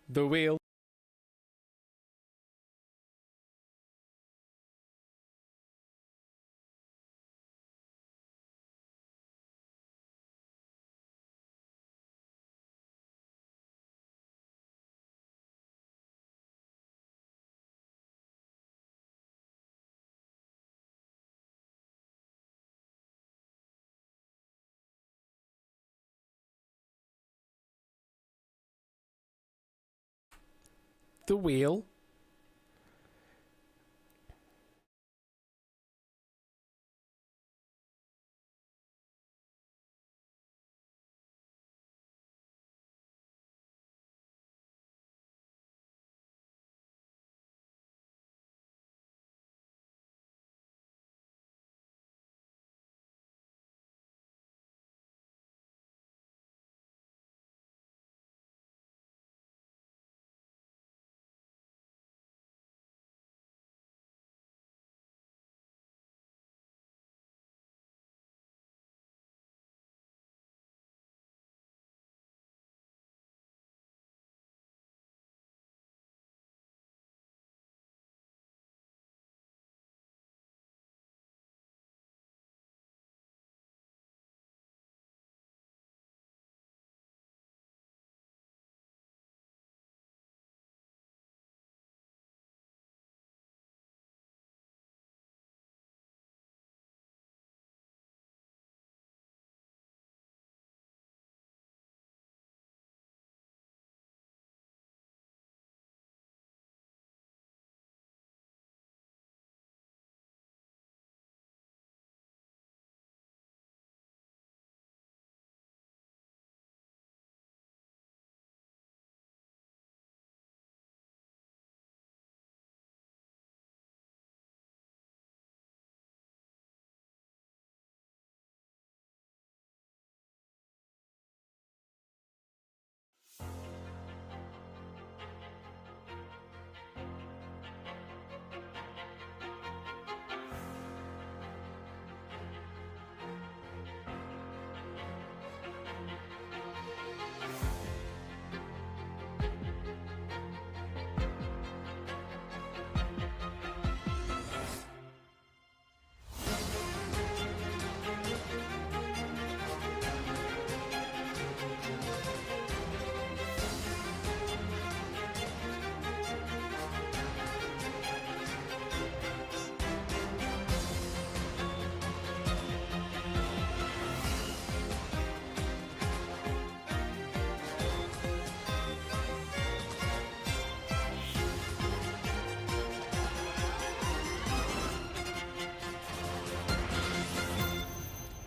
The wheel. The wheel.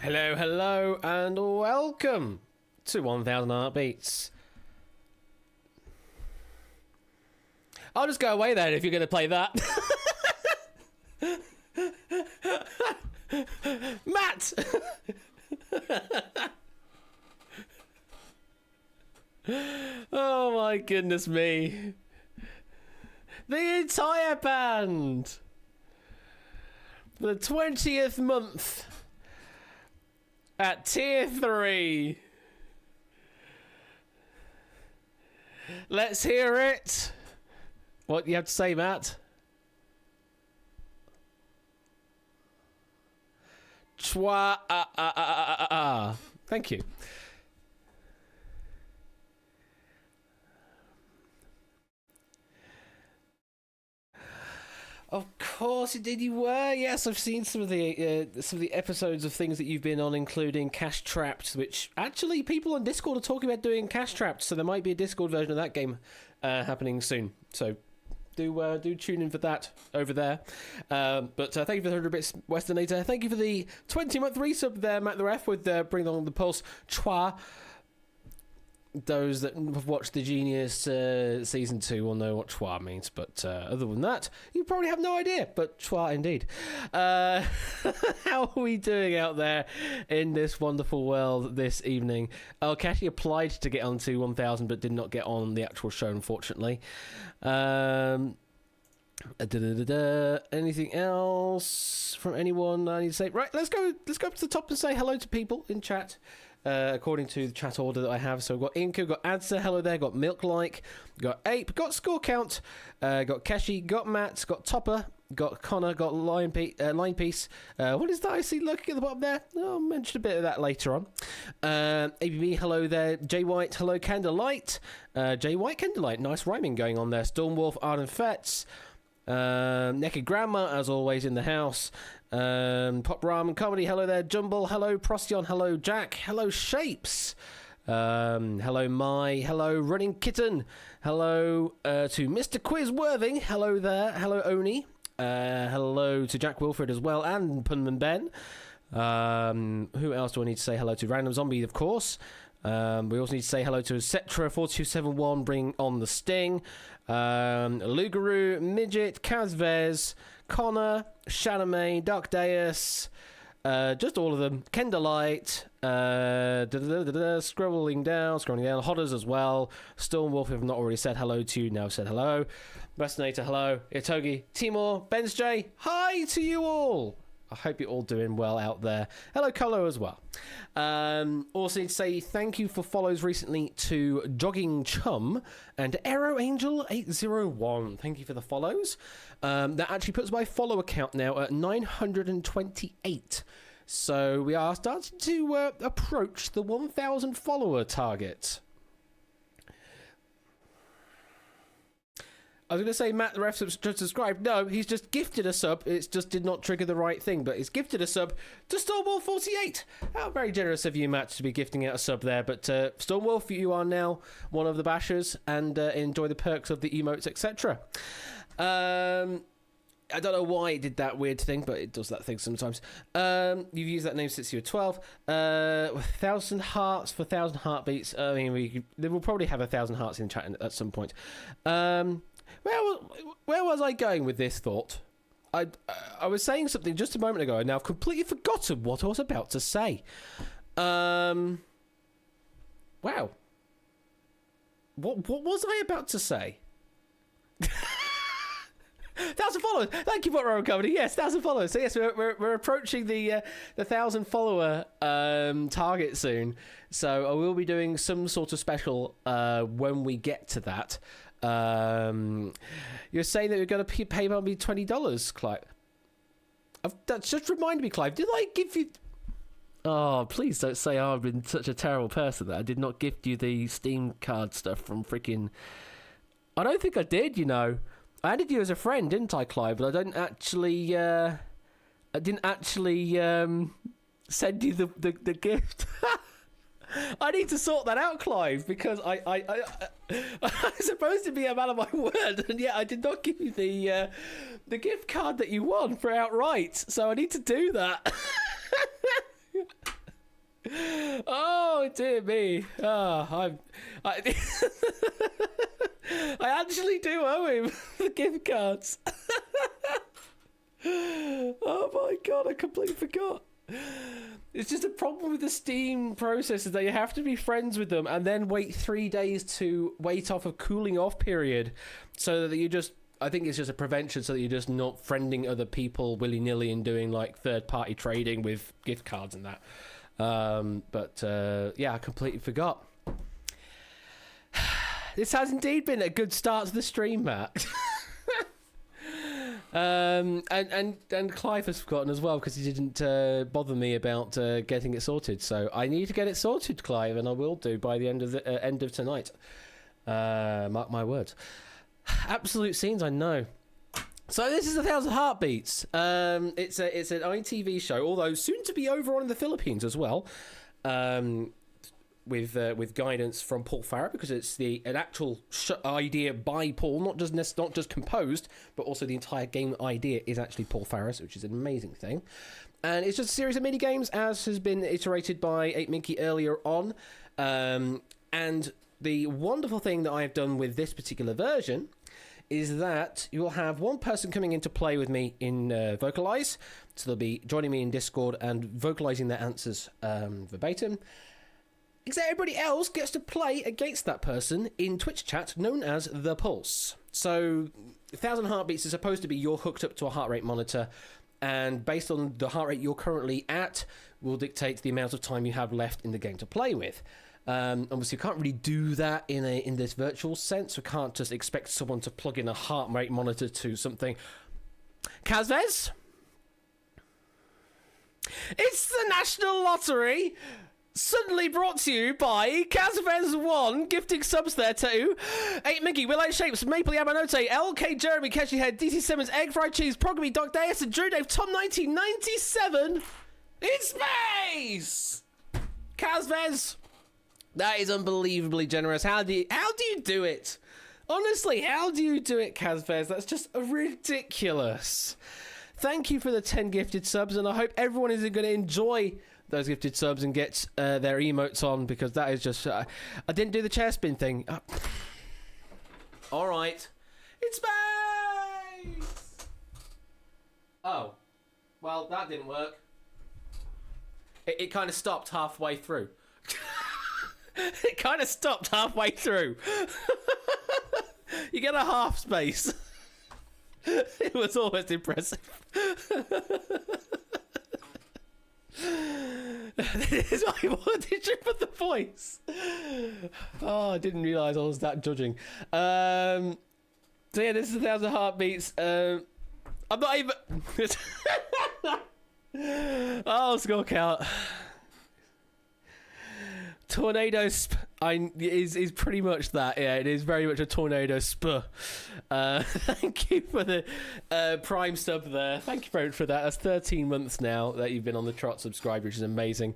Hello, hello, and welcome to 1000 Heartbeats. I'll just go away then if you're going to play that. Matt! Oh my goodness me. The entire band! For the 20th month. At tier 3. Let's hear it. What do you have to say, Matt? Thank you. Of course, indeed you were. Yes, I've seen some of the episodes of things that you've been on, including Cash Trapped, which actually people on Discord are talking about doing Cash Trapped. So there might be a Discord version of that game happening soon. So do tune in for that over there. But thank you for the 100 bits, Westernator. Thank you for the 20-month resub there, Matt the Ref, with Bring Along the Pulse. Chua. Those that have watched The Genius Season 2 will know what Chua means, but other than that, you probably have no idea, but Chua indeed. How are we doing out there in this wonderful world this evening? Oh, Kashi applied to get onto 1000, but did not get on the actual show, unfortunately. Anything else from anyone I need to say? Right, let's go up to the top and say hello to people in chat. according to the chat order that I have. So we've got Inka, got Adsa, hello there, got Milk-like, got Ape, got Score Count, got Keshi, got Matt, got Topper, got Connor, got Line Piece. What is that I see lurking at the bottom there? I'll mention a bit of that later on. ABB, hello there. Jay White, hello. Candlelight. Jay White, Candlelight. Nice rhyming going on there. Stormwolf, Arden Fetz. Naked Grandma, as always, in the house. Pop Ramen Comedy, hello there. Jumble, hello. Prostion, hello. Jack, hello. Shapes. Hello Mai, hello Running Kitten, hello to Mr. Quiz Worthing, hello there, hello Oni, hello to Jack Wilfred as well, and Punman Ben. Who else do I need to say hello to? Random Zombie, of course. We also need to say hello to Cetra4271, Bring on the Sting, Lugaroo, Midget, Kazvez, Connor, Shaname, Dark Deus, just all of them. Kendalight, scrolling down, Hodders as well. Stormwolf, if I've not already said hello to, now said hello. Bastinator, hello. Itogi, Timor, Benz J, hi to you all. I hope you're all doing well out there. Hello, Colo, as well. Also need to say thank you for follows recently to Jogging Chum and Aero Angel 801. Thank you for the follows. That actually puts my follow account now at 928. So we are starting to approach the 1,000 follower target. I was going to say Matt the ref subscribed. No, he's just gifted a sub. It just did not trigger the right thing, but he's gifted a sub to Stormwolf48. How very generous of you, Matt, to be gifting out a sub there. But Stormwolf, you are now one of the bashers and enjoy the perks of the emotes, etc. I don't know why it did that weird thing, but it does that thing sometimes. You've used that name since you were 12. 1,000 hearts for 1,000 heartbeats. I mean, they will probably have 1,000 hearts in chat at some point. Where was I going with this thought? I was saying something just a moment ago, and now I've completely forgotten what I was about to say. Wow. What was I about to say? 1,000 followers. Thank you, Bot Company. Yes, 1,000 followers. So yes, we're approaching the 1,000 follower target soon. So I will be doing some sort of special when we get to that. You're saying that you're going to pay me $20, Clive. That's just reminded me, Clive. Did I give you? Oh, please don't say I've been such a terrible person that I did not gift you the Steam card stuff from freaking. I don't think I did. You know. I added you as a friend, didn't I, Clive? But I didn't actually send you the gift. I need to sort that out, Clive, because I'm supposed to be a man of my word, and yet I did not give you the gift card that you want for outright. So I need to do that. Oh dear me! I actually do owe him the gift cards. Oh my god! I completely forgot. It's just a problem with the Steam process is that you have to be friends with them and then wait 3 days to wait off a cooling off period, so that you just. I think it's just a prevention so that you're just not friending other people willy-nilly and doing like third-party trading with gift cards and that. Yeah, I completely forgot. This has indeed been a good start to the stream, Matt. And Clive has forgotten as well because he didn't bother me about getting it sorted. So I need to get it sorted, Clive, and I will do by the end of tonight. Mark my words. Absolute scenes, I know. So this is 1,000 Heartbeats. It's an ITV show, although soon to be over on the Philippines as well, with guidance from Paul Farah, because it's an actual idea by Paul, not just composed, but also the entire game idea is actually Paul Farah's, which is an amazing thing. And it's just a series of mini games, as has been iterated by 8Minky earlier on. And the wonderful thing that I've done with this particular version is that you'll have one person coming in to play with me in Vocalize. So they'll be joining me in Discord and vocalizing their answers verbatim. Except everybody else gets to play against that person in Twitch chat known as The Pulse. So 1,000 Heartbeats is supposed to be you're hooked up to a heart rate monitor and based on the heart rate you're currently at, will dictate the amount of time you have left in the game to play with. Obviously, you can't really do that in this virtual sense. We can't just expect someone to plug in a heart rate monitor to something. Kazvez? It's the National Lottery! Suddenly brought to you by Kazvez1, gifting subs there too. 8 Mickey, Willow Shapes, Maple Yamanote, LK Jeremy, Catchy Head, DC Simmons, Egg Fried Cheese, Progamy, Doc Deus, and Drew Dave, Tom 1997 in space! Kazvez! That is unbelievably generous. How do you do it? Honestly, how do you do it, Kazvez? That's just ridiculous. Thank you for the 10 gifted subs, and I hope everyone is going to enjoy those gifted subs and get their emotes on, because that is just... I didn't do the chair spin thing. All right. It's space! Oh. Well, that didn't work. It kind of stopped halfway through. It kind of stopped halfway through. You get a half space. It was almost impressive. This is why I wanted to put the voice. Oh, I didn't realise I was that judging. So yeah, this is 1,000 heartbeats. I'm not even... Oh, score count. Tornado is pretty much that. Yeah, it is very much a tornado sp. Thank you for the Prime sub there. Thank you very much for that. That's 13 months now that you've been on the Trot subscribe, which is amazing.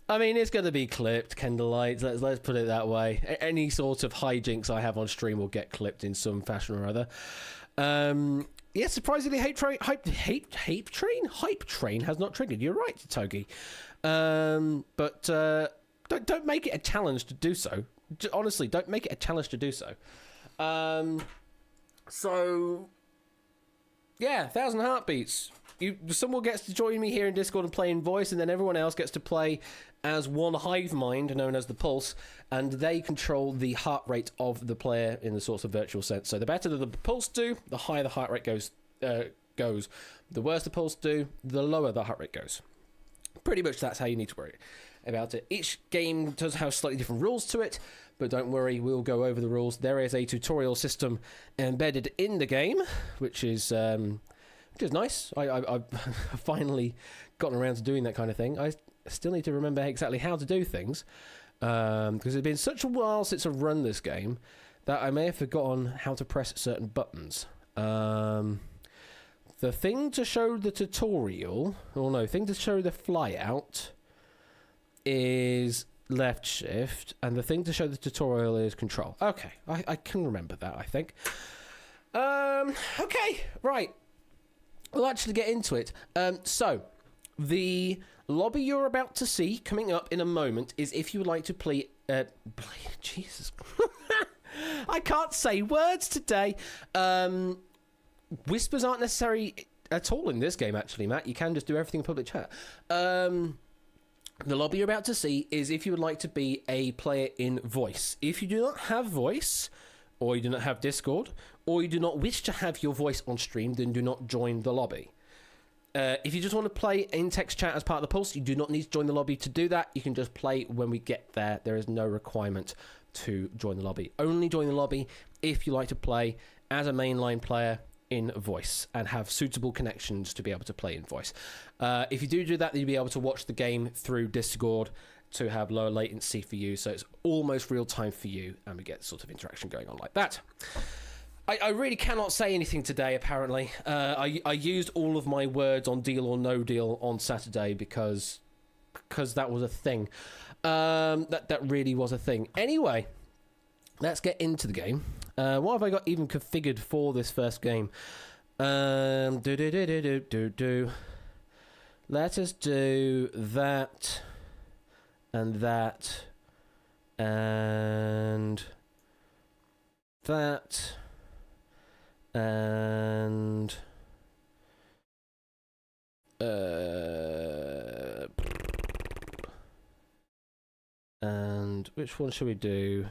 I mean, it's going to be clipped, Candlelight. Let's put it that way. Any sort of hijinks I have on stream will get clipped in some fashion or other. Yeah, surprisingly, Hype Train has not triggered. You're right, Togi. But don't make it a challenge to do so. Honestly, don't make it a challenge to do so. So yeah, 1,000 heartbeats. Someone gets to join me here in Discord and play in voice, and then everyone else gets to play as one hive mind known as the Pulse, and they control the heart rate of the player in the sort of virtual sense. So the better the Pulse do, the higher the heart rate goes. The worse the Pulse do, the lower the heart rate goes. Pretty much that's how you need to worry about it. Each game does have slightly different rules to it, but don't worry, we'll go over the rules. There is a tutorial system embedded in the game, which is nice. I've finally gotten around to doing that kind of thing. I still need to remember exactly how to do things, because it's been such a while since I've run this game that I may have forgotten how to press certain buttons. The thing to show the tutorial, thing to show the flyout is left shift, and the thing to show the tutorial is control. Okay, I can remember that, I think. Okay, right. We'll actually get into it. So, the lobby you're about to see coming up in a moment is if you would like to play... Jesus. I can't say words today. Whispers aren't necessary at all in this game, actually, Matt. You can just do everything in public chat. The lobby you're about to see is if you would like to be a player in voice. If you do not have voice, or you do not have Discord, or you do not wish to have your voice on stream, then do not join the lobby. If you just want to play in text chat as part of the Pulse, you do not need to join the lobby to do that. You can just play when we get there. There is no requirement to join the lobby. Only join the lobby if you like to play as a mainline player in voice and have suitable connections to be able to play in voice. If you do that, then you'll be able to watch the game through Discord to have lower latency for you, so it's almost real time for you, and we get sort of interaction going on like that. I really cannot say anything today, apparently. I used all of my words on Deal or No Deal on Saturday because that was a thing. That really was a thing. Anyway, let's get into the game. What have I got even configured for this first game? Let us do that, and that, and that, and which one should we do?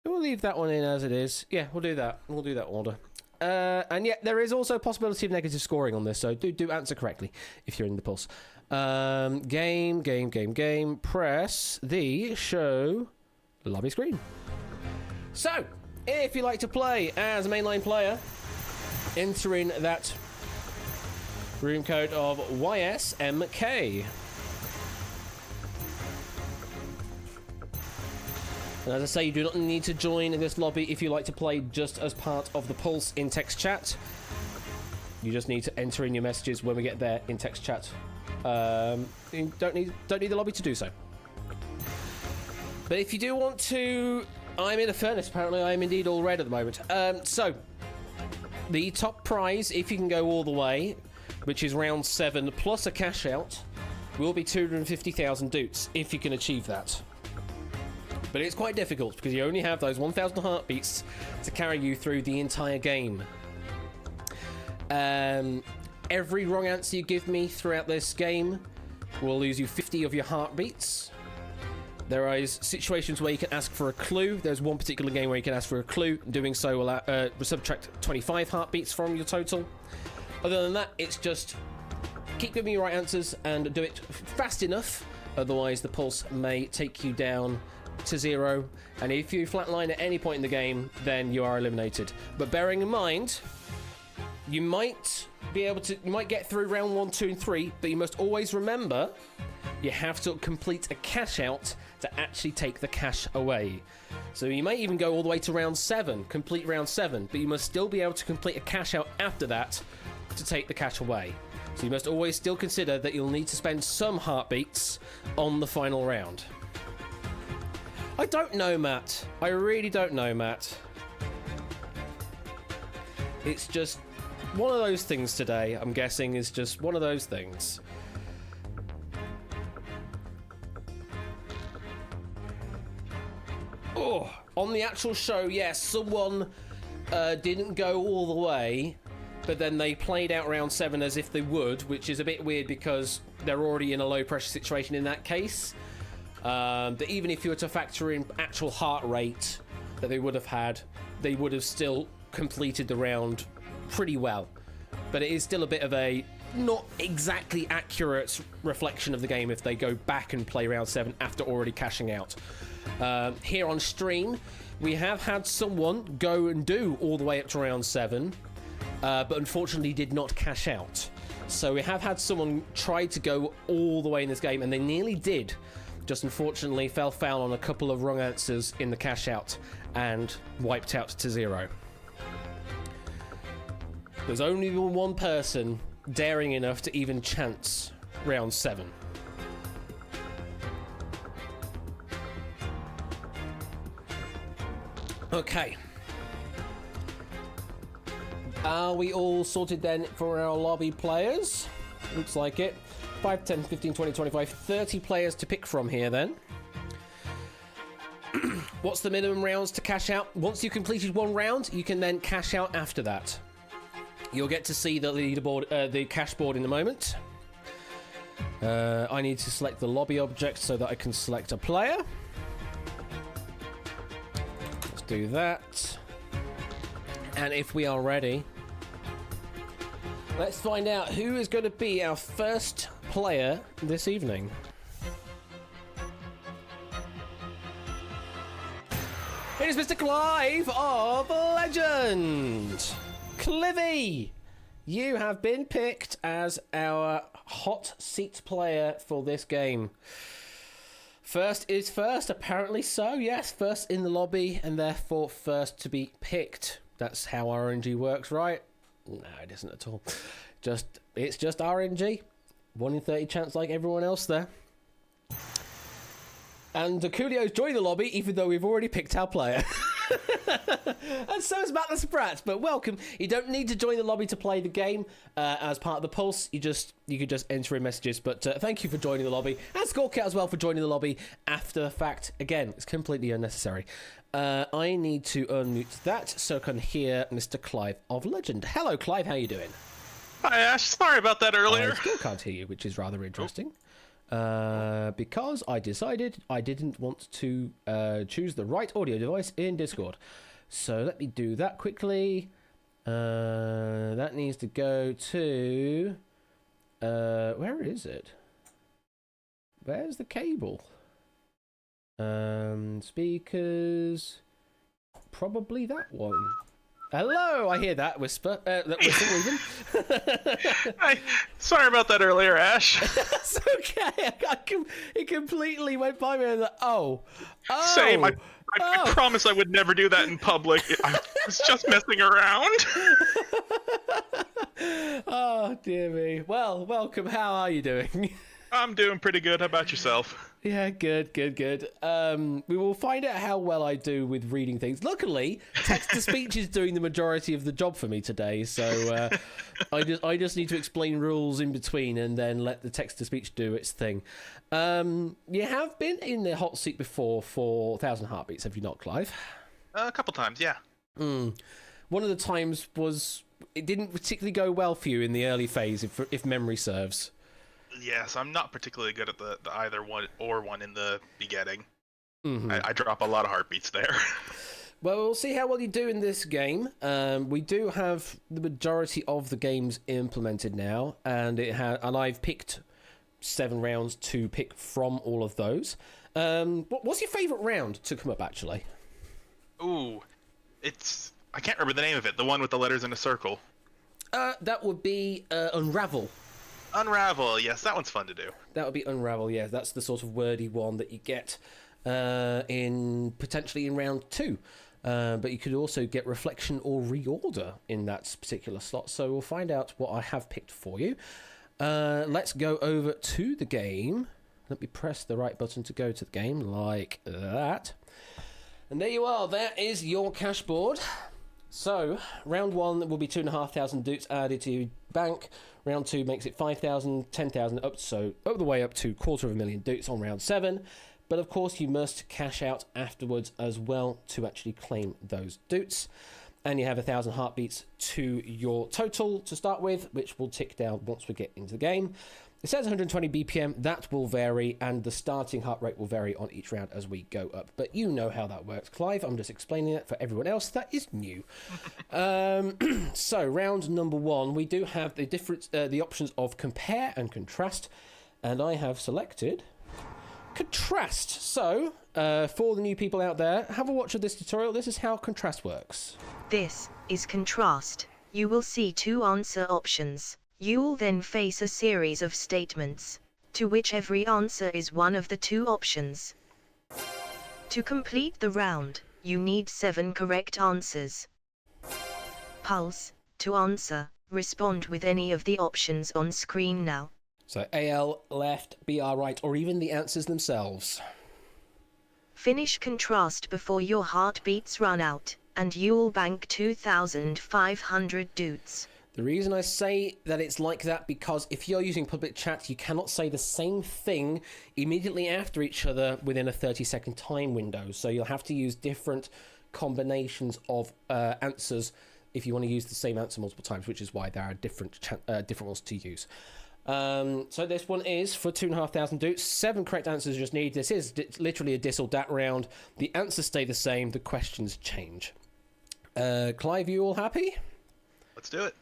We'll leave that one in as it is. Yeah, we'll do that. We'll do that order. And yet, there is also a possibility of negative scoring on this, so do answer correctly if you're in the pulse. Game. Press the show lobby screen. So, if you like to play as a mainline player, enter in that room code of YSMK. And as I say, you do not need to join this lobby if you like to play just as part of the Pulse in text chat. You just need to enter in your messages when we get there in text chat. You don't need the lobby to do so. But if you do want to, I'm in a furnace. Apparently, I am indeed all red at the moment. So the top prize, if you can go all the way, which is round 7 plus a cash out, will be 250,000 doots if you can achieve that. But it's quite difficult because you only have those 1,000 heartbeats to carry you through the entire game. Every wrong answer you give me throughout this game will lose you 50 of your heartbeats. There is situations where you can ask for a clue. There's one particular game where you can ask for a clue. Doing so will subtract 25 heartbeats from your total. Other than that, it's just keep giving me your right answers and do it fast enough. Otherwise, the pulse may take you down to 0, and if you flatline at any point in the game, then you are eliminated. But bearing in mind, you might get through round 1, 2, and 3, but you must always remember you have to complete a cash out to actually take the cash away. So you may even go all the way to round 7, complete round 7, but you must still be able to complete a cash out after that to take the cash away. So you must always still consider that you'll need to spend some heartbeats on the final round. I don't know, Matt. I really don't know, Matt. It's just one of those things today, I'm guessing, is just one of those things. Oh, on the actual show, yes, someone didn't go all the way, but then they played out round 7 as if they would, which is a bit weird because they're already in a low-pressure situation in that case. That even if you were to factor in actual heart rate that they would have had, they would have still completed the round pretty well. But it is still a bit of a not exactly accurate reflection of the game if they go back and play round 7 after already cashing out. Here on stream, we have had someone go and do all the way up to round 7, but unfortunately did not cash out. So we have had someone try to go all the way in this game, and they nearly did. Just unfortunately fell foul on a couple of wrong answers in the cash out and wiped out to 0. There's only been one person daring enough to even chance round 7. Okay. Are we all sorted then for our lobby players? Looks like it. 5, 10, 15, 20, 25, 30 players to pick from here then. What's the minimum rounds to cash out? Once you've completed one round, you can then cash out after that. You'll get to see the leaderboard, the cash board in a moment. I need to select the lobby object so that I can select a player. Let's do that. And if we are ready, let's find out who is going to be our first player this evening. It is Mr. Clive of Legend. Clivy, you have been picked as our hot seat player for this game. First is first, apparently so. Yes, first in the lobby and therefore first to be picked. That's how RNG works, right? No, it isn't at all. It's just RNG. 1 in 30 chance like everyone else there. And Coolio's joined the lobby even though we've already picked our player. And so is Matt the Sprat, but welcome. You don't need to join the lobby to play the game as part of the Pulse. You could just enter in messages, but thank you for joining the lobby. And Scorecat as well for joining the lobby after the fact. Again, it's completely unnecessary. I need to unmute that so I can hear Mr. Clive of Legend. Hello, Clive. How you doing? Hi, Ash. Sorry about that earlier. I still can't hear you, which is rather interesting. Because I decided I didn't want to choose the right audio device in Discord. So let me do that quickly. That needs to go to... where is it? Where's the cable? Speakers... Probably that one. Hello, I hear that whisper. That whistle even. Sorry about that earlier, Ash. That's okay. It completely went by me. And like, oh. Same. I promise I would never do that in public. I was just messing around. Oh dear me. Well, welcome. How are you doing? I'm doing pretty good. How about yourself? Yeah, good. We will find out how well I do with reading things. Luckily, text-to-speech is doing the majority of the job for me today, so I just need to explain rules in between and then let the text-to-speech do its thing. You have been in the hot seat before for 1,000 Heartbeats, have you not, Clive? A couple times, yeah. One of the times was... It didn't particularly go well for you in the early phase, if memory serves. Yes, I'm not particularly good at the either one in the beginning. Mm-hmm. I drop a lot of heartbeats there. Well, we'll see how well you do in this game. We do have the majority of the games implemented now, and I've picked 7 rounds to pick from all of those. What's your favourite round to come up, actually? Ooh, I can't remember the name of it. The one with the letters in a circle. That would be Unravel. Unravel, yes, that one's fun to do. That would be Unravel, yeah. That's the sort of wordy one that you get potentially in round 2. But you could also get Reflection or Reorder in that particular slot. So we'll find out what I have picked for you. Let's go over to the game. Let me press the right button to go to the game, like that. And there you are. That is your cash board. So, round 1 will be 2,500 doots added to your bank. Round 2 makes it 5,000, 10,000, up the way up to 250,000 doots on round 7. But of course, you must cash out afterwards as well to actually claim those doots. And you have 1,000 heartbeats to your total to start with, which will tick down once we get into the game. It says 120 BPM, that will vary, and the starting heart rate will vary on each round as we go up. But you know how that works, Clive. I'm just explaining it for everyone else that is new. So, round number 1, we do have the options of compare and contrast, and I have selected contrast. So, for the new people out there, have a watch of this tutorial. This is how contrast works. This is contrast. You will see 2 answer options. You will then face a series of statements, to which every answer is one of the 2 options. To complete the round, you need 7 correct answers. Pulse, to answer, respond with any of the options on screen now. So AL, left, BR, right, or even the answers themselves. Finish contrast before your heartbeats run out, and you'll bank 2,500 doots. The reason I say that it's like that, because if you're using public chat, you cannot say the same thing immediately after each other within a 30-second time window. So you'll have to use different combinations of answers if you want to use the same answer multiple times, which is why there are different ones to use. So this one is for 2,500 doots. 7 correct answers you just need. This is literally a dis or dat round. The answers stay the same. The questions change. Clive, you all happy? Let's do it.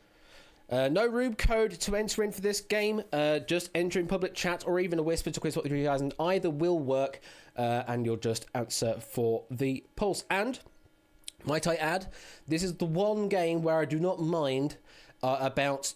No room code to enter in for this game. Just enter in public chat or even a whisper to quiz what 3000. Either will work, and you'll just answer for the pulse. And might I add, this is the one game where I do not mind about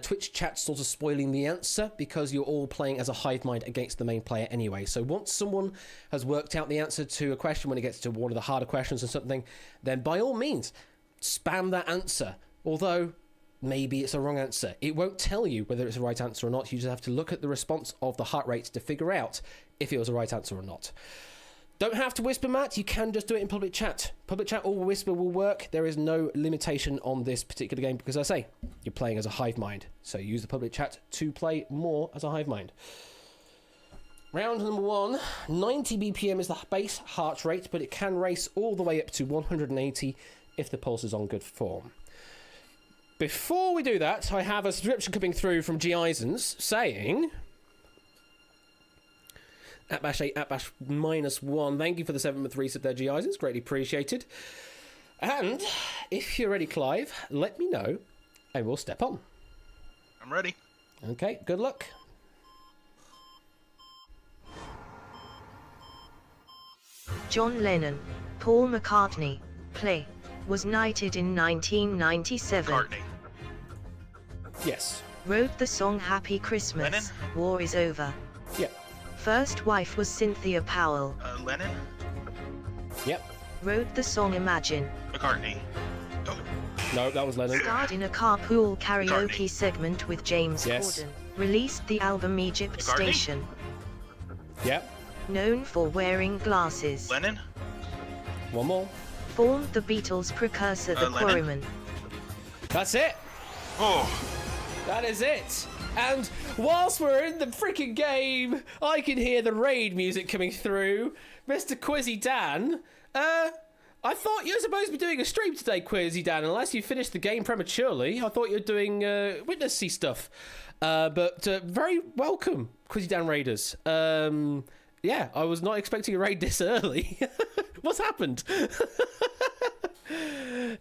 Twitch chat sort of spoiling the answer, because you're all playing as a hive mind against the main player anyway. So once someone has worked out the answer to a question, when it gets to one of the harder questions or something, then by all means, spam that answer. Although maybe it's a wrong answer. It won't tell you whether it's a right answer or not. You just have to look at the response of the heart rate to figure out if it was a right answer or not. Don't have to whisper, Matt. You can just do it in public chat. Public chat or whisper will work. There is no limitation on this particular game because, as I say, you're playing as a hive mind. So use the public chat to play more as a hive mind. Round number 1, 90 BPM is the base heart rate, but it can race all the way up to 180 if the pulse is on good form. Before we do that, I have a subscription coming through from G. Eisens saying... @8, @-1. Thank you for the 7 with 3 sub there, G. Eisens. Greatly appreciated. And if you're ready, Clive, let me know and we'll step on. I'm ready. Okay, good luck. John Lennon, Paul McCartney, play, was knighted in 1997. McCartney. Yes. Wrote the song Happy Christmas, Lennon? War is Over. Yep. First wife was Cynthia Powell. Lennon. Yep. Wrote the song Imagine. McCartney. Oh, No, that was Lennon. Starred in a carpool karaoke McCartney. segment with James Yes. Corden. Released the album Egypt McCartney? Station. Yep. Known for wearing glasses. Lennon. One more. Formed the Beatles' precursor The Lennon? Quarrymen. That's it. Oh, That is it. And whilst we're in the freaking game, I can hear the raid music coming through. Mr. Quizzy Dan, I thought you were supposed to be doing a stream today, Quizzy Dan, unless you finished the game prematurely. I thought you were doing witnessy stuff. But very welcome, Quizzy Dan Raiders. Yeah, I was not expecting a raid this early. What's happened?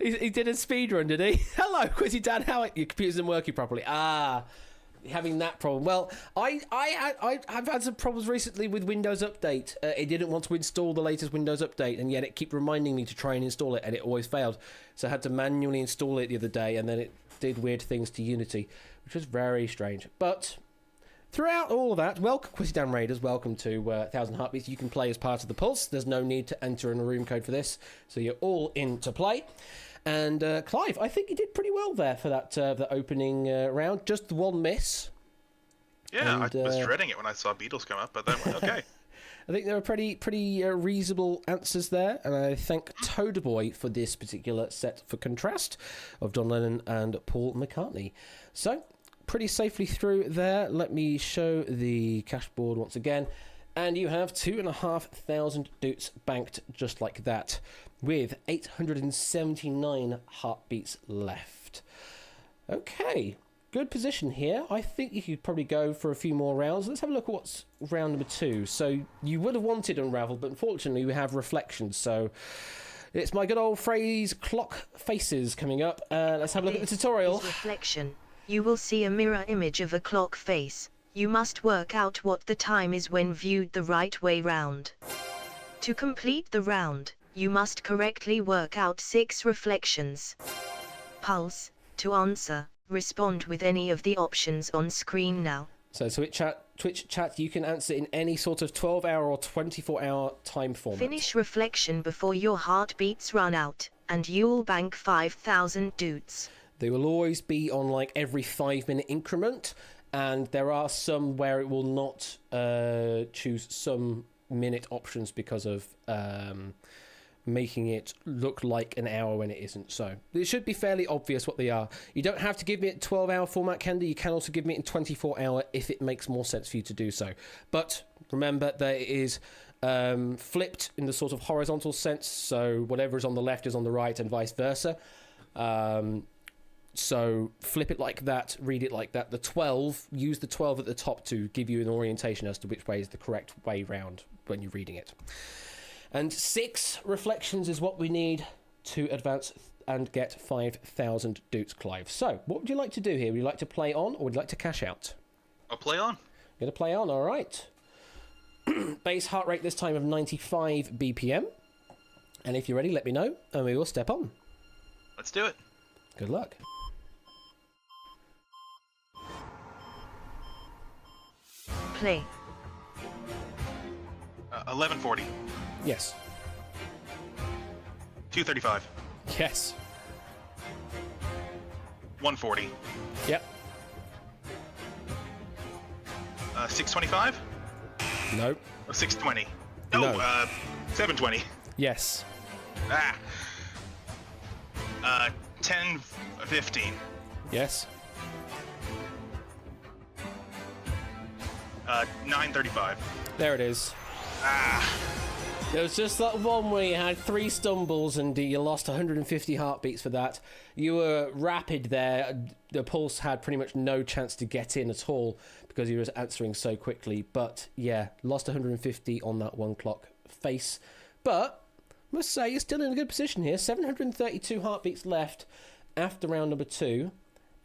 He did a speed run, did he? Hello, Quizzy Dan. How are your computer isn't working properly? Having that problem. Well, I've had some problems recently with Windows Update. It didn't want to install the latest Windows Update, and yet it kept reminding me to try and install it, and it always failed. So I had to manually install it the other day, and then it did weird things to Unity, which was very strange. But throughout all of that, welcome, Quizzy Dan Raiders. Welcome to 1000 Heartbeats. You can play as part of the Pulse. There's no need to enter in a room code for this, so you're all in to play. And Clive, I think you did pretty well there for that the opening round. Just one miss. yeah. And, I was dreading it when I saw Beatles come up, but that went okay. I think there were pretty reasonable answers there, and I thank Toadboy for this particular set for contrast of John Lennon and Paul McCartney. So, pretty safely through there. Let me show the cash board once again. And you have 2,500 doots banked just like that, with 879 heartbeats left. Okay, good position here. I think you could probably go for a few more rounds. Let's have a look at what's round number 2. So you would have wanted Unravel, but unfortunately we have Reflections. So it's my good old phrase, Clock Faces coming up. Let's have a look at the tutorial. Is reflection. You will see a mirror image of a clock face. You must work out what the time is when viewed the right way round. To complete the round, you must correctly work out 6 reflections. Pulse. To answer, respond with any of the options on screen now. So Twitch chat, you can answer in any sort of 12-hour or 24-hour time format. Finish reflection before your heartbeats run out, and you'll bank 5,000 doots. They will always be on like every 5-minute increment, and there are some where it will not choose some minute options because of making it look like an hour when it isn't. So it should be fairly obvious what they are. You don't have to give me it 12-hour format, Candy. You can also give me it in 24-hour if it makes more sense for you to do so. But remember that it is flipped in the sort of horizontal sense, so whatever is on the left is on the right and vice versa. So flip it like that, read it like that. The 12, use the 12 at the top to give you an orientation as to which way is the correct way round when you're reading it. And 6 reflections is what we need to advance and get 5,000 doots, Clive. So, what would you like to do here? Would you like to play on or would you like to cash out? I'll play on. Going to play on, all right. Base heart rate this time of 95 BPM. And if you're ready, let me know and we will step on. Let's do it. Good luck. Play. 1140. Yes. 235. Yes. 140. Yep. 625? Nope. 620. No. 720. Yes. 1015. Yes. 935. There it is. There was just that one where you had 3 stumbles and you lost 150 heartbeats for that. You were rapid there. The pulse had pretty much no chance to get in at all because he was answering so quickly. But yeah, lost 150 on that 1 clock face. But must say you're still in a good position here. 732 heartbeats left after round number 2.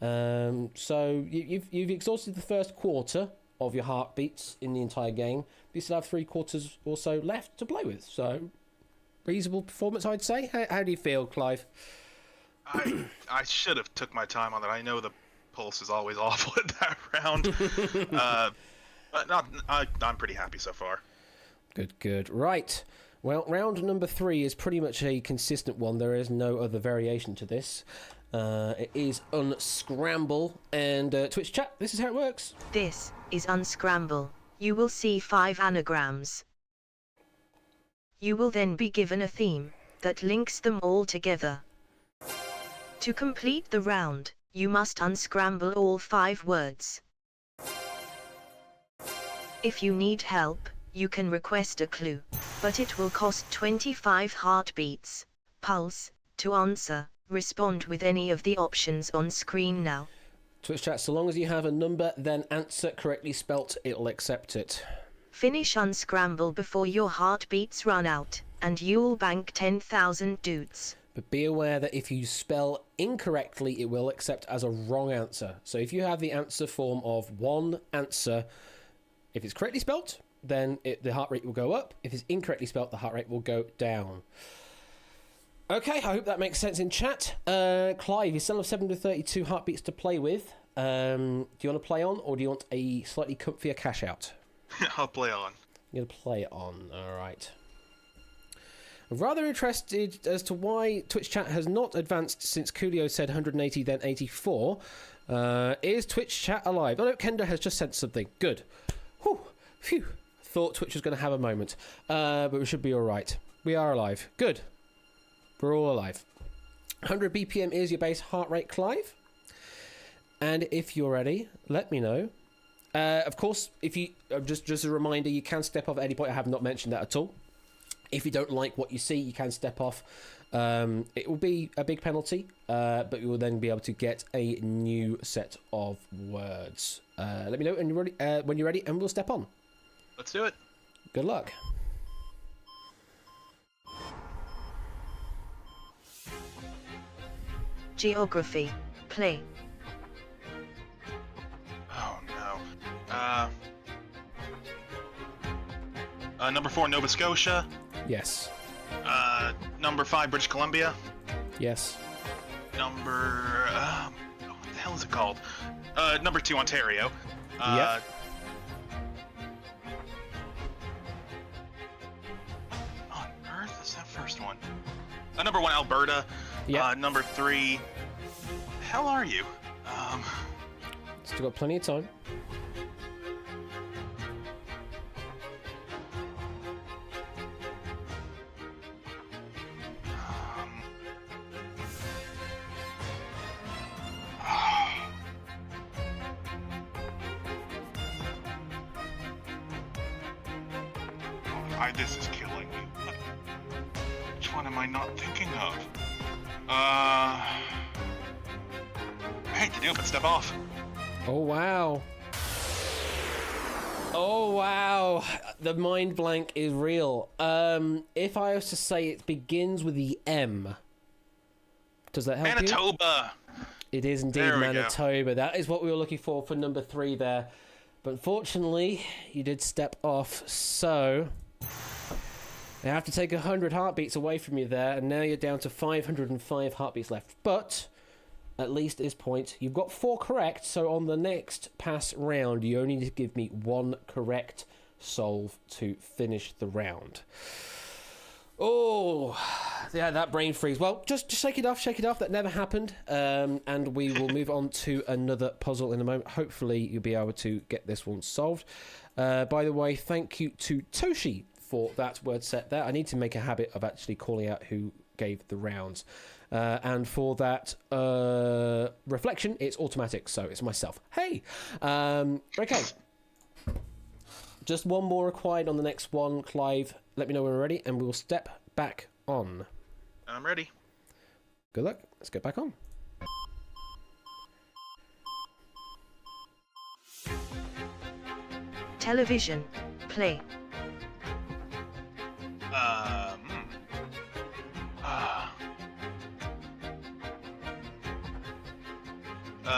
So you've exhausted the first quarter of your heartbeats in the entire game. You still have 3 quarters or so left to play with. So reasonable performance, I'd say. How do you feel, Clive? I should have took my time on that. I know the pulse is always awful at that round. But I'm pretty happy so far. Good. Right. Well, round number 3 is pretty much a consistent one. There is no other variation to this. It is Unscramble. And Twitch chat, this is how it works. This is Unscramble. You will see 5 anagrams. You will then be given a theme that links them all together. To complete the round, you must unscramble all 5 words. If you need help, you can request a clue, but it will cost 25 heartbeats, pulse, to answer. Respond with any of the options on screen now. Twitch chat, so long as you have a number, then answer correctly spelt, it'll accept it. Finish Unscramble before your heartbeats run out, and you'll bank 10,000 dudes. But be aware that if you spell incorrectly, it will accept as a wrong answer. So if you have the answer form of one answer, if it's correctly spelt, then the heart rate will go up. If it's incorrectly spelt, the heart rate will go down. Okay, I hope that makes sense in chat. Clive, you still have 732 heartbeats to play with. Do you want to play on, or do you want a slightly comfier cash out? I'll play on. You're going to play on, alright. I'm rather interested as to why Twitch chat has not advanced since Coolio said 180, then 84. Is Twitch chat alive? Oh no, Kenda has just sent something. Good. Whew. Phew. Thought Twitch was going to have a moment. But we should be alright. We are alive. Good. We're all alive. 100 BPM is your base heart rate, Clive. And if you're ready, let me know. Of course, if you just a reminder, you can step off at any point. I have not mentioned that at all. If you don't like what you see, you can step off. It will be a big penalty, but you will then be able to get a new set of words. Let me know when you're ready, and we'll step on. Let's do it. Good luck. Geography. Play. Oh no. Number 4, Nova Scotia. Yes. Number 5, British Columbia. Yes. Number what the hell is it called? Number 2, Ontario. Yep. On Earth is that first one? Number 1, Alberta. Yep. Number 3. Hell are you? Still got plenty of time. This is killing me. Which one am I not thinking of? I hate to do it, but step off. Oh wow. Oh wow. The mind blank is real. If I was to say it begins with the M, does that help you? Manitoba. It is indeed Manitoba. That is what we were looking for number 3 there. But unfortunately, you did step off, so I have to take 100 heartbeats away from you there, and now you're down to 505 heartbeats left. But at least at this point, you've got 4 correct, so on the next pass round, you only need to give me 1 correct solve to finish the round. Oh, yeah, that brain freeze. Well, just shake it off. That never happened. And we will move on to another puzzle in a moment. Hopefully, you'll be able to get this one solved. By the way, thank you to Toshi for that word set there. I need to make a habit of actually calling out who gave the rounds. And for that reflection, it's automatic, so it's myself. Hey! Okay. Just one more required on the next one, Clive. Let me know when we're ready, and we'll step back on. I'm ready. Good luck. Let's get back on. Television. Play.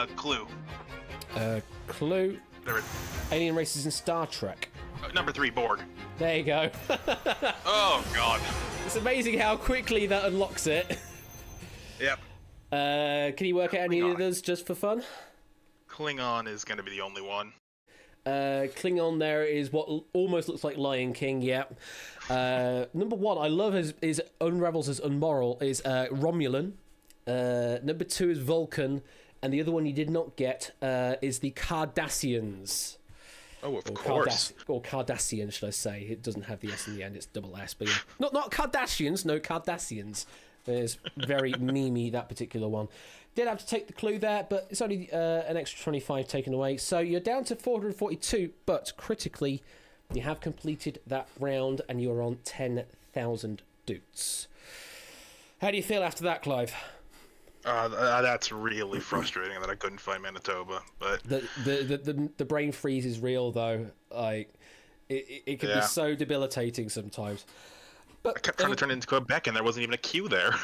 Clue. Clue. There it- Alien races in Star Trek. Number 3, Borg. There you go. Oh, God. It's amazing how quickly that unlocks it. Yep. Can you work out any Klingon. of those just for fun? Klingon is going to be the only one. Klingon there is what almost looks like Lion King, yeah. Number 1 I love is unravels as unmoral is Romulan. Number 2 is Vulcan. And the other one you did not get is the Cardassians. Oh, of course. Or Cardassian, should I say. It doesn't have the S in the end, it's double S. But yeah. Not Kardashians, no, Cardassians. It's very memey, that particular one. Did have to take the clue there, but it's only an extra 25 taken away. So you're down to 442, but critically, you have completed that round and you're on 10,000 doots. How do you feel after that, Clive? That's really frustrating that I couldn't find Manitoba, but The brain freeze is real though. Like it can be so debilitating sometimes. But I kept trying to turn it into Quebec and there wasn't even a queue there.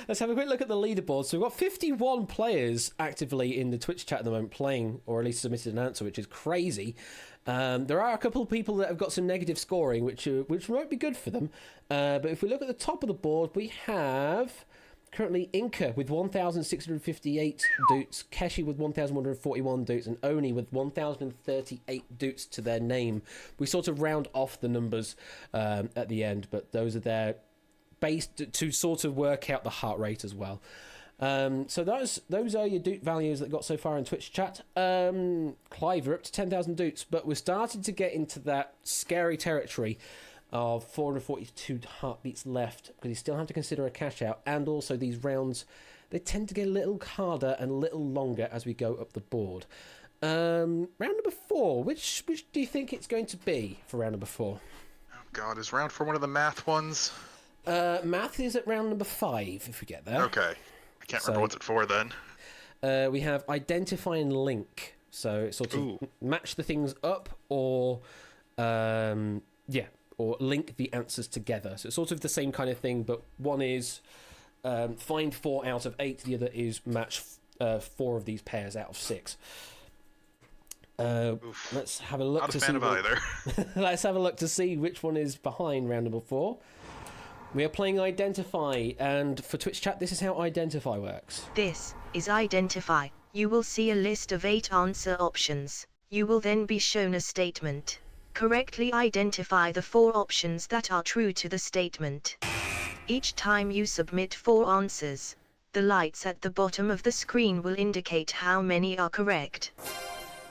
Let's have a quick look at the leaderboard. So we've got 51 players actively in the Twitch chat at the moment playing, or at least submitted an answer, which is crazy. There are a couple of people that have got some negative scoring, which might be good for them. But if we look at the top of the board, we have currently Inca with 1,658 doots, Keshi with 1,141 doots, and Oni with 1,038 doots to their name. We sort of round off the numbers at the end, but those are there based to sort of work out the heart rate as well. So those are your doot values that got so far in Twitch chat. Clive, you're up to 10,000 doots, but we're starting to get into that scary territory of 442 heartbeats left, because you still have to consider a cash out, and also these rounds, they tend to get a little harder and a little longer as we go up the board. Round number 4, which do you think it's going to be for round number 4? Oh God, is round 4 one of the math ones? Math is at round number 5, if we get there. Okay. I can't remember what's it for then. We have identify and link. So it's sort of match the things up or link the answers together. So it's sort of the same kind of thing, but one is find 4 out of 8, the other is match 4 of these pairs out of 6. Let's have a look Not to a fan see of either. Let's have a look to see which one is behind round number 4. We are playing Identify, and for Twitch chat, this is how Identify works. This is Identify. You will see a list of 8 answer options. You will then be shown a statement. Correctly identify the 4 options that are true to the statement. Each time you submit 4 answers, the lights at the bottom of the screen will indicate how many are correct.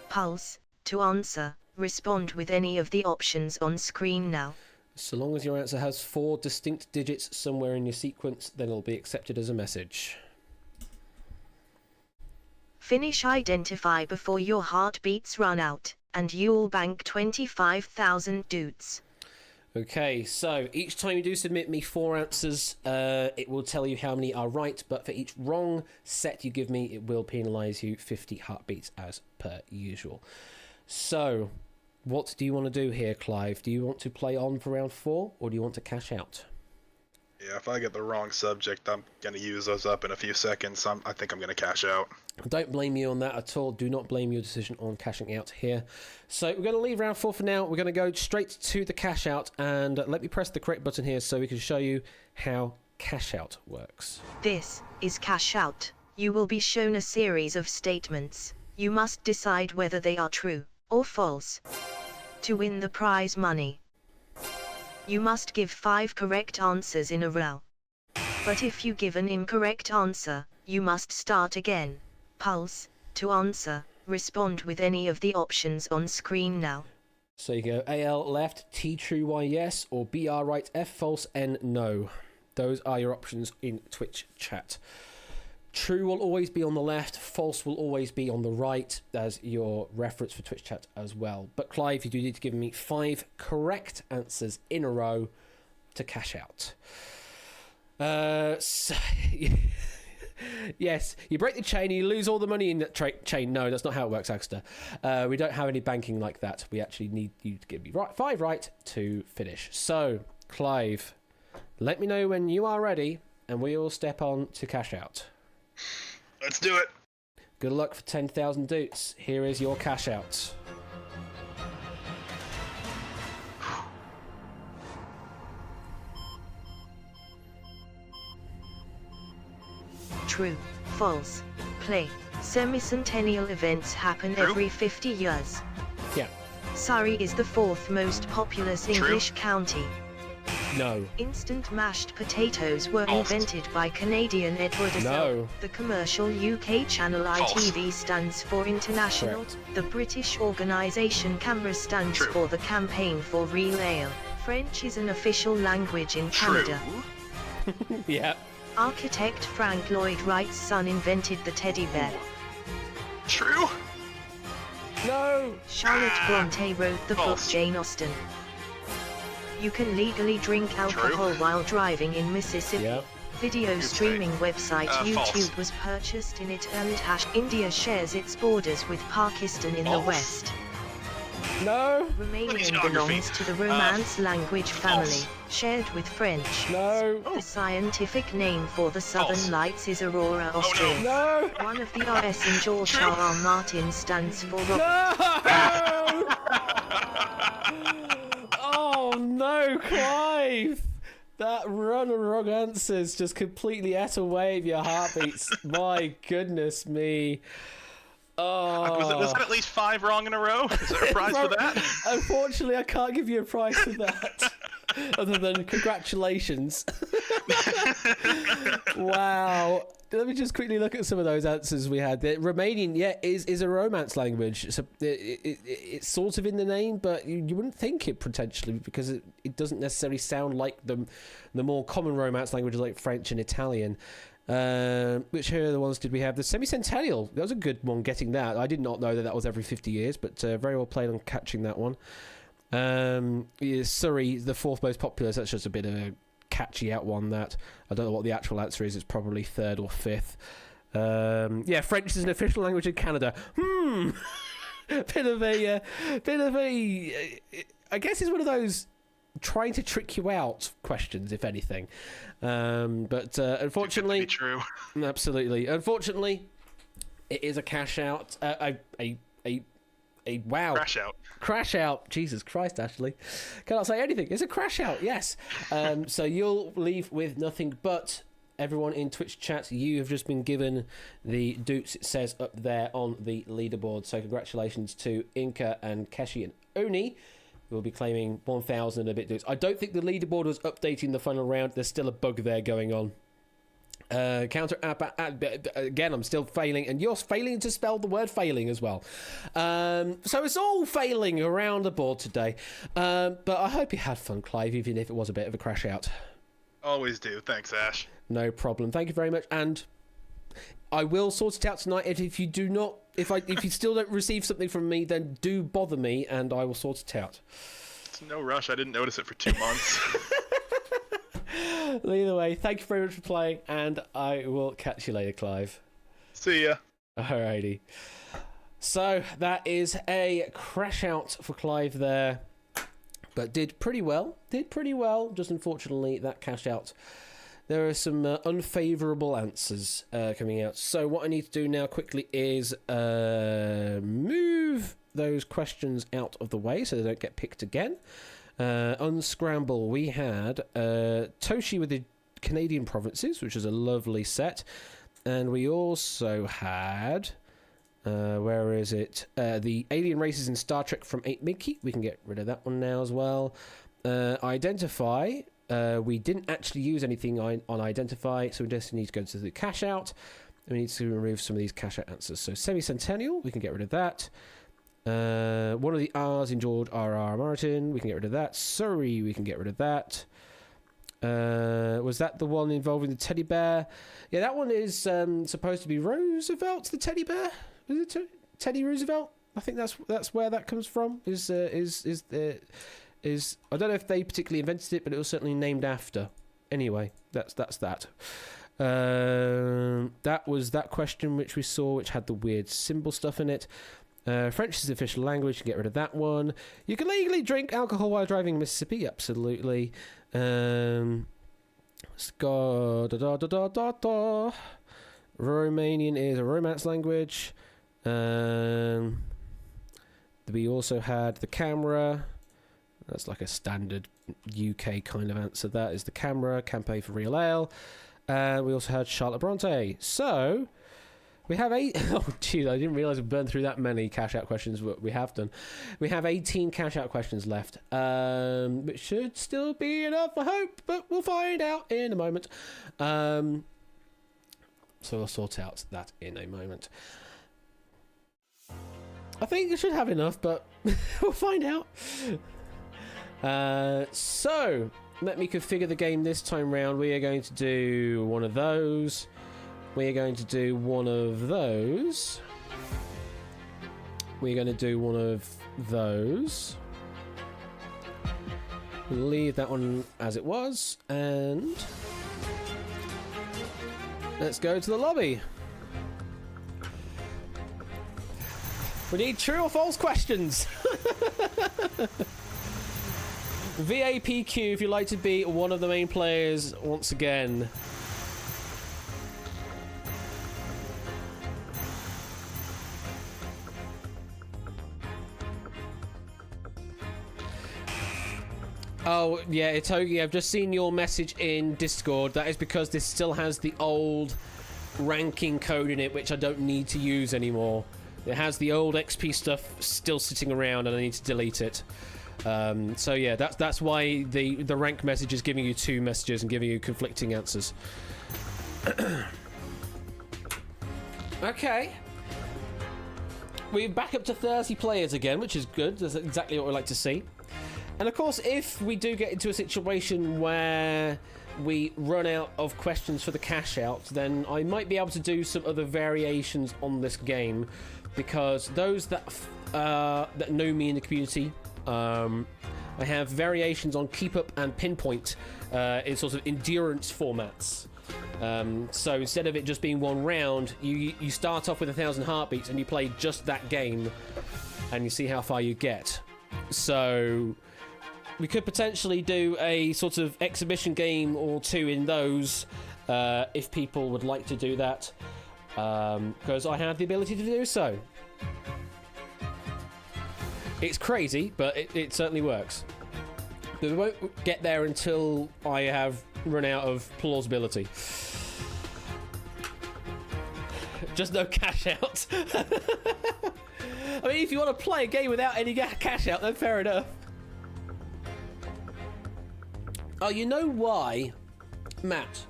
Pulse, to answer, respond with any of the options on screen now. So long as your answer has 4 distinct digits somewhere in your sequence, then it'll be accepted as a message. Finish Identify before your heartbeats run out, and you'll bank 25,000 doots. Okay, so each time you do submit me 4 answers, it will tell you how many are right, but for each wrong set you give me, it will penalise you 50 heartbeats as per usual. So, what do you want to do here, Clive? Do you want to play on for round 4, or do you want to cash out? Yeah, if I get the wrong subject, I'm going to use those up in a few seconds. I think I'm going to cash out. Don't blame you on that at all. Do not blame your decision on cashing out here. So we're going to leave round 4 for now. We're going to go straight to the cash out, and let me press the correct button here so we can show you how cash out works. This is cash out. You will be shown a series of statements. You must decide whether they are true or false to win the prize money. You must give 5 correct answers in a row. But if you give an incorrect answer, you must start again. Pulse, to answer, respond with any of the options on screen now. So you go AL left, T true, Y yes, or BR right, F false, N no. Those are your options in Twitch chat. True will always be on the left, false will always be on the right as your reference for Twitch chat as well. But Clive, you do need to give me 5 correct answers in a row to cash out. Yes, you break the chain, you lose all the money in that chain. No, that's not how it works, Axter. We don't have any banking like that. We actually need you to give me 5 right to finish. So, Clive, let me know when you are ready, and we will step on to cash out. Let's do it. Good luck for 10,000 doots. Here is your cash out. True, false, play. Semi-centennial events happen True. every 50 years. Yeah. Surrey is the fourth most populous True. English county. No. Instant mashed potatoes were False. invented by Canadian Edward Asell. No. The commercial UK channel False. ITV stands for International. Correct. The British organisation CAMRA stands True. for the Campaign for Real Ale. French is an official language in Canada. True. Yeah. Architect Frank Lloyd Wright's son invented the teddy bear. True. No. Charlotte Bronte wrote the book False. Jane Austen. You can legally drink alcohol while driving in Mississippi. Yeah. Video Good streaming website False. YouTube was purchased in eternal hash. India shares its borders with Pakistan in the False. west. No. Romanian geography. belongs to the Romance language family, false. shared with French. No. The scientific name for the southern False. lights is Aurora no. Australis. No. One of the RS in George True. R.R. Martin stands for Robert. No. Oh no, Clive! That run of wrong answers just completely ate away of your heartbeats. My goodness me. Oh. Was it at least 5 wrong in a row? Is there a prize for that? Unfortunately, I can't give you a prize for that. Other than congratulations. Wow. Let me just quickly look at some of those answers we had. The Romanian, yeah, is a Romance language. So it's sort of in the name, but you wouldn't think it potentially because it doesn't necessarily sound like the more common Romance languages like French and Italian. Which here are the ones did we have? The Semi-Centennial. That was a good one getting that. I did not know that was every 50 years, but very well played on catching that one. Yeah, Surrey, the fourth most populous. That's just a bit of a catchy out one that I don't know what the actual answer is. It's probably third or fifth. Yeah, French is an official language in Canada. bit of a I guess it's one of those trying to trick you out questions, if anything. But unfortunately, Be true. absolutely, unfortunately, it is a cash out. A wow. Crash out. Jesus Christ, Ashley. Cannot say anything. It's a crash out, yes. So you'll leave with nothing but everyone in Twitch chat. You have just been given the doots, it says up there on the leaderboard. So congratulations to Inca and Keshi and Oni, who will be claiming 1,000 a bit doots. I don't think the leaderboard was updating the final round. There's still a bug there going on. Counter again, I'm still failing, and you're failing to spell the word failing as well. So it's all failing around the board today. But I hope you had fun, Clive, even if it was a bit of a crash out. Always do. Thanks, Ash. No problem. Thank you very much, and I will sort it out tonight. If you do not, if you still don't receive something from me, then do bother me, and I will sort it out. It's no rush. I didn't notice it for 2 months. Either way, thank you very much for playing, and I will catch you later, Clive. See ya. Alrighty. So that is a crash out for Clive there, but did pretty well. Just unfortunately, that cash out. There are some unfavourable answers coming out. So what I need to do now quickly is move those questions out of the way so they don't get picked again. Unscramble, we had Toshi with the Canadian provinces, which is a lovely set. And we also had, where is it? The alien races in Star Trek from 8 Mickey. We can get rid of that one now as well. Identify, we didn't actually use anything on Identify, so we just need to go to the cash out. And we need to remove some of these cash out answers. So Semi-Centennial, we can get rid of that. One of the R's in George R.R. Martin, we can get rid of that. Surrey, we can get rid of that. Was that the one involving the teddy bear? Yeah, that one is supposed to be Roosevelt, the teddy bear. Is it Teddy Roosevelt? I think that's where that comes from. Is I don't know if they particularly invented it, but it was certainly named after. Anyway, that's that. That was that question which we saw, which had the weird symbol stuff in it. French is the official language. You can get rid of that one. You can legally drink alcohol while driving in Mississippi. Absolutely. Romanian is a Romance language. We also had the camera. That's like a standard UK kind of answer. That is the camera. Campaign for Real Ale. And we also had Charlotte Bronte. So we have oh, geez, I didn't realise we burned through that many cash out questions. But we have done. We have 18 cash out questions left, which should still be enough, I hope. But we'll find out in a moment. So we'll sort out that in a moment. I think I should have enough, but we'll find out. So, let me configure the game this time round. We are going to do one of those. We are going to do one of those. We're going to do one of those. We'll leave that one as it was, and let's go to the lobby. We need true or false questions. VAPQ if you'd like to be one of the main players once again. Oh, yeah, Itogi, I've just seen your message in Discord. That is because this still has the old ranking code in it, which I don't need to use anymore. It has the old XP stuff still sitting around, and I need to delete it. So yeah, that's why the rank message is giving you two messages and giving you conflicting answers. Okay. We're back up to 30 players again, which is good. That's exactly what we like to see. And of course, if we do get into a situation where we run out of questions for the cash out, then I might be able to do some other variations on this game, because those that know me in the community, I have variations on keep up and pinpoint in sort of endurance formats. So instead of it just being one round, you start off with 1,000 heartbeats and you play just that game, and you see how far you get. So we could potentially do a sort of exhibition game or two in those, if people would like to do that, because I have the ability to do so. It's crazy, but it certainly works. But we won't get there until I have run out of plausibility. Just no cash out. I mean, if you want to play a game without any cash out, then fair enough. Oh, you know why, Matt?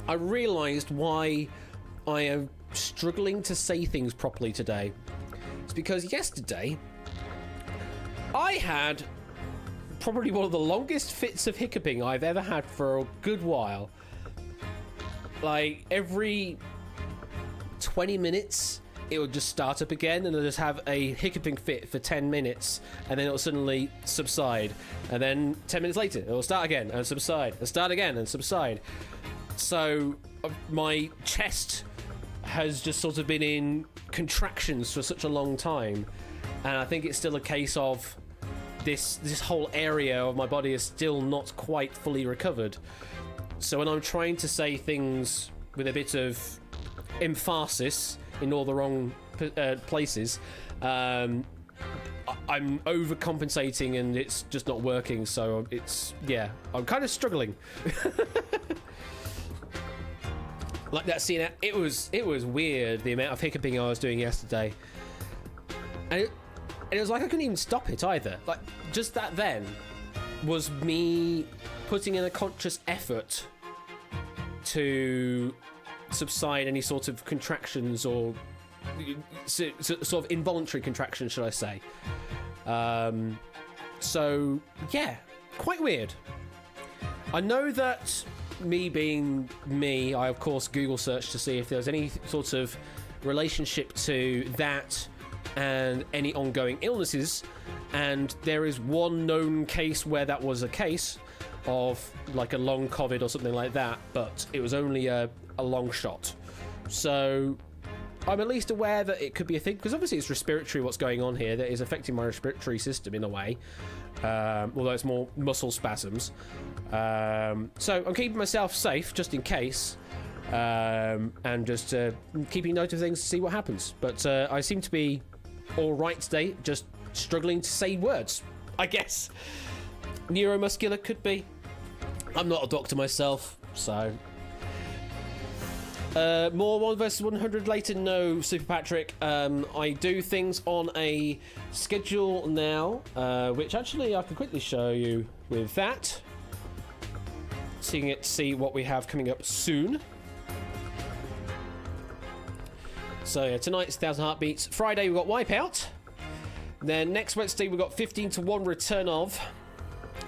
I realised why I am struggling to say things properly today. It's because yesterday I had probably one of the longest fits of hiccuping I've ever had for a good while. Like, every 20 minutes it would just start up again, and I'll just have a hiccuping fit for 10 minutes, and then it'll suddenly subside, and then 10 minutes later it'll start again and subside, and start again and subside. So my chest has just sort of been in contractions for such a long time, and I think it's still a case of this whole area of my body is still not quite fully recovered. So when I'm trying to say things with a bit of emphasis in all the wrong places, I'm overcompensating and it's just not working. So I'm kind of struggling. Like that scene, it was weird, the amount of hiccuping I was doing yesterday, and it was like I couldn't even stop it either. Like, just that then was me putting in a conscious effort to subside any sort of contractions, or sort of involuntary contractions, should I say. So yeah, quite weird. I know that me being me, I of course Google searched to see if there was any sort of relationship to that and any ongoing illnesses, and there is one known case where that was a case of like a long COVID or something like that, but it was only a long shot. So I'm at least aware that it could be a thing, because obviously it's respiratory what's going on here that is affecting my respiratory system in a way, although it's more muscle spasms. So I'm keeping myself safe just in case, and just keeping note of things to see what happens. But I seem to be all right today, just struggling to say words, I guess. Neuromuscular could be. I'm not a doctor myself, so... more 1 versus 100 later? No, Super Patrick. I do things on a schedule now, which actually I can quickly show you with that. Seeing it, see what we have coming up soon. So yeah, tonight's 1,000 Heartbeats. Friday we've got Wipeout. Then next Wednesday we've got 15 to 1 Return of.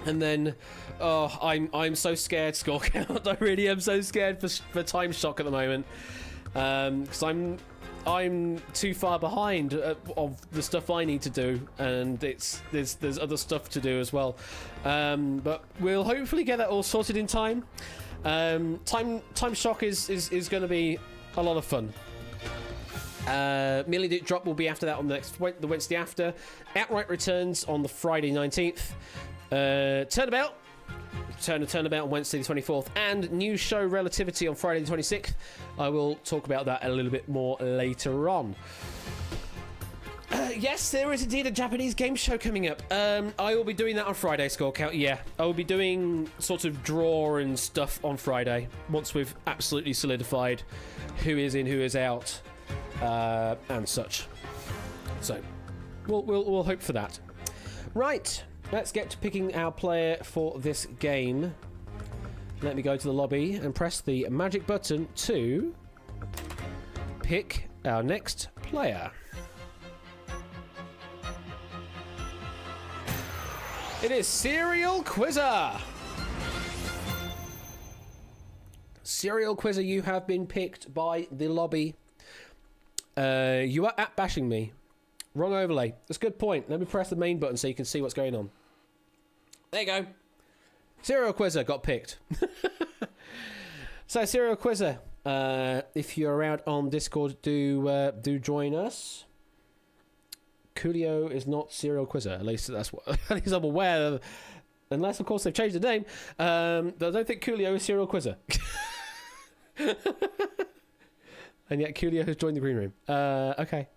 And then, I'm so scared, score count. I really am so scared for Time Shock at the moment, because I'm too far behind of the stuff I need to do, and there's other stuff to do as well. But we'll hopefully get that all sorted in time. Time Shock is going to be a lot of fun. Million Duke Drop will be after that on the Wednesday after. Outright returns on the Friday 19th. Turnabout on Wednesday the 24th, and new show Relativity on Friday the 26th. I will talk about that a little bit more later on. Yes, there is indeed a Japanese game show coming up. I will be doing that on Friday, Score Count. Yeah, I will be doing sort of draw and stuff on Friday once we've absolutely solidified who is in, who is out, and such. So we'll hope for that. Right. Let's get to picking our player for this game. Let me go to the lobby and press the magic button to pick our next player. It is Serial Quizzer. Serial Quizzer, you have been picked by the lobby. You are at bashing me. Wrong overlay. That's a good point. Let me press the main button so you can see what's going on. There you go. Serial Quizzer got picked. So, Serial Quizzer, if you're around on Discord, do join us. Coolio is not Serial Quizzer. At least that's what. At least I'm aware of. Unless, of course, they've changed the name. But I don't think Coolio is Serial Quizzer. And yet Coolio has joined the green room. Okay.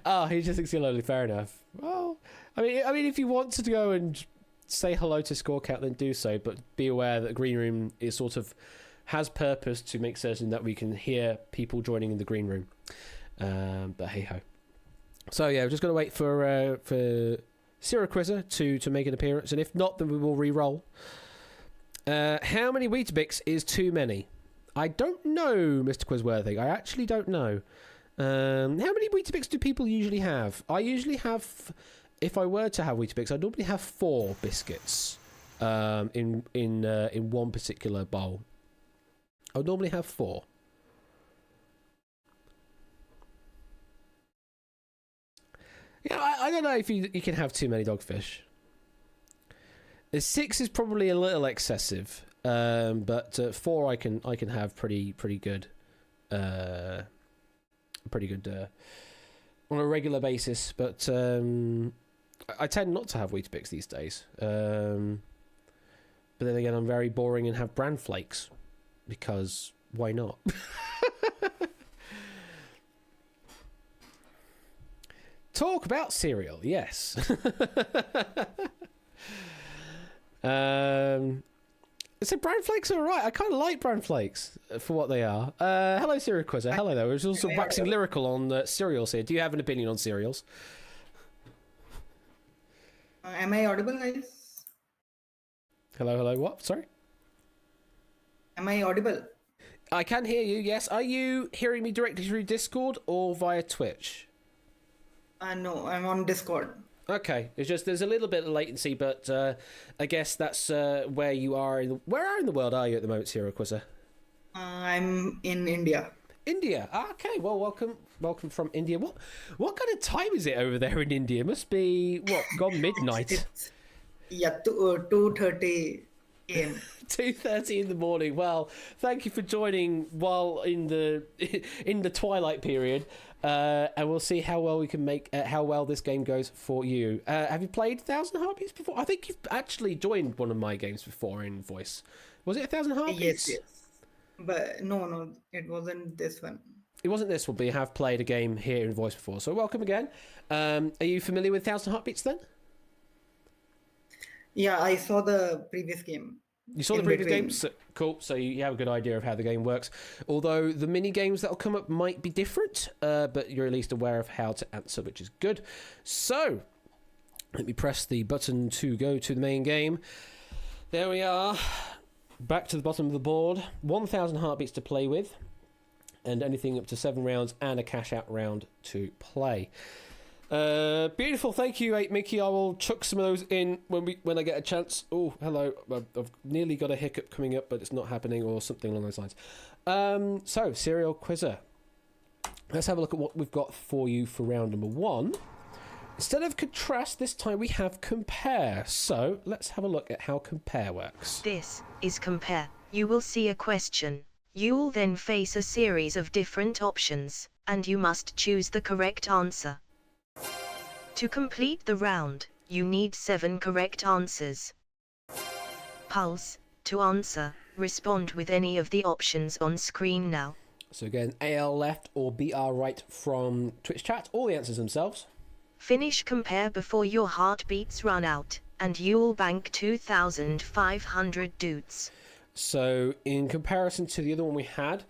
Oh, he just thinks you're lonely. Fair enough. Well, I mean, if you want to go and say hello to Score Count, then do so. But be aware that the green room is sort of has purpose to make certain that we can hear people joining in the green room. But hey ho. So yeah, we're just gonna wait for Serial Quizzer to make an appearance, and if not, then we will re-roll. How many Weetabix is too many? I don't know, Mr. Quizworthy. I actually don't know. How many Weetabix do people usually have? I usually have, if I were to have Weetabix, I'd normally have 4 biscuits in one particular bowl. I would normally have 4. Yeah, I don't know if you can have too many dogfish. 6 is probably a little excessive, but 4 I can have pretty good. Pretty good on a regular basis, but I tend not to have Weetabix these days. But then again, I'm very boring and have bran flakes because why not? Talk about cereal, yes. So bran flakes are alright. I kind of like bran flakes for what they are. Hello, Serial Quizzer. Hello there. We're also waxing lyrical on cereals here. Do you have an opinion on cereals? Am I audible, guys? Hello. What? Sorry? Am I audible? I can hear you, yes. Are you hearing me directly through Discord or via Twitch? No, I'm on Discord. Okay, it's just there's a little bit of latency, but I guess that's where you are. Where in the world are you at the moment, Serial Quizzer? I'm in India. India. Okay, well, welcome from India. What kind of time is it over there in India? It must be gone midnight. Yeah, 2:30 a.m. 2:30 in the morning. Well, thank you for joining while in the twilight period. And we'll see how well we can make how well this game goes for you. Have you played 1,000 Heartbeats before? I think you've actually joined one of my games before in voice. Was it 1,000 Heartbeats? Yes. But no, it wasn't this one. It wasn't this one, but you have played a game here in Voice before, so welcome again. Are you familiar with 1000 Heartbeats then? Yeah, I saw the previous game. You saw the in previous between. game? So, cool, so you have a good idea of how the game works. Although the mini games that'll come up might be different, but you're at least aware of how to answer, which is good. So, let me press the button to go to the main game. There we are. Back to the bottom of the board. 1000 Heartbeats to play with. And anything up to 7 rounds and a cash out round to play. Beautiful, thank you, 8 Mickey. I will chuck some of those in when I get a chance. Oh, hello. I've nearly got a hiccup coming up, but it's not happening, or something along those lines. So, Serial Quizzer. Let's have a look at what we've got for you for round number 1. Instead of contrast, this time we have compare. So, let's have a look at how compare works. This is compare. You will see a question. You will then face a series of different options, and you must choose the correct answer. To complete the round, you need 7 correct answers. Pulse, to answer, respond with any of the options on screen now. So again, AL left or BR right from Twitch chat, all the answers themselves. Finish compare before your heartbeats run out, and you'll bank 2,500 dudes. So in comparison to the other one we had,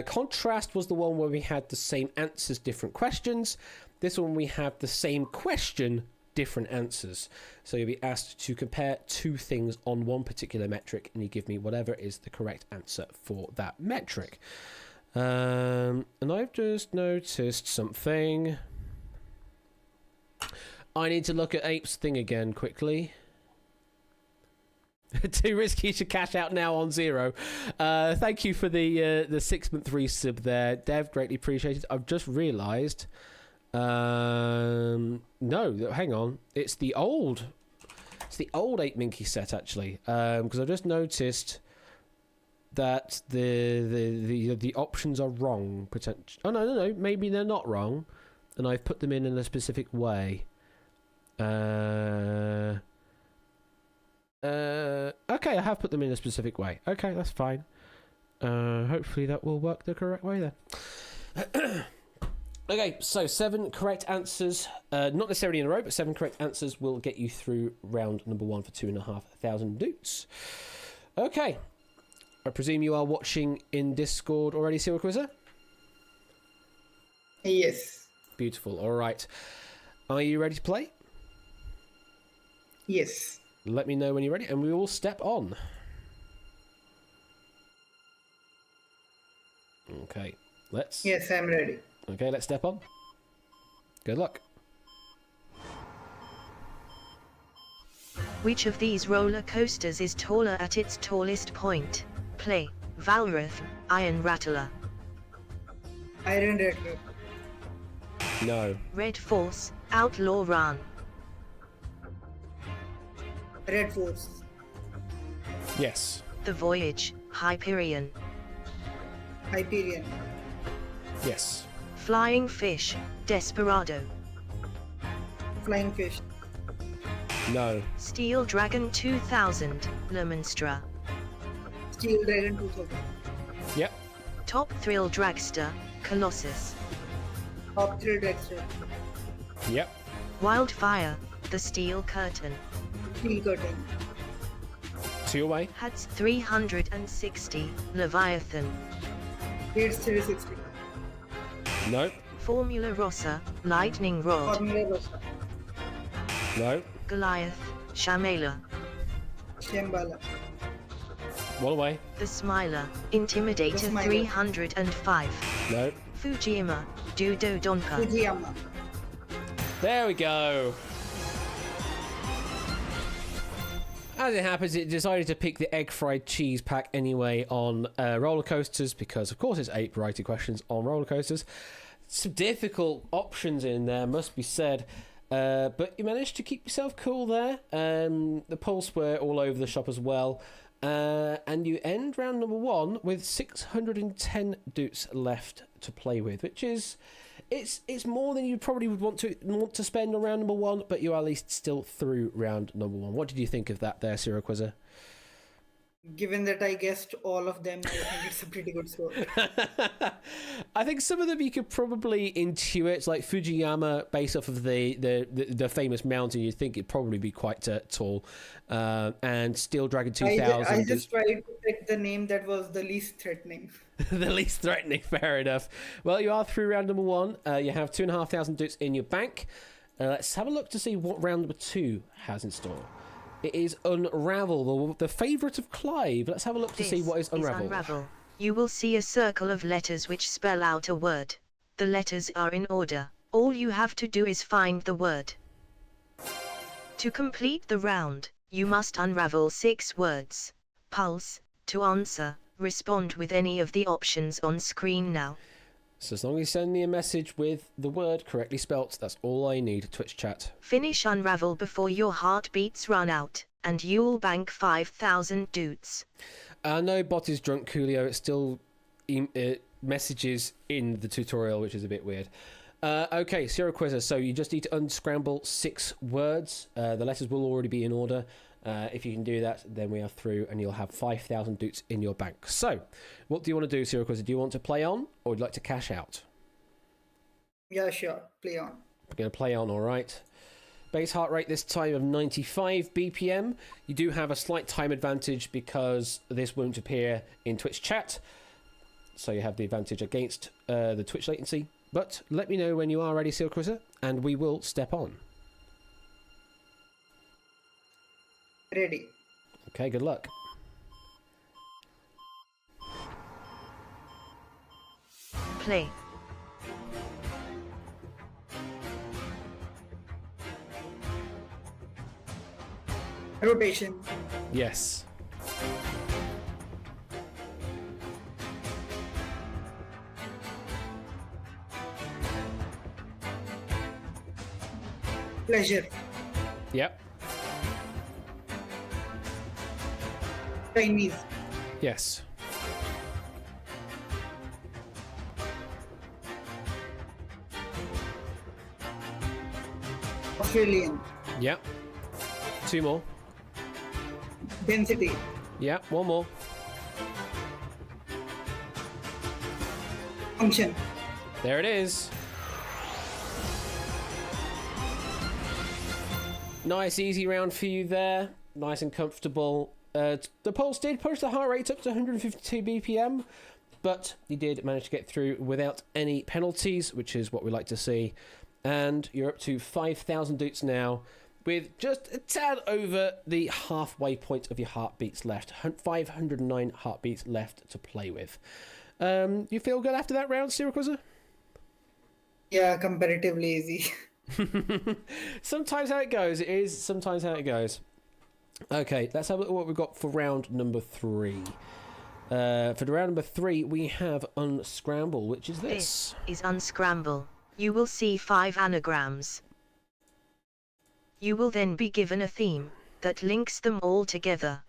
contrast was the one where we had the same answers, different questions. This one we have the same question, different answers. So you'll be asked to compare 2 things on one particular metric, and you give me whatever is the correct answer for that metric. And I've just noticed something. I need to look at Ape's thing again quickly. Too risky to cash out now on 0. Thank you for the 6-month resub there, Dev. Greatly appreciated. I've just realised. No, hang on. It's the old 8 Minky set actually. Because I've just noticed that the options are wrong. Oh no. Maybe they're not wrong, and I've put them in a specific way. Okay, I have put them in a specific way. Okay, that's fine. Hopefully that will work the correct way then. Okay, so 7 correct answers, not necessarily in a row, but 7 correct answers will get you through round number 1 for 2,500 doots. Okay, I presume you are watching in Discord already, Serial Quizzer? Yes. Beautiful, alright. Are you ready to play? Yes. Let me know when you're ready, and we will step on. Okay, let's... Yes, I'm ready. Okay, let's step on. Good luck. Which of these roller coasters is taller at its tallest point? Play, Valrath, Iron Rattler. Iron Rattler. No. Red Force, Outlaw Run. Red Force. Yes. The Voyage, Hyperion. Hyperion. Yes. Flying Fish, Desperado. Flying Fish. No. Steel Dragon 2000, Le Monstre. Steel Dragon 2000. Yep. Top Thrill Dragster, Colossus. Top Thrill Dragster. Yep. Wildfire, The Steel Curtain. Steel Curtain. 2 away. Hats 360, Leviathan. Hits 360. No. Formula Rossa, Lightning Rod. Formula Rossa. No. Goliath, Shamela. Shambhala. 1 away. The Smiler, Intimidator The Smiler. 305. No. Fujiyama, Dudo Donpa. Fujiyama. There we go. As it happens, it decided to pick the egg fried cheese pack anyway on roller coasters because, of course, it's 8 variety questions on roller coasters. Some difficult options in there, must be said. But you managed to keep yourself cool there. The pulse were all over the shop as well. And you end round number 1 with 610 doots left to play with, which is... It's more than you probably would want to spend on round number 1, but you are at least still through round number 1. What did you think of that there, Serial Quizzer? Given that I guessed all of them, I think it's a pretty good score. I think some of them you could probably intuit, like Fujiyama, based off of the famous mountain. You'd think it'd probably be quite tall. And Steel Dragon 2000. I just tried to pick the name that was the least threatening. The least threatening, fair enough. Well, you are through round number 1. You have 2,500 duits in your bank. Let's have a look to see what round number 2 has in store. It is Unravel, the favourite of Clive. Let's have a look to see what is Unravel. Unravel. You will see a circle of letters which spell out a word. The letters are in order. All you have to do is find the word. To complete the round, you must unravel 6 words. Pulse. To answer, respond with any of the options on screen now. So as long as you send me a message with the word correctly spelt, that's all I need. Twitch chat. Finish Unravel before your heartbeats run out, and you'll bank 5,000 duits. No, bot is drunk, Coolio. It still messages in the tutorial, which is a bit weird. Okay, Serial Quizzer. So you just need to unscramble 6 words. The letters will already be in order. If you can do that, then we are through, and you'll have 5,000 duits in your bank. So, what do you want to do, Serial Quizzer? Do you want to play on, or would you like to cash out? Yeah, sure. Play on. We're going to play on, all right. Base heart rate this time of 95 BPM. You do have a slight time advantage because this won't appear in Twitch chat. So you have the advantage against the Twitch latency. But let me know when you are ready, Serial Quizzer, and we will step on. Ready. Okay, good luck. Play. Rotation. Yes. Pleasure. Yep. Chinese. Yes. Australian. Yep. 2 more. Density. Yep, 1 more. Function. There it is. Nice, easy round for you there. Nice and comfortable. The pulse did push the heart rate up to 152 BPM, but you did manage to get through without any penalties, which is what we like to see. And you're up to 5,000 duits now, with just a tad over the halfway point of your heartbeats left. 509 heartbeats left to play with. You feel good after that round, Serial Quizzer? Yeah, comparatively easy. Sometimes how it goes. It is sometimes how it goes. Okay, let's have a look at what we've got for round number 3. For the round number 3, we have Unscramble, which is this. This is Unscramble. You will see 5 anagrams. You will then be given a theme that links them all together.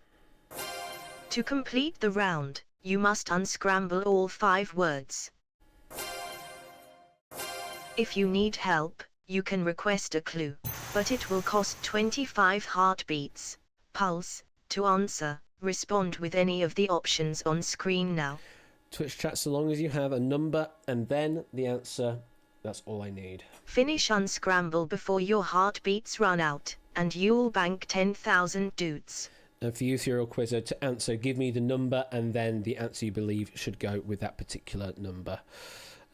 To complete the round, you must unscramble all 5 words. If you need help, you can request a clue, but it will cost 25 heartbeats. Pulse. To answer, respond with any of the options on screen now. Twitch chat, so long as you have a number and then the answer, that's all I need. Finish Unscramble before your heartbeats run out, and you'll bank 10,000 duits. And for you, Serial Quizzer, to answer, give me the number and then the answer you believe should go with that particular number.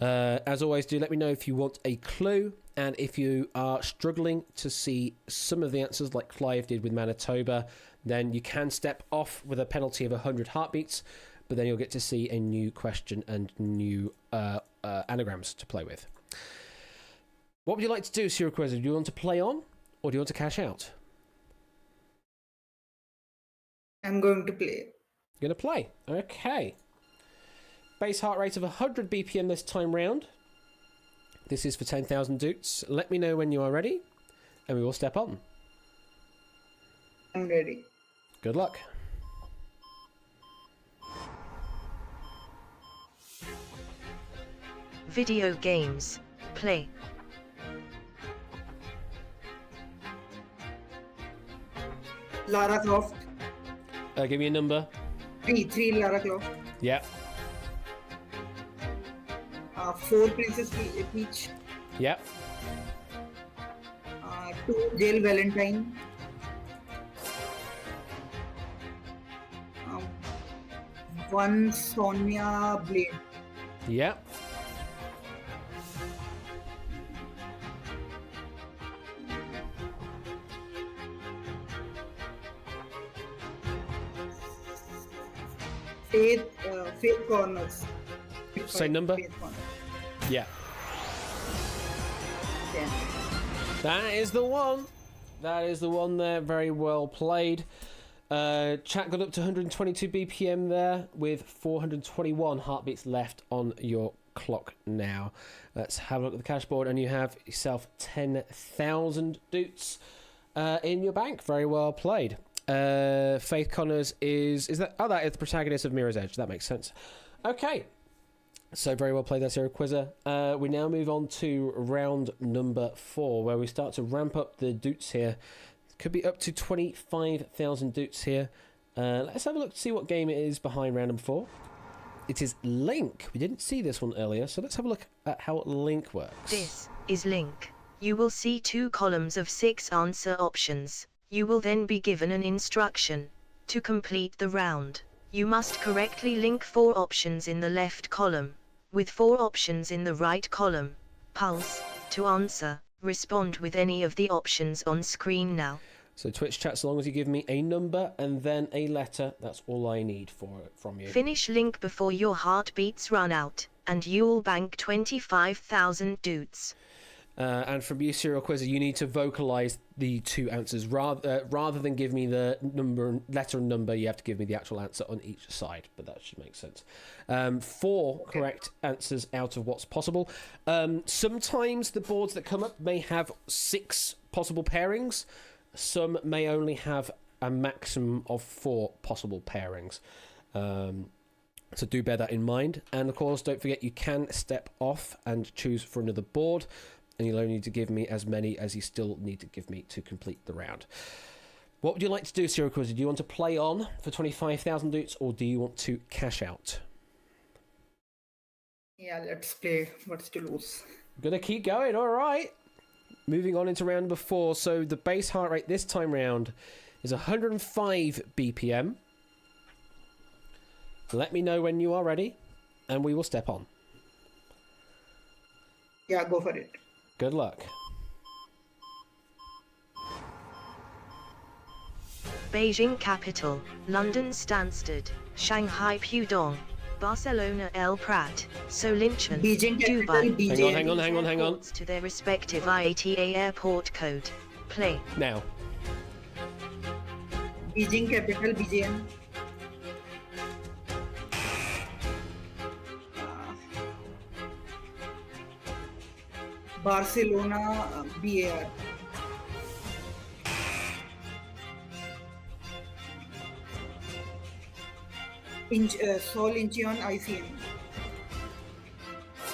As always, do let me know if you want a clue, and if you are struggling to see some of the answers like Clive did with Manitoba, then you can step off with a penalty of 100 heartbeats, but then you'll get to see a new question and new anagrams to play with. What would you like to do, Serial Quizzer? Do you want to play on, or do you want to cash out? I'm going to play. You're going to play. Okay. Base heart rate of 100 BPM this time round. This is for 10,000 duits. Let me know when you are ready, and we will step on. I'm ready. Good luck. Video games. Play. Lara Croft. Give me a number. Three Lara Croft. Yep. 4 Princess Peach. Yep. 2 Jail Valentine. 1 Sonya Blade. Yep. Faith Corners. Same number? Faith Corners. Yeah. 10. That is the one. That is the one there. Very well played. Chat got up to 122 BPM there with 421 heartbeats left on your clock now. Let's have a look at the cash board, and you have yourself 10,000 doots in your bank. Very well played. Faith Connors is that? Oh, that is the protagonist of Mirror's Edge. That makes sense. Okay. So very well played there, Serial Quizzer. We now move on to round number 4, where we start to ramp up the doots here. Could be up to 25,000 doots here. Let's have a look to see what game it is behind round number 4. It is Link. We didn't see this one earlier, so let's have a look at how Link works. This is Link. You will see 2 columns of 6 answer options. You will then be given an instruction. To complete the round, you must correctly link 4 options in the left column, with 4 options in the right column. Pulse, to answer, respond with any of the options on screen now. So Twitch chat, so long as you give me a number and then a letter, that's all I need from you. Finish Link before your heartbeats run out, and you'll bank 25,000 doots. And from you, Serial Quizzer, you need to vocalize the 2 answers. Rather than give me the letter and number, you have to give me the actual answer on each side. But that should make sense. 4 correct answers out of what's possible. Sometimes the boards that come up may have 6 possible pairings. Some may only have a maximum of 4 possible pairings. So do bear that in mind. And of course, don't forget you can step off and choose for another board. And you'll only need to give me as many as you still need to give me to complete the round. What would you like to do, Serial Quizzer? Do you want to play on for 25,000 doots, or do you want to cash out? Yeah, let's play. What's to lose? Gonna keep going, all right. Moving on into round number 4. So the base heart rate this time round is 105 BPM. Let me know when you are ready, and we will step on. Yeah, go for it. Good luck. Beijing capital, London Stansted, Shanghai Pudong, Barcelona El Prat, Solinchen, Beijing capital, Dubai. BJ. Hang on. To their respective IATA airport code. Play. Now. Beijing capital, BJN. Barcelona, BAR. Seoul Incheon, ICM.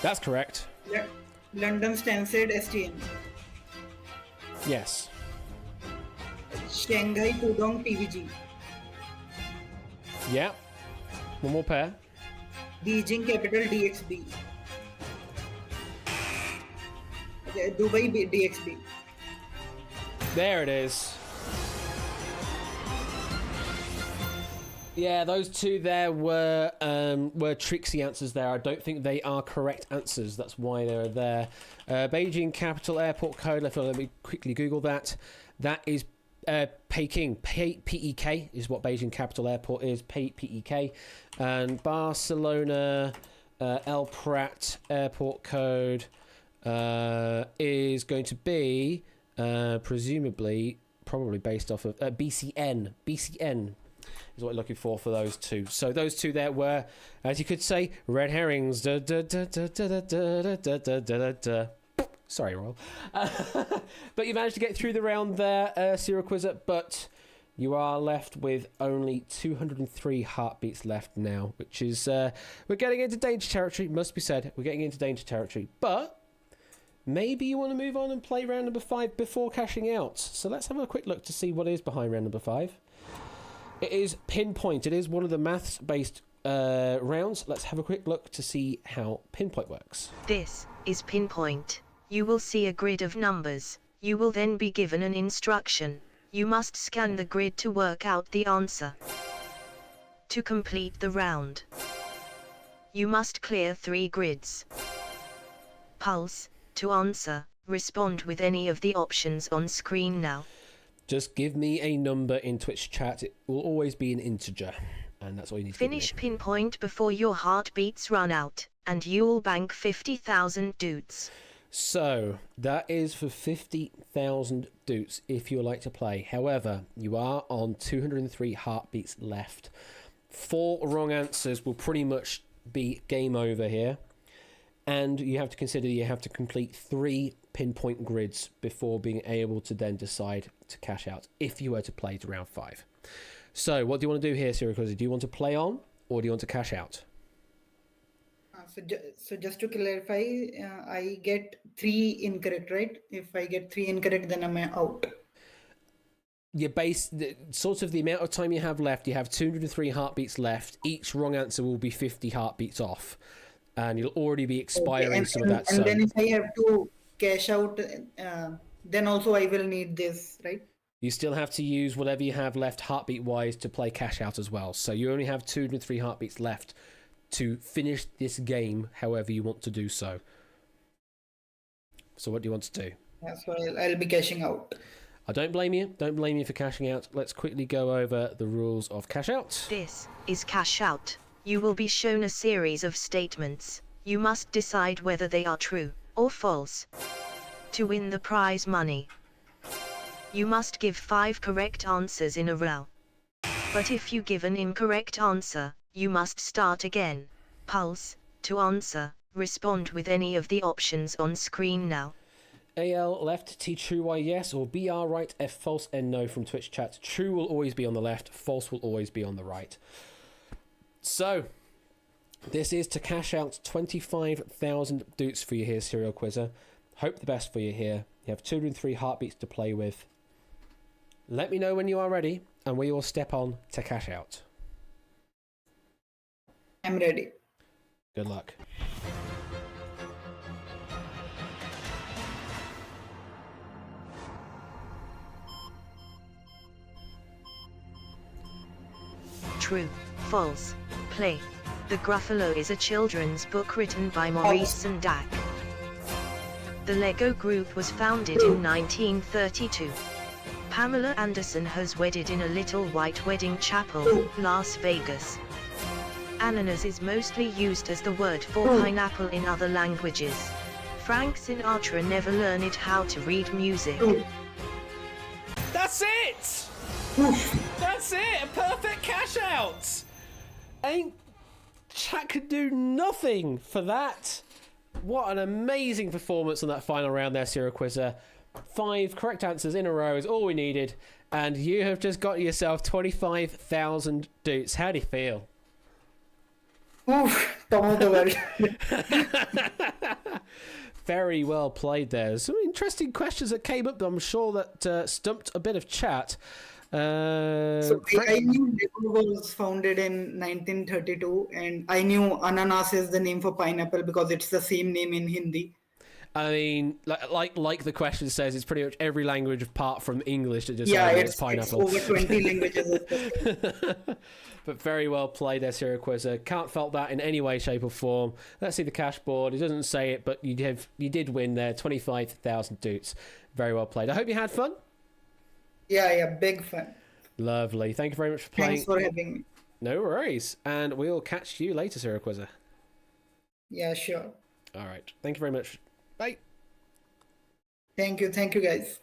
That's correct. London Stansted, STM. Yes. Shanghai Pudong, TVG. Yeah. One more pair. Beijing capital, DXB. Dubai, DXB. There it is. Yeah, those 2 there were tricksy answers there. I don't think they are correct answers. That's why they're there. Beijing Capital Airport Code. Let me quickly Google that. That is Peking. PEK is what Beijing Capital Airport is. PEK. And Barcelona El Prat Airport Code is going to be presumably probably based off of BCN. BCN is what we're looking for those 2. So those 2 there were, as you could say, red herrings. Sorry, Royal. But you managed to get through the round there, Serial Quizzer, but you are left with only 203 heartbeats left now, which is, we're getting into danger territory, must be said. We're getting into danger territory, but maybe you want to move on and play round number 5 before cashing out. So let's have a quick look to see what is behind round number 5. It is Pinpoint. It is one of the maths-based rounds. Let's have a quick look to see how Pinpoint works. This is Pinpoint. You will see a grid of numbers. You will then be given an instruction. You must scan the grid to work out the answer. To complete the round, you must clear 3 grids. Pulse, to answer, respond with any of the options on screen now. Just give me a number in Twitch chat. It will always be an integer. And that's all you need to give me. Finish Pinpoint before your heartbeats run out, and you'll bank 50,000 dudes. So, that is for 50,000 doots if you would like to play. However, you are on 203 heartbeats left. 4 wrong answers will pretty much be game over here. And you have to consider you have to complete 3 Pinpoint grids before being able to then decide to cash out if you were to play to round 5. So, what do you want to do here, Syracuse? Do you want to play on or do you want to cash out? So just to clarify, I get 3 incorrect, right? If I get 3 incorrect, then I'm out. Your base, sort of the amount of time you have left, you have 203 heartbeats left. Each wrong answer will be 50 heartbeats off. And you'll already be expiring some of that. And then if I have to cash out, then also I will need this, right? You still have to use whatever you have left heartbeat-wise to play cash out as well. So you only have 203 heartbeats left to finish this game however you want to do so. So what do you want to do? Yeah, so I'll be cashing out. I don't blame you. Don't blame you for cashing out. Let's quickly go over the rules of cash out. This is cash out. You will be shown a series of statements. You must decide whether they are true or false. To win the prize money, you must give 5 correct answers in a row. But if you give an incorrect answer, you must start again. Pulse, to answer, respond with any of the options on screen now. AL left, T true, Y yes, or BR right, F false, N no from Twitch chat. True will always be on the left, false will always be on the right. So, this is to cash out 25,000 doots for you here, Serial Quizzer. Hope the best for you here. You have 203 heartbeats to play with. Let me know when you are ready, and we will step on to cash out. I'm ready. Good luck. True, false, play. The Gruffalo is a children's book written by Maurice Sendak. The Lego Group was founded in 1932. Pamela Anderson has wedded in a little white wedding chapel, Las Vegas. Ananas is mostly used as the word for pineapple in other languages. Frank Sinatra never learned how to read music. That's it! That's it! A perfect cash out! Ain't chat could do nothing for that. What an amazing performance on that final round there, Serial Quizzer. 5 correct answers in a row is all we needed, and you have just got yourself 25,000 doots. How do you feel? Oof, top of the world. Very well played there. Some interesting questions that came up that I'm sure that stumped a bit of chat. So I knew Lego was founded in 1932, and I knew ananas is the name for pineapple because it's the same name in Hindi. I mean, like the question says, it's pretty much every language apart from English that just it's pineapple. It's over 20 languages. But very well played there, Serial Quizzer. Can't fault that in any way, shape, or form. Let's see the cash board. It doesn't say it, but you did win there. 25,000 doots. Very well played. I hope you had fun. Yeah, big fun. Lovely. Thank you very much for playing. Thanks for having me. No worries. And we'll catch you later, Serial Quizzer. Yeah, sure. All right. Thank you very much. Bye. Thank you, guys.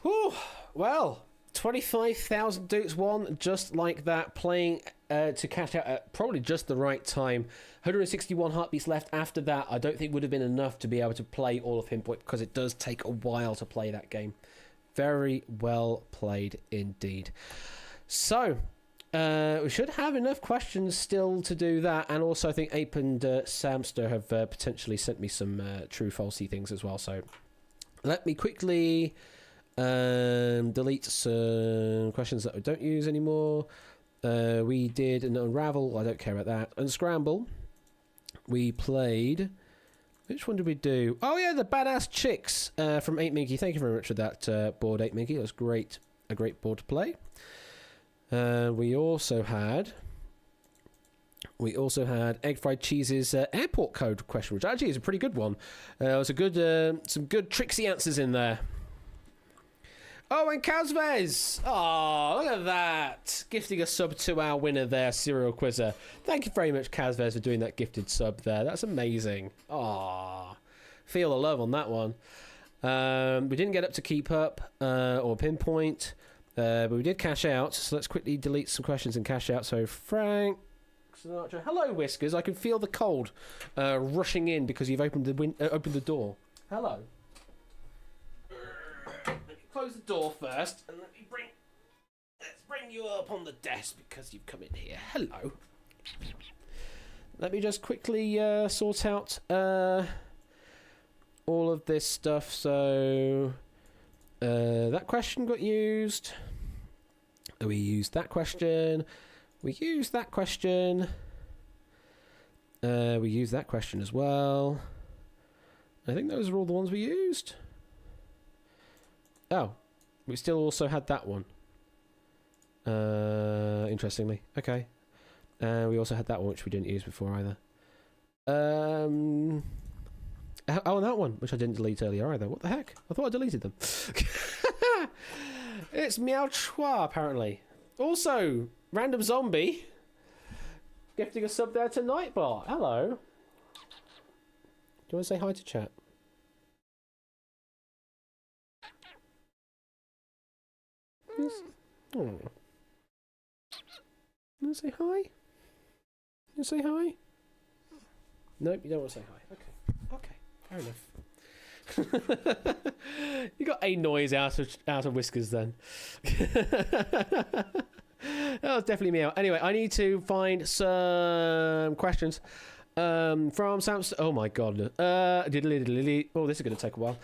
Whew. Well, 25,000 doots won just like that, playing to cash out at probably just the right time. 161 heartbeats left after that. I don't think would have been enough to be able to play all of Pinpoint because it does take a while to play that game. Very well played indeed. So, we should have enough questions still to do that, and also I think Ape and Samster have potentially sent me some true-falsey things as well, so let me quickly Delete some questions that we don't use anymore. We did an Unravel. I don't care about that. Unscramble. We played... Which one did we do? Oh, yeah, the Badass Chicks from 8 Minky. Thank you very much for that board, 8 Minky. It was great. A great board to play. We also had Egg Fried Cheese's airport code question, which actually is a pretty good one. There was some good tricksy answers in there. Oh, and Kazvez! Oh, look at that! Gifting a sub to our winner there, Serial Quizzer. Thank you very much, Kazvez, for doing that gifted sub there. That's amazing. Oh, feel the love on that one. We didn't get up to keep up or pinpoint, but we did cash out. So let's quickly delete some questions and cash out. So Frank Sinatra, hello Whiskers. I can feel the cold rushing in because you've opened the door. Hello. Close the door first, and let's bring you up on the desk because you've come in here. Hello. Let me just quickly sort out all of this stuff. So that question got used. We used that question. We used that question. We used that question as well. I think those are all the ones we used. Oh, we still also had that one. Interestingly. Okay. We also had that one, which we didn't use before either. Oh, and that one, which I didn't delete earlier either. What the heck? I thought I deleted them. It's Meow Chua, apparently. Also, Random Zombie. Gifting a sub there to Nightbot. Hello. Do you want to say hi to chat? Oh. You want to say hi? You say hi? Nope, you don't want to say hi. Okay, fair enough. You got a noise out of Whiskers then. That was definitely meow. Anyway, I need to find some questions from Samsung. Oh my god. Oh, this is going to take a while.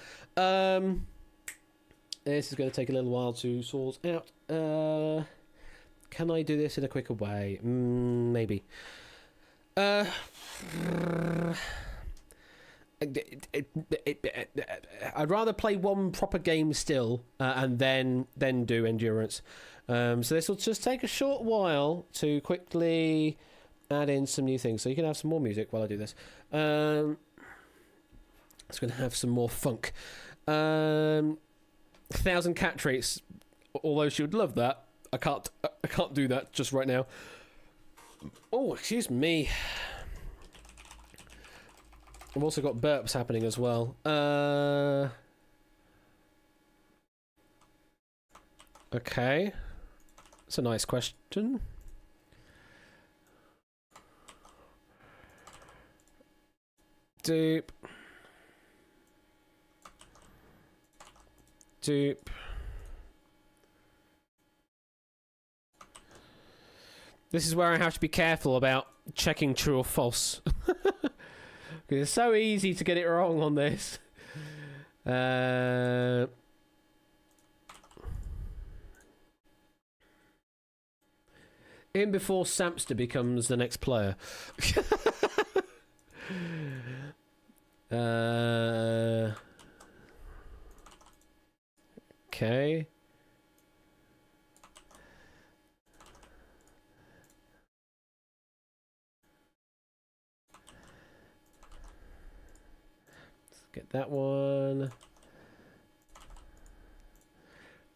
This is going to take a little while to sort out. Can I do this in a quicker way? Maybe. I'd rather play one proper game still and then do endurance. So this will just take a short while to quickly add in some new things. So you can have some more music while I do this. It's going to have some more funk. 1,000 cat traits. Although she would love that, I can't do that just right now. Oh, excuse me. I've also got burps happening as well. Okay. That's a nice question. Doop. This is where I have to be careful about checking true or false. It's so easy to get it wrong on this. In before Samster becomes the next player. Okay. Let's get that one.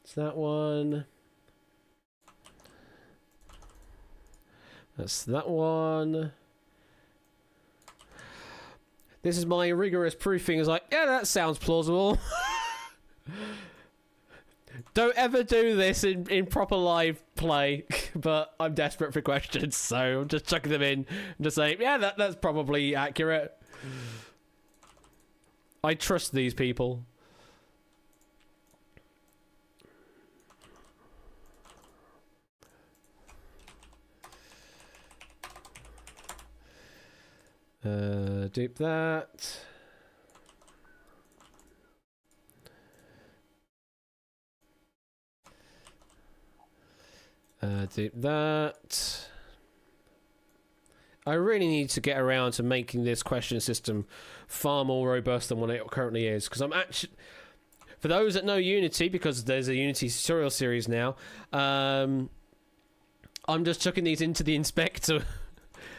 It's that one. That's that one. This is my rigorous proofing. Is like, yeah, that sounds plausible. Don't ever do this in proper live play, but I'm desperate for questions, so I'm just chucking them in and just saying, yeah, that's probably accurate. I trust these people. Dupe that. Do that. I really need to get around to making this question system far more robust than what it currently is, because I'm actually, for those that know Unity, because there's a Unity tutorial series now, I'm just chucking these into the inspector.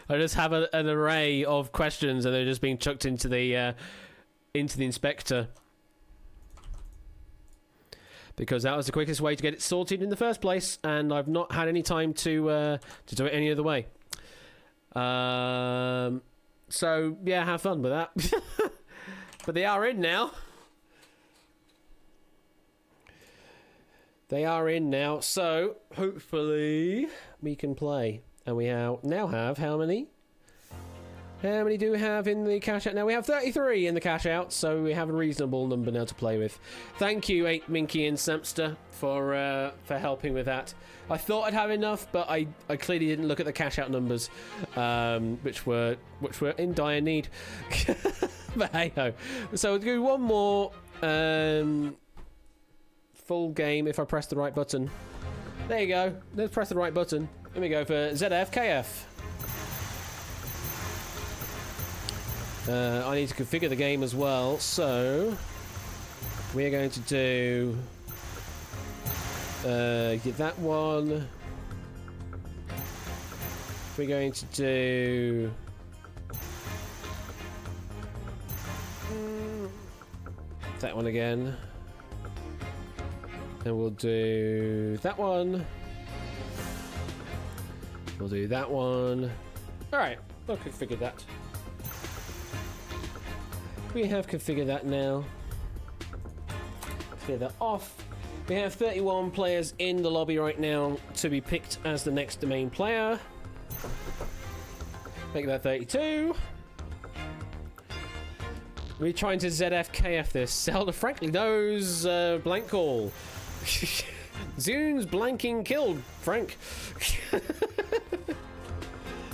I just have an array of questions, and they're just being chucked into the inspector, because that was the quickest way to get it sorted in the first place, and I've not had any time to do it any other way. So yeah, have fun with that. But they are in now. They are in now, so hopefully we can play. And we now have how many? How many do we have in the cash out now? We have 33 in the cash out, so we have a reasonable number now to play with. Thank you, 8 Minky and Samster, for helping with that. I thought I'd have enough, but I clearly didn't look at the cash out numbers, which were in dire need. But hey ho. So we'll do one more full game if I press the right button. There you go. Let's press the right button. Let me go for ZFKF. I need to configure the game as well, so we're going to do that one. We're going to do that one again, and we'll do that one. We'll do that one. Alright, I'll configure that. We have configured that now. Clear that off. We have 31 players in the lobby right now to be picked as the next main player. Make that 32. We're trying to ZFKF this. Zelda frankly knows blank call. Zune's blanking killed Frank.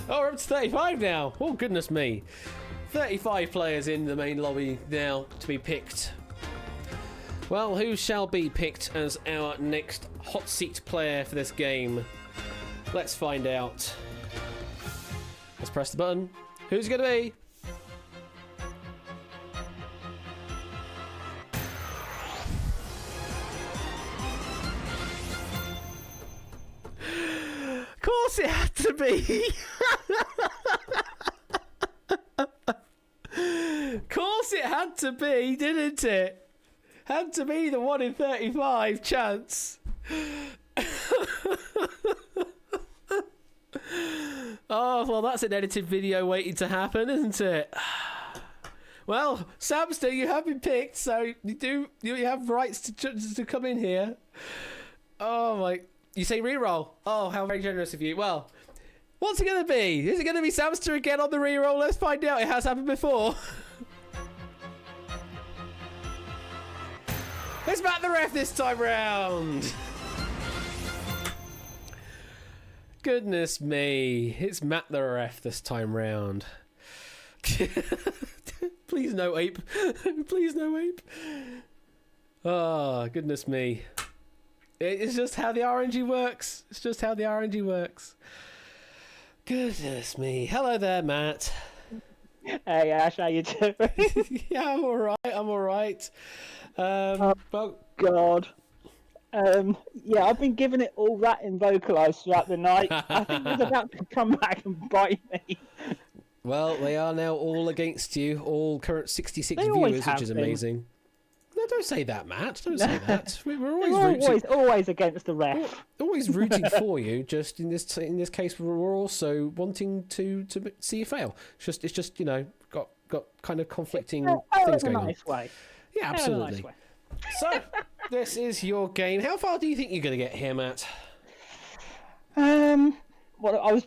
Oh, we're up to 35 now. Oh, goodness me. 35 players in the main lobby now to be picked. Well, who shall be picked as our next hot seat player for this game? Let's find out. Let's press the button. Who's it going to be? Of course it had to be. Of course it had to be, didn't it? Had to be the 1 in 35 chance. Oh, well, that's an edited video waiting to happen, isn't it? Well, Samster, you have been picked, so you have rights to come in here. Oh my! You say reroll? Oh, how very generous of you. Well, what's it going to be? Is it going to be Samster again on the reroll? Let's find out. It has happened before. It's Matt the Ref this time round. Goodness me. It's Matt the Ref this time round. Please no ape. Please no ape. Oh, goodness me. It's just how the RNG works. It's just how the RNG works. Goodness me. Hello there, Matt. Hey Ash, how you doing? Yeah, I'm alright. I'm alright. Oh, Well, God. Yeah, I've been giving it all that in vocalised throughout the night. I think it's about to come back and bite me. well, they are now all against you. All current 66 They always viewers, have which is been. amazing. No, don't say that, Matt. Don't say that. We're They're always always against the ref. always rooting for you. Just in this case, we're also wanting to see you fail. It's just got kind of conflicting things in a going nice way. on. Yeah, In a absolutely. nice way. So this is your game. How far do you think you're going to get here, Matt? Well, I was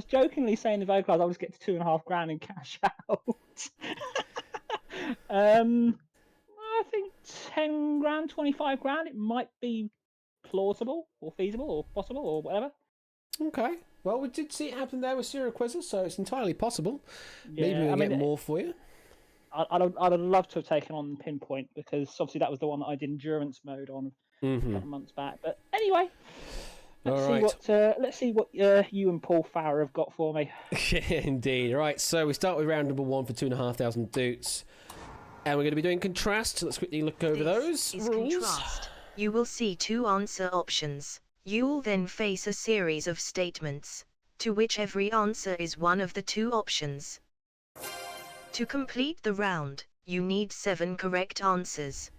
jokingly saying in vocalised I would get to $2,500 in cash out. I think 10 grand, 25 grand. It might be plausible or feasible or possible or whatever. Okay. Well, we did see it happen there with Serial Quizzes, so it's entirely possible. Maybe Yeah, we'll get more for you. I'd have loved to have taken on Pinpoint because obviously that was the one that I did endurance mode on a couple of months back. But anyway. Let's see what you and Paul Farrer have got for me. Indeed. Right, so we start with round number 1 for 2,500 doots. And we're going to be doing contrast. Let's quickly look over those is rules. Contrast. You will see 2 answer options. You will then face a series of statements, to which every answer is one of the 2 options. To complete the round, you need 7 correct answers.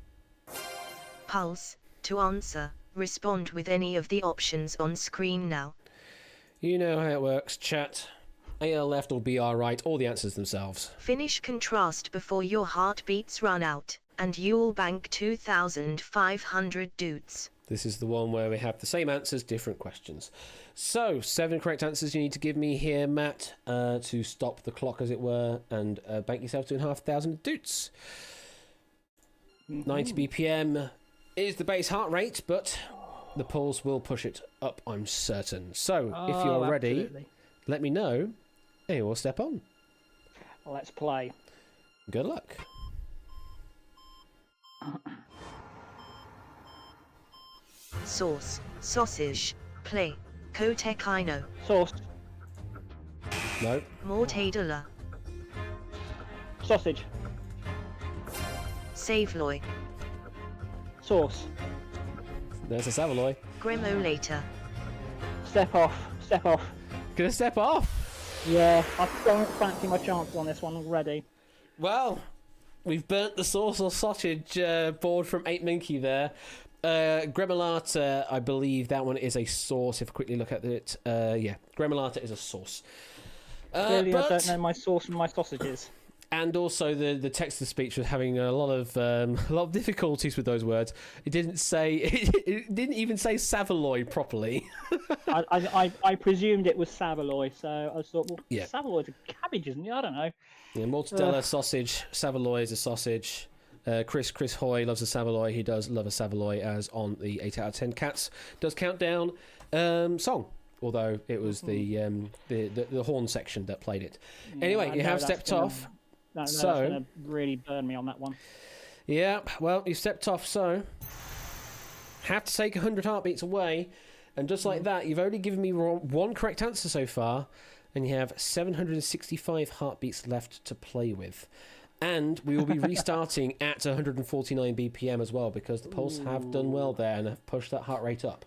Pulse. To answer, respond with any of the options on screen now. You know how it works, chat. AL left or BR right, all the answers themselves. Finish contrast before your heartbeats run out, and you'll bank 2,500 doots. This is the one where we have the same answers, different questions. So, 7 correct answers you need to give me here, Matt, to stop the clock, as it were, and bank yourself 2,500 doots. 90 BPM is the base heart rate, but the pulse will push it up, I'm certain. So, if you're ready, let me know, and we'll step on. Let's play. Good luck. Sauce, sausage, play, Kotekino, Sauce. No. Mortadella, Sausage. Savloy, Sauce. There's a Savoy. Gremolator, Step off. Step off. Gonna step off. Yeah, I don't fancy my chances on this one already. Well, we've burnt the sauce or sausage board from 8 Minky there. Gremolata, I believe that one is a sauce. If I quickly look at it, yeah, Gremolata is a sauce. Clearly, I don't know my sauce from my sausages. And also, the text to speech was having a lot of difficulties with those words. It didn't say, it didn't even say Savaloy properly. I presumed it was Savaloy, so I thought, well, Yeah. Savaloy's a cabbage, isn't it? I don't know. Yeah, mortadella sausage, Savaloy is a sausage. Chris Hoy loves a Savaloy. He does love a Savaloy, as on the 8 out of 10 Cats does countdown song. Although it was the horn section that played it. Anyway, you have stepped off. That's So going to really burn me on that one. yeah, well, you stepped off, so have to take 100 heartbeats away, and just like that, you've only given me 1 correct answer so far, and you have 765 heartbeats left to play with. And we will be restarting at 149 BPM as well, because the Pulse have done well there and have pushed that heart rate up.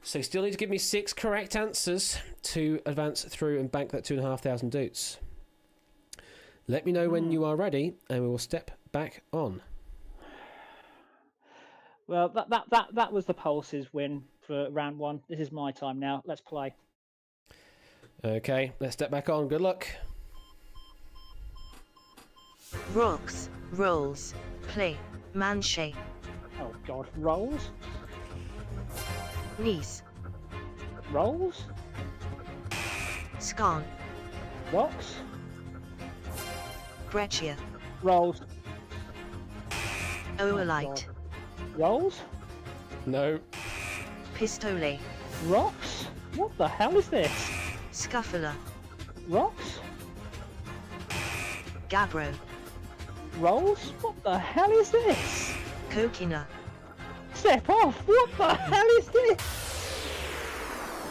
So you still need to give me 6 correct answers to advance through and bank that 2,500 doots. Let me know when you are ready, and we will step back on. Well, that was the Pulse's win for round 1. This is my time now. Let's play. Okay, let's step back on. Good luck. rocks, rolls, play, manche, Oh God, rolls, niece, rolls, scan, rocks, Greccia, rolls, oolite, rolls, No. pistole, rocks. What the hell is this? scuffler, Rocks, gabbro, rolls. What the hell is this? coquina, Step off! What the hell is this?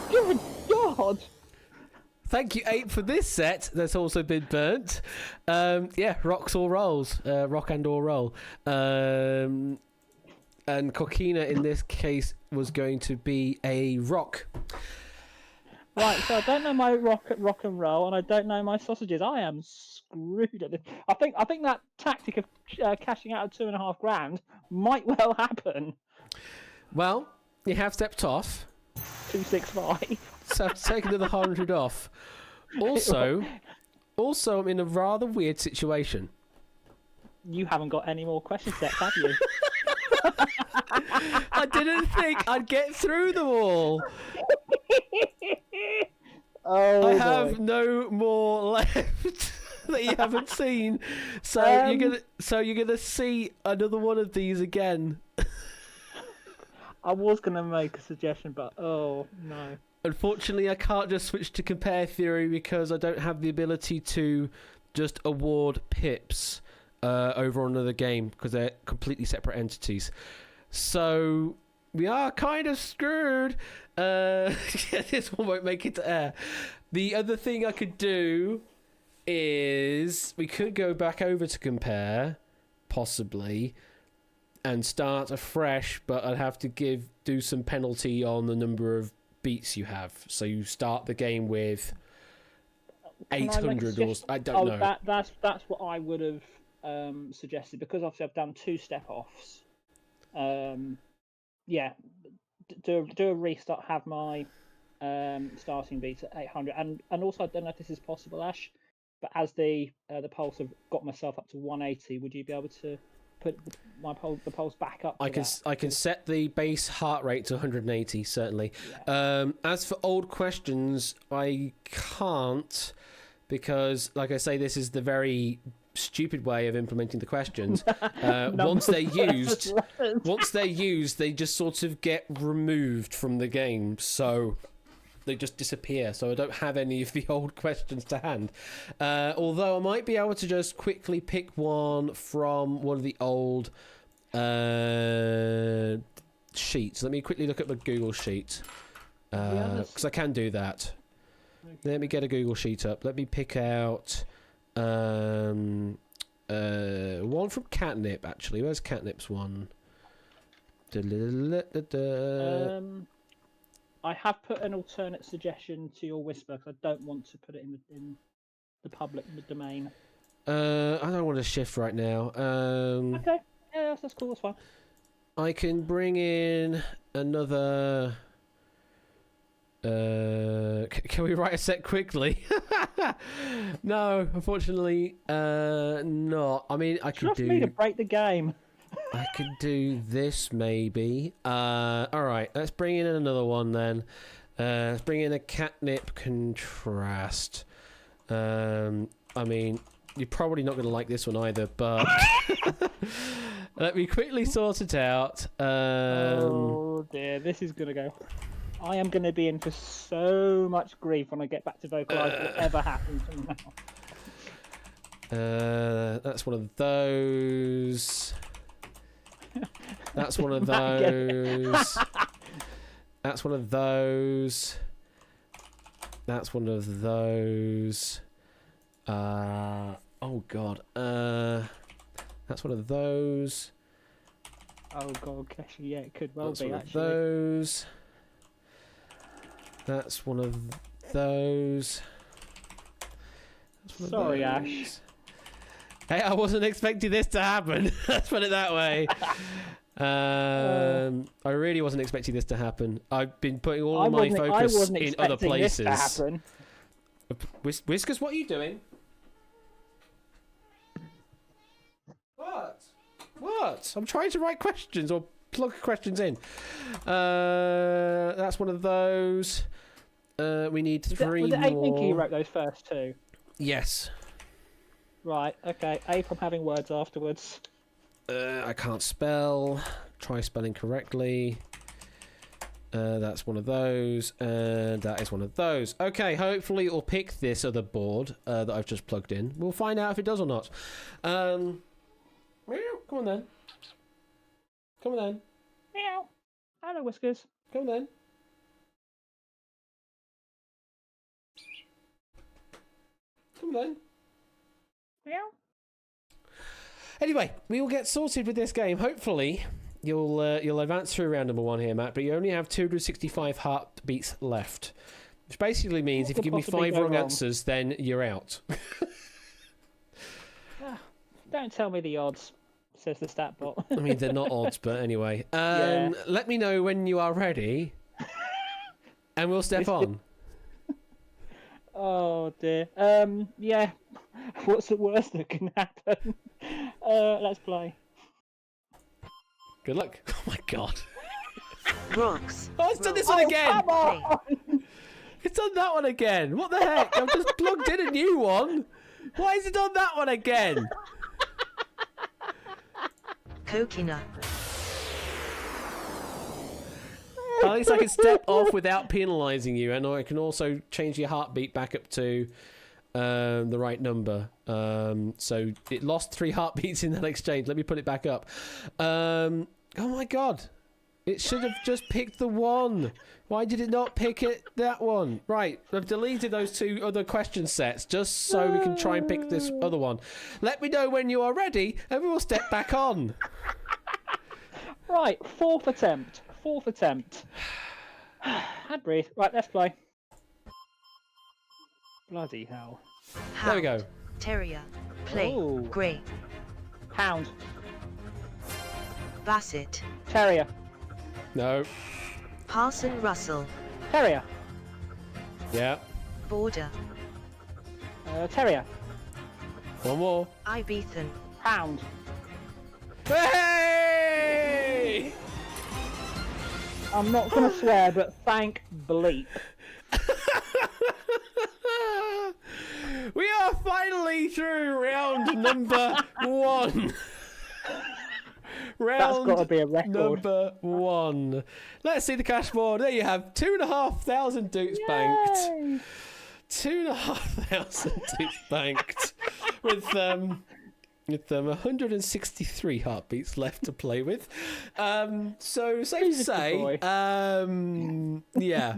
Good God! Thank you, Ape, for this set that's also been burnt. Yeah, rocks or rolls. Rock and or roll. And coquina in this case was going to be a rock. Right, so I don't know my rock and roll, and I don't know my sausages. I am screwed at this. I think that tactic of cashing out of $2,500 might well happen. Well, you have stepped off, 265. so I've taken another 100 off. Also, I'm in a rather weird situation. You haven't got any more question sets, have you? I didn't think I'd get through them all. Oh, I have boy. no more left that you haven't seen. So you're gonna see another one of these again. I was going to make a suggestion, but oh, no. Unfortunately, I can't just switch to compare theory because I don't have the ability to just award pips over on another game because they're completely separate entities. So we are kind of screwed. Yeah, this one won't make it to air. The other thing I could do is we could go back over to compare, possibly, and start afresh, but I'd have to do some penalty on the number of beats you have. So you start the game with 800 or I don't know. That's what I would have suggested, because obviously I've done 2 step offs. Yeah, do a restart, have my starting beats at 800, and also I don't know if this is possible, Ash, but as the pulse have got myself up to 180, would you be able to put the pulse back up? I can set the base heart rate to 180, certainly. Yeah. As for old questions, I can't, because, like I say, this is the very stupid way of implementing the questions. Once they're used, they just sort of get removed from the game, so they just disappear. So I don't have any of the old questions to hand. Although I might be able to just quickly pick one from one of the old sheets. Let me quickly look at the Google sheet, because I can do that. Okay. Let me get a Google sheet up. Let me pick out one from Catnip, actually. Where's Catnip's one? I have put an alternate suggestion to your whisper, because I don't want to put it in the public domain. I don't want to shift right now. Okay, yeah, that's cool, that's fine. I can bring in another... can we write a set quickly? No, unfortunately, not. I mean, I could Trust me to break the game. I could do this, maybe. Alright, let's bring in another one then. Let's bring in a Catnip contrast. I mean, you're probably not going to like this one either, but... Let me quickly sort it out. Oh dear, this is going to go... I am going to be in for so much grief when I get back to vocalise whatever happens from now. That's one of those. That's one of those. That's one of those. That's one of those. Oh god. That's one of those. Oh god, Kesha, yeah, it could well That's be one actually. Of those. That's one of those. That's one Sorry, of those. Ash. Hey, I wasn't expecting this to happen. Let's put it that way. I really wasn't expecting this to happen. I've been putting all of my focus in other places. This to happen. Whiskers, what are you doing? What? I'm trying to write questions or plug questions in. That's one of those. We need three more. Was it A you wrote those first two? Yes. Right, okay. A from having words afterwards. I can't spell. Try spelling correctly. That's one of those, and that is one of those. Okay, hopefully it'll pick this other board that I've just plugged in. We'll find out if it does or not. Come on then. Come on then. Meow. Hello, Whiskers. Come on then. Come on then. Meow. Anyway, we will get sorted with this game. Hopefully, you'll advance through round number 1 here, Matt. But you only have 265 heartbeats left, which basically means if you give me 5 wrong answers, then you're out. Don't tell me the odds, says the stat bot. I mean, they're not odds, but anyway. Yeah. Let me know when you are ready, and we'll step on. Oh dear. Yeah. What's the worst that can happen? Let's play. Good luck. Oh my god. Rocks. Oh, it's done this one again. Come on! It's done that one again. What the heck? I've just plugged in a new one. Why has it done that one again? Coconut. At least I can step off without penalising you, and I can also change your heartbeat back up to the right number. So it lost 3 heartbeats in that exchange. Let me put it back up. Oh my god. It should have just picked the one. Why did it not pick that one? Right, I've deleted those 2 other question sets just so we can try and pick this other one. Let me know when you are ready and we will step back on. Right, 4th attempt. 4th attempt. Had breathe. Right, let's play. Bloody hell. Hound, There we go. Terrier, Plain, Oh. Grey, Hound. Basset, Terrier. No. Parson Russell, Terrier. Yeah. Border, Terrier. One more. Ibethan, Hound. Hey! I'm not going to swear, but thank bleep. We are finally through round number 1. Round That's got to be a record. number 1. Let's see the cash board. There you have 2,500 dukes banked. Yay! 2,500 dukes banked with 163 heartbeats left to play with. So safe to Jesus, good say, boy. yeah,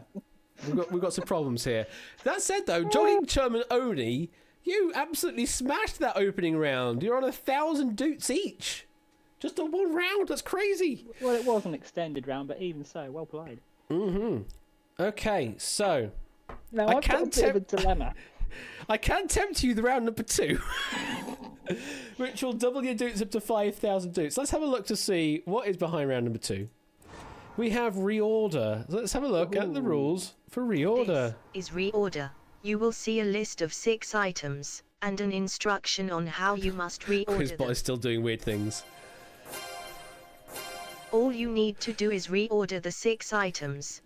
we've got some problems here. That said, though, Jogging Chum and Oni, you absolutely smashed that opening round. You're on 1,000 dukes each. Just on one round. That's crazy. Well, it was an extended round, but even so, well played. Okay, so Now, I I've got a can't bit of a dilemma. I can tempt you the round number 2, which will double your dukes up to 5,000 dukes. Let's have a look to see what is behind round number 2. We have reorder. Let's have a look at the rules for reorder. This is reorder. You will see a list of 6 items, and an instruction on how you must His reorder bot them. is still doing weird things. All you need to do is reorder the 6 items.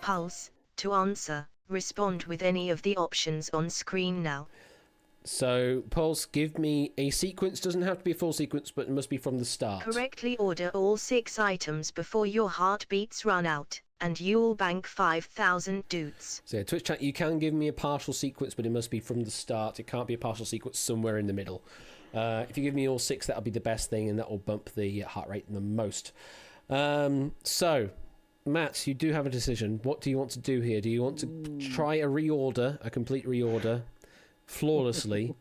Pulse, to answer, respond with any of the options on screen now. So, Pulse, give me a sequence. Doesn't have to be a full sequence, but it must be from the start. Correctly order all 6 items before your heartbeats run out, and you'll bank 5,000 doots. So, Twitch chat, you can give me a partial sequence, but it must be from the start. It can't be a partial sequence somewhere in the middle. If you give me all 6, that'll be the best thing, and that will bump the heart rate the most. So, Matt, you do have a decision. What do you want to do here? Do you want to try a reorder, a complete reorder, flawlessly,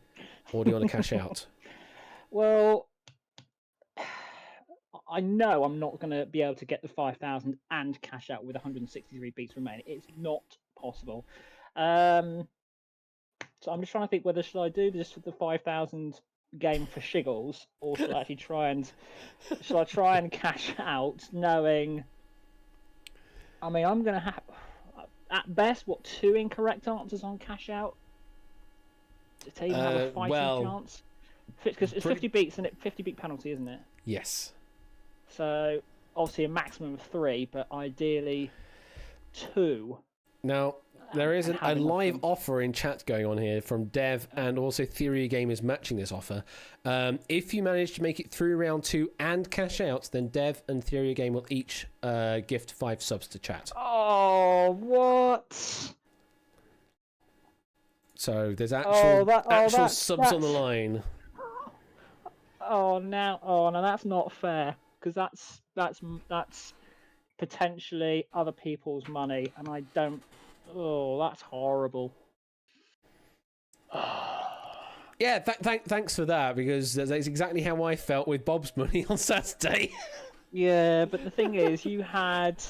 or do you want to cash out? Well, I know I'm not going to be able to get the 5,000 and cash out with 163 beats remaining. It's not possible. So I'm just trying to think whether should I do this with the 5,000 game for shiggles, or should I actually try and cash out, knowing. I mean, I'm going to have at best 2 incorrect answers on cash out to even have a fighting chance. Because it's 50 beats and 50 beat penalty, isn't it? Yes. So obviously a maximum of 3, but ideally 2. Now, there is and a having live options. offer in chat going on here from Dev, and also Theory Game is matching this offer. If you manage to make it through round 2 and cash out, then Dev and Theory Game will each gift 5 subs to chat. Oh, what? So there's actual subs on the that's- line. Oh, no, that's not fair, because that's potentially other people's money, and I don't. Oh, that's horrible. Yeah, thanks for that, because that's exactly how I felt with Bob's money on Saturday. Yeah, but the thing is, you had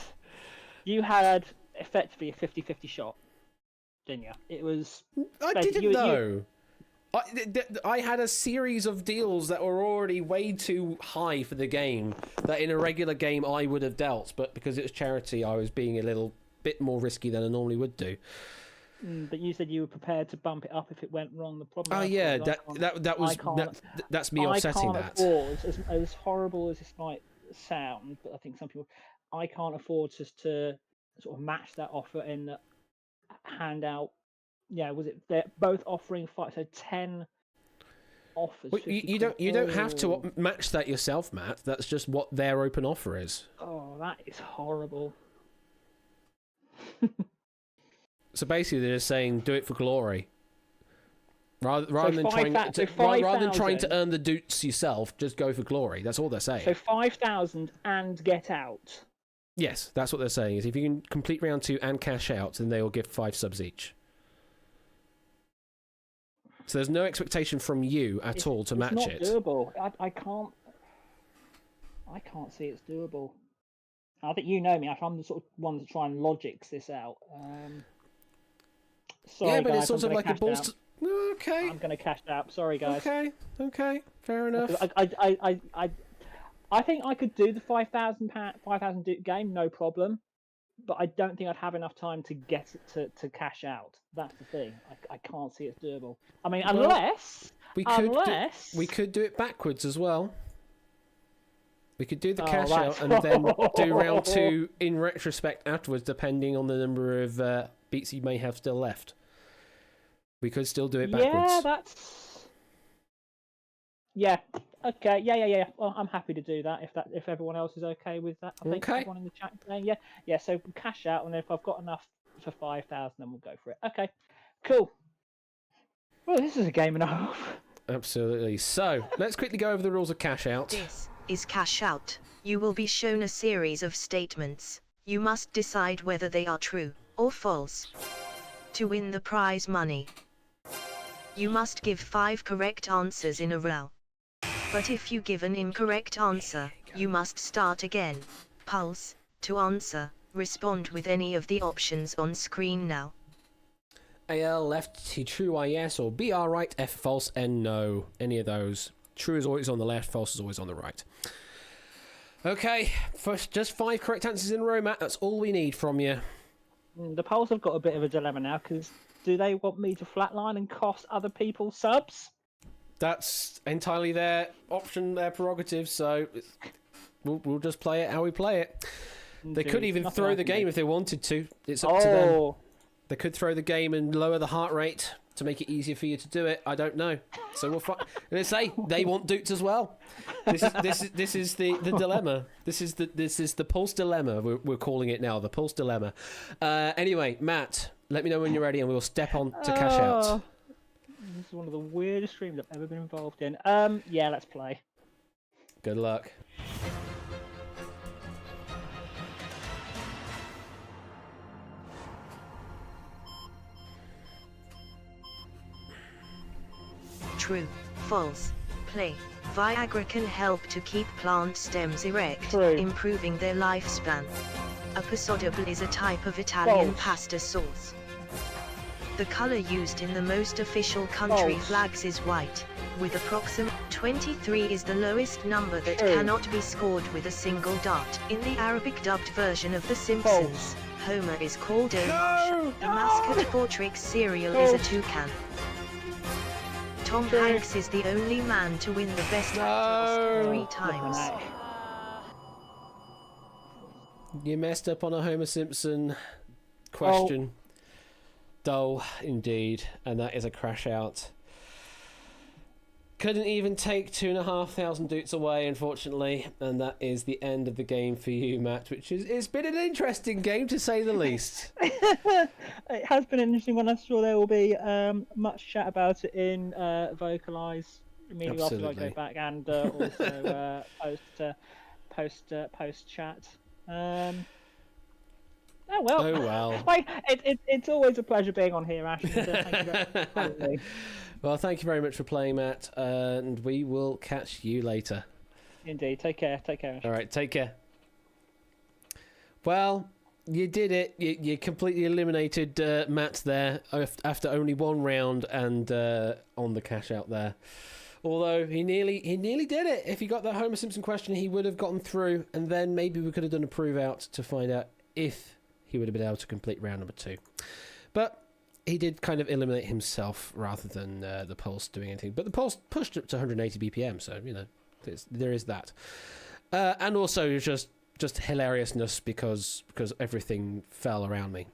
effectively a 50-50 shot, didn't you? It was. I didn't know. I had a series of deals that were already way too high for the game, that in a regular game I would have dealt, but because it was charity, I was being a little bit more risky than I normally would do. But you said you were prepared to bump it up if it went wrong. The problem. Oh yeah, that's me offsetting I can't that. afford, as horrible as this might sound, but I think some people, I can't afford just to sort of match that offer and hand out. Yeah, was it? They're both offering 5, so 10 offers. Well, 50 you don't have quid. to match that yourself, Matt. That's just what their open offer is. Oh, that is horrible. So basically, they're just saying, do it for glory. Rather than trying to earn the doots yourself, just go for glory. That's all they're saying. So 5,000 and get out. Yes, that's what they're saying. Is if you can complete round 2 and cash out, then they will give 5 subs each. So there's no expectation from you at all to match it. It's not doable. I can't see it's doable. I think you know me. I'm the sort of one to try and logics this out. Sorry, yeah, but guys, it's also like a balls. Okay. I'm going to cash out. Sorry, guys. Okay. Fair enough. I think I could do the 5,000 game, no problem. But I don't think I'd have enough time to get it to cash out. That's the thing. I can't see it's doable. I mean, unless we could do it backwards as well. We could do the cash out and then do round 2 in retrospect afterwards, depending on the number of beats you may have still left. We could still do it backwards. Yeah. Okay. Yeah. Well, I'm happy to do that if everyone else is okay with that. I think everyone in the chat saying yeah. So cash out, and if I've got enough for 5,000, then we'll go for it. Okay. Cool. Well, this is a game and a half. Absolutely. So let's quickly go over the rules of cash out. This is cash out. You will be shown a series of statements. You must decide whether they are true or false. To win the prize money, you must give 5 correct answers in a row. But if you give an incorrect answer, you must start again. Pulse, to answer, respond with any of the options on screen now. AL, left, T true, Y yes, or BR right, F false, N no. Any of those. True is always on the left, false is always on the right. Okay, first, just 5 correct answers in a row, Matt. That's all we need from you. The polls have got a bit of a dilemma now, because do they want me to flatline and cost other people subs? That's entirely their option, their prerogative, so we'll just play it how we play it. They could even throw the game if they wanted to. It's up to them. They could throw the game and lower the heart rate to make it easier for you to do it. I don't know. So we'll let's say they want doots as well. This is the dilemma. This is the Pulse dilemma. We're calling it now, the Pulse dilemma. Anyway, Matt, let me know when you're ready, and we'll step on to cash out. This is one of the weirdest streams I've ever been involved in. Yeah, let's play. Good luck. True, false, play. Viagra can help to keep plant stems erect, True. improving their lifespan. A pasodable is a type of Italian False. pasta sauce. The color used in the most official country False. flags is white, with approximately 23 is the lowest number that True. cannot be scored with a single dot. In the Arabic dubbed version of The Simpsons, False. Homer is called Omar. No! The mascot for Trix cereal is a toucan. Tom True. Hanks is the only man to win the Best Actor Oscar 3 times. You messed up on a Homer Simpson question. Dull, indeed. And that is a crash out. Couldn't even take 2,500 doots away, unfortunately. And that is the end of the game for you, Matt, which is it's been an interesting game, to say the least. It has been an interesting one. I'm sure there will be much chat about it in Vocalize immediately after I go back, and also post chat. Oh well. Like, it's always a pleasure being on here, Ash. Thank you very much for having me. Well, thank you very much for playing, Matt, and we will catch you later. Indeed. Take care. Ash. All right, take care. Well, you did it. You completely eliminated Matt there after only one round and on the cash out there. Although he nearly did it. If he got that Homer Simpson question, he would have gotten through, and then maybe we could have done a prove out to find out if he would have been able to complete round number 2. But he did kind of eliminate himself rather than the Pulse doing anything. But the Pulse pushed up to 180 BPM, so, you know, there is that. And also just hilariousness because everything fell around me.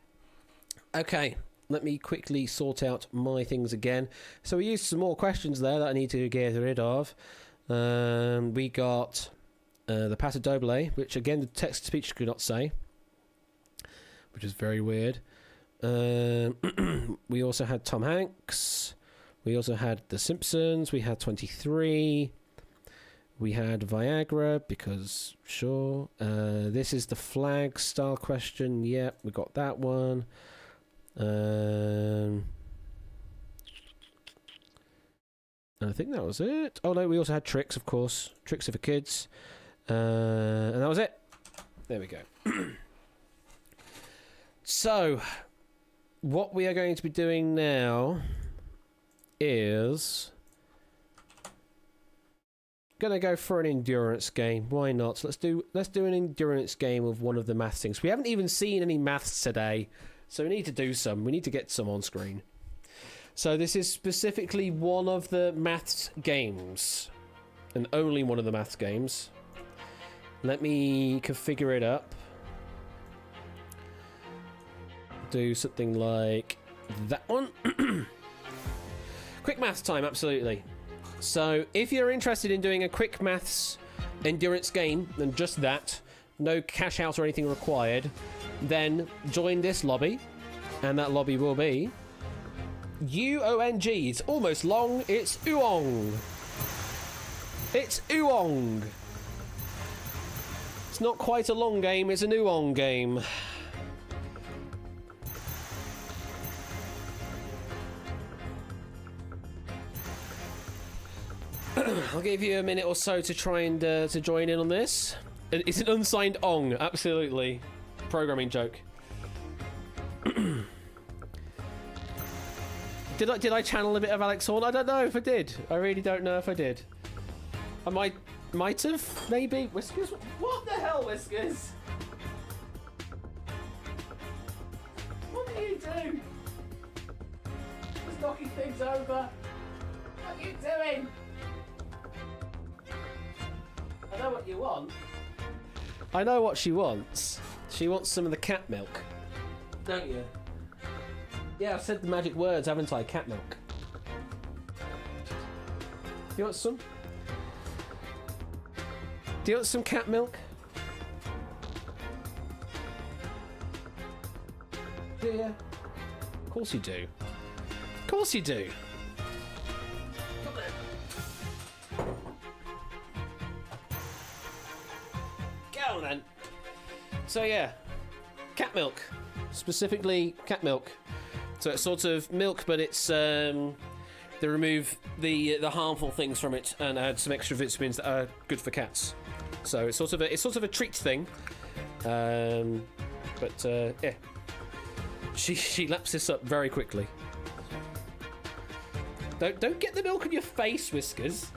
Okay, let me quickly sort out my things again. So we used some more questions there that I need to get rid of. We got the Paso Doble, which again the text-to-speech could not say, which is very weird. We also had Tom Hanks, We also had The Simpsons. We had 23. We had Viagra, because sure. This is the flag style question. Yep, we got that one. I think that was it. Oh no, we also had Tricks, of course. Tricks are for kids. And that was it. There we go. So, what we are going to be doing now is gonna go for an endurance game. Why not? Let's do an endurance game of one of the maths things. We haven't even seen any maths today, so we need to do some. We need to get some on screen. So this is specifically one of the maths games, and only one of the maths games. Let me configure it up. Do something like that one. Quick maths time, absolutely. So if you're interested in doing a quick maths endurance game, and just that, no cash out or anything required, then join this lobby, and that lobby will be UONG. It's almost long. It's Uong. It's Uong. It's not quite a long game. It's an Uong game. I'll give you a minute or so to try and to join in on this. It's an unsigned ong, absolutely. Programming joke. Did I channel a bit of Alex Horn? I don't know if I did. I really don't know if I did. I might have, maybe. Whiskers? What the hell, Whiskers? What do you do? Just knocking things over. What are you doing? I know what you want. I know what she wants. She wants some of the cat milk. Don't you? Yeah, I've said the magic words, haven't I? Cat milk. Do you want some? Do you want some cat milk? Do you? Of course you do. Of course you do. Come on. Go on then. So yeah, cat milk. Specifically cat milk. So it's sort of milk, but it's they remove the harmful things from it and add some extra vitamins that are good for cats. So it's sort of a treat thing. But yeah, she laps this up very quickly. Don't get the milk on your face, Whiskers.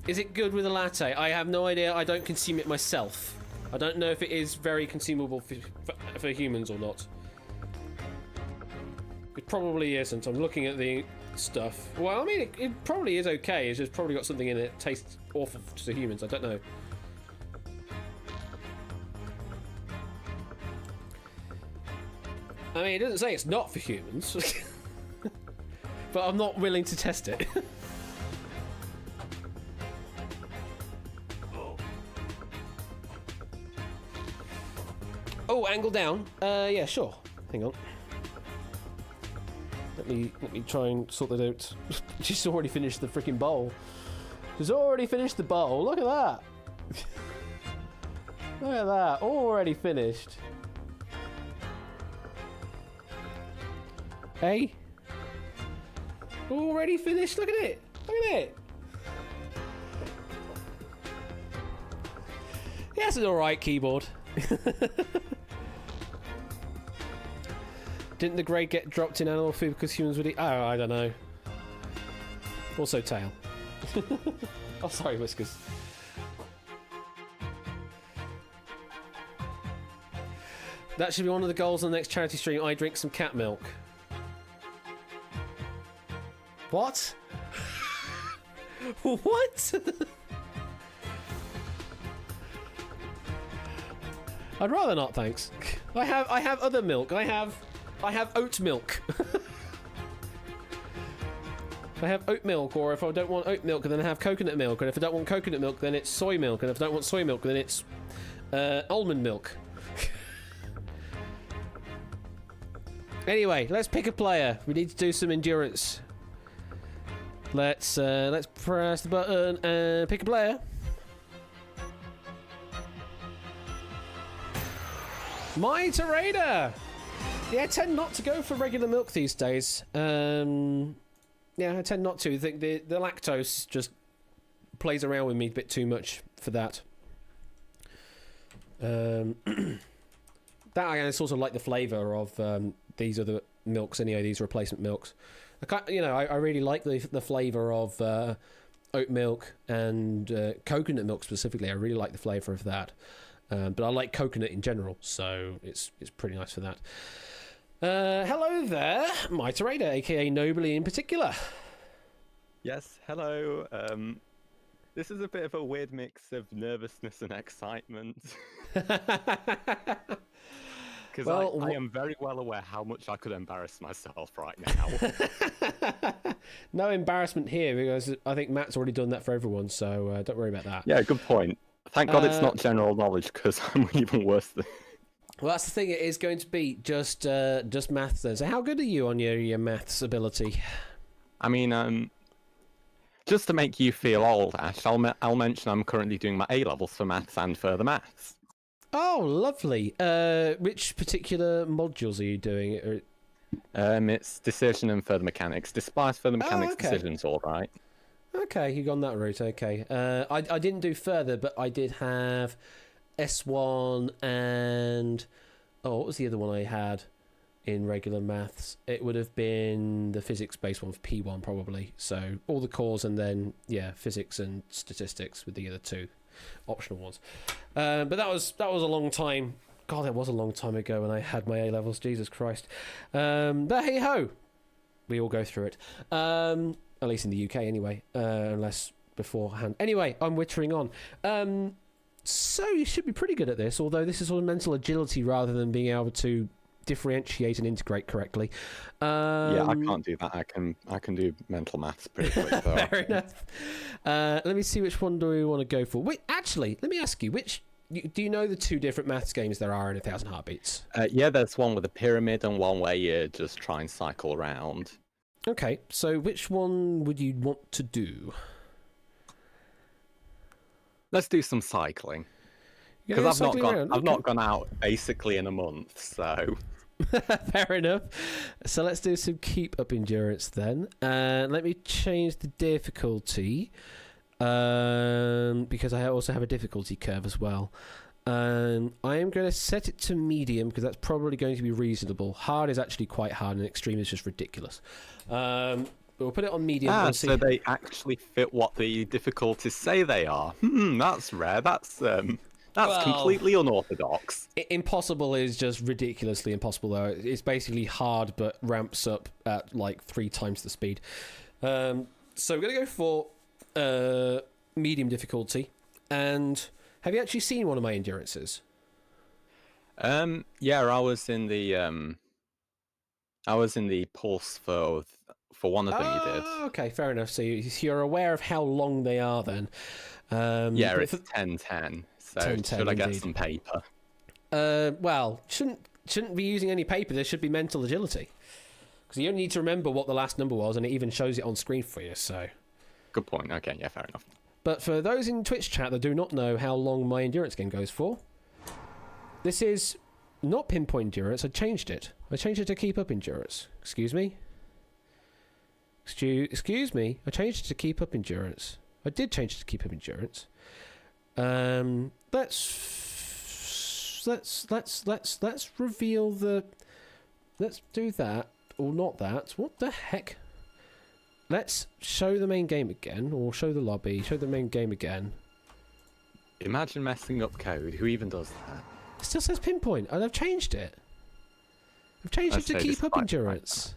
Is it good with a latte? I have no idea. I don't consume it myself. I don't know if it is very consumable for humans or not. It probably isn't. I'm looking at the stuff. Well, I mean, it probably is okay. It's just probably got something in it that tastes awful to humans. I don't know. I mean, it doesn't say it's not for humans. But I'm not willing to test it. Oh, angle down. Yeah, sure. Hang on. Let me try and sort that out. She's already finished the freaking bowl. She's already finished the bowl. Look at that. Look at that. Already finished. Hey. Already finished. Look at it. Look at it. Yeah, it's an alright keyboard. Didn't the grade get dropped in animal food because humans would eat? Oh, I don't know. Also tail. Oh, sorry, Whiskers. That should be one of the goals on the next charity stream. I drink some cat milk. What? What? I'd rather not, thanks. I have other milk. I have oat milk. I have oat milk, or if I don't want oat milk, then I have coconut milk, and if I don't want coconut milk, then it's soy milk, and if I don't want soy milk, then it's almond milk. Anyway, let's pick a player. We need to do some endurance. Let's press the button and pick a player. Raider. Yeah, I tend not to go for regular milk these days. Yeah, I tend not to. I think the lactose just plays around with me a bit too much for that. That and it's also like the flavour of these other milks anyway. These replacement milks. I really like the flavour of oat milk and coconut milk specifically. I really like the flavour of that. But I like coconut in general, so it's pretty nice for that. Hello there, Raider, aka Nobly in particular. Yes, hello. This is a bit of a weird mix of nervousness and excitement. Because I am very well aware how much I could embarrass myself right now. No embarrassment here, because I think Matt's already done that for everyone, so don't worry about that. Yeah, good point. Thank God it's not general knowledge, because I'm even worse than... Well, that's the thing. It is going to be just maths then. So how good are you on your maths ability? I mean, just to make you feel old, Ash, I'll mention I'm currently doing my A-levels for maths and further maths. Oh, lovely. Which particular modules are you doing? It's decision and further mechanics. Despite further mechanics, okay. decision's all right. Okay, you gone that route. Okay. I didn't do further, but I did have S1 and what was the other one I had in regular maths? It would have been the physics-based one for P1 probably. So all the cores and then physics and statistics with the other two optional ones. But that was a long time. God, that was a long time ago when I had my A levels. Jesus Christ. But hey ho, we all go through it. At least in the UK anyway, unless beforehand. Anyway, I'm wittering on. So you should be pretty good at this, although this is all mental agility rather than being able to differentiate and integrate correctly. Yeah, I can't do that. I can do mental maths pretty quick though. Fair enough. Let me see, which one do we want to go for? Wait, actually, let me ask you, do you know the two different maths games there are in 1000 Heartbeats? Yeah, there's one with a pyramid and one where you just try and cycle around. Okay, so which one would you want to do? Let's do some cycling. Because I've not gone out basically in a month, so... Fair enough. So let's do some keep up endurance then. Let me change the difficulty. Because I also have a difficulty curve as well. I am going to set it to medium because that's probably going to be reasonable. Hard is actually quite hard and extreme is just ridiculous. We'll put it on medium. So they actually fit what the difficulties say they are. That's rare. That's completely unorthodox. Impossible is just ridiculously impossible, though. It's basically hard, but ramps up at like 3 times the speed. So we're going to go for medium difficulty. And have you actually seen one of my endurances? Yeah, I was in the pulse for one of them. You did. Okay, fair enough. So you're aware of how long they are then. Yeah, it's 10-10. So 10-10 should I get indeed. some paper? Well, shouldn't be using any paper. There should be mental agility, because you only need to remember what the last number was, and it even shows it on screen for you. So, good point. Okay, yeah, fair enough. But for those in Twitch chat that do not know how long my endurance game goes for, this is not pinpoint endurance. I changed it. I changed it to keep up endurance. Excuse me. Excuse me. I changed it to keep up endurance. I did change it to keep up endurance. Let's reveal the. Let's do that or not that. What the heck? Let's show the main game again, or show the lobby. Show the main game again. Imagine messing up code. Who even does that? It still says pinpoint, and I've changed it. I've changed it to keep up endurance.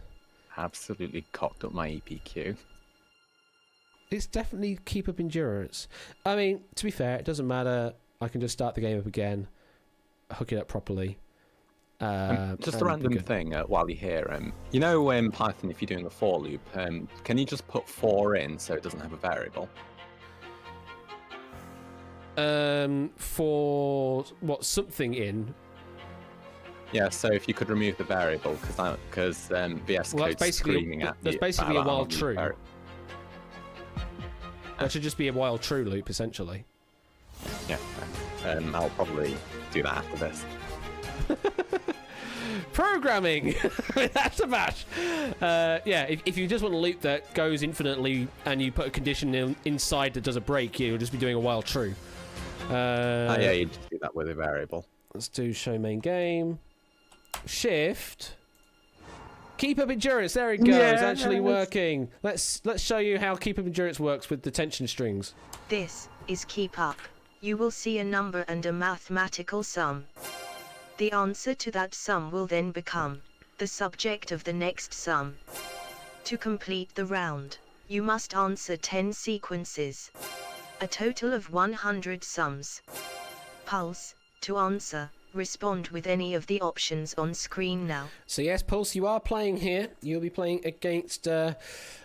Absolutely cocked up my EPQ. It's definitely keep up endurance. I mean, to be fair, it doesn't matter. I can just start the game up again, hook it up properly. Just a random thing while you're here. You know in Python, if you're doing a for loop, can you just put for in so it doesn't have a variable? For what, something in? Yeah, so if you could remove the variable, because VS Well, Code's screaming at that's you basically a about while how you true. var- That should just be a while true loop, essentially. Yeah, I'll probably do that after this. Programming! That's a bash! Yeah, if you just want a loop that goes infinitely and you put a condition inside that does a break, you'll just be doing a while true. Yeah, you just do that with a variable. Let's do show main game. Shift. Keep up endurance. There it goes. Yes. Actually working. Let's show you how keep up endurance works with the tension strings. This is keep up. You will see a number and a mathematical sum. The answer to that sum will then become the subject of the next sum. To complete the round, you must answer 10 sequences. A total of 100 sums. Pulse, to answer, respond with any of the options on screen now. So yes, Pulse, you are playing here. You'll be playing against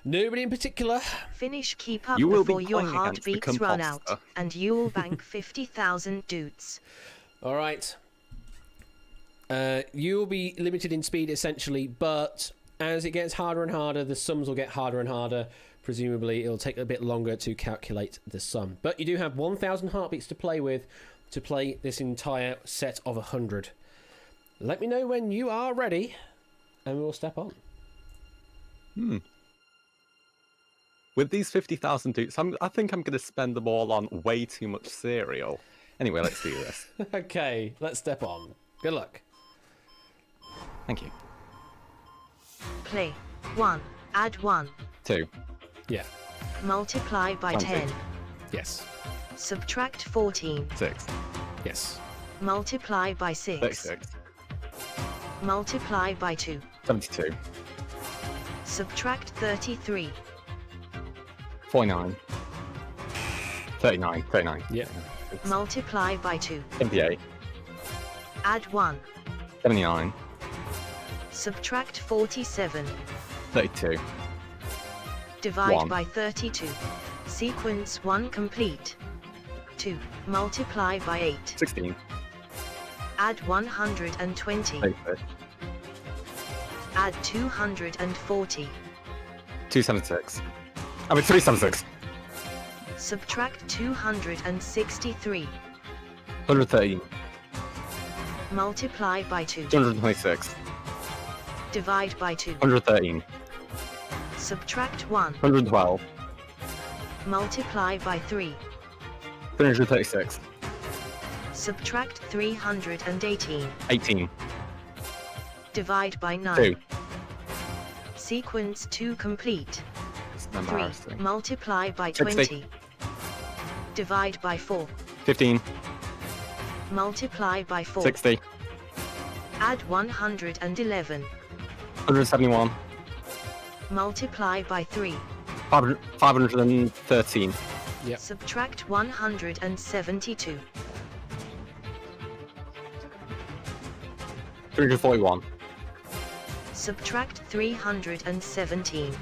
nobody in particular. Finish keep up You will be before your playing against the heartbeats run out, composter. and you will bank 50,000 dudes. All right. You will be limited in speed essentially, but as it gets harder and harder, the sums will get harder and harder. Presumably, it'll take a bit longer to calculate the sum. But you do have 1,000 heartbeats to play with to play this entire set of 100. Let me know when you are ready, and we'll step on. With these 50,000 dudes, I think I'm going to spend them all on way too much cereal. Anyway, let's do this. Okay, let's step on. Good luck. Thank you. Play. 1. Add 1. 2. Yeah. Multiply by 20. 10. Yes. Subtract 14. 6. Yes. Multiply by 6. 36. Multiply by 2. 72. Subtract 33. 49. 39. 39. Yeah. Multiply by 2. 78. Add 1. 79. Subtract 47. 32. Divide 1. by 32. Sequence 1 complete. 2. Multiply by 8. 16. Add 120. 36. Add 240. 276. I mean, 376. Subtract 263. 113. Multiply by 2. 226. Divide by 2. 113. Subtract 1. 112. Multiply by 3. 336. Subtract 318. 18. Divide by 9. 2. Sequence 2 complete. It's 3. embarrassing. Multiply by 60. 20. Divide by 4. 15. Multiply by 4. 60. Add 111. 171. Multiply by 3. 513. Yep. Subtract 172. 341. Subtract 317.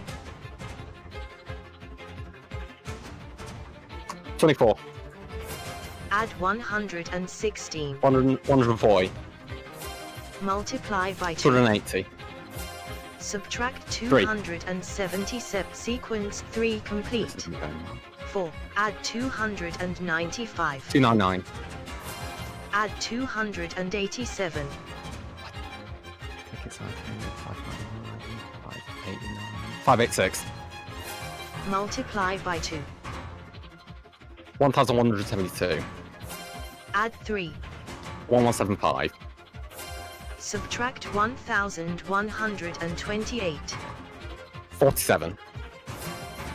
24. Add 116. 140. Multiply by 2. 280. Subtract 3. 277. Sequence 3 complete. 4. Add 295. 299. Add 287. 586. Multiply by 2. 1172. Add 3. 1175. Subtract 1128. 47.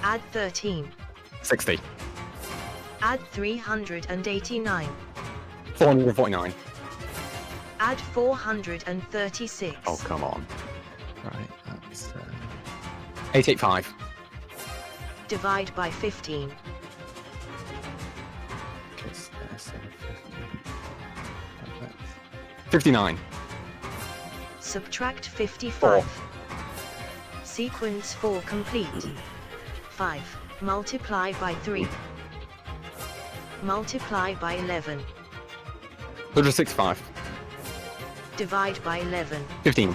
Add 13. 60. Add 389. 449. Add 436. Oh, come on. Right, that's 885. Divide by 15. 59. Subtract 55. Sequence 4 complete. 5. Multiply by 3. Multiply by 11. 165. Divide by 11. 15.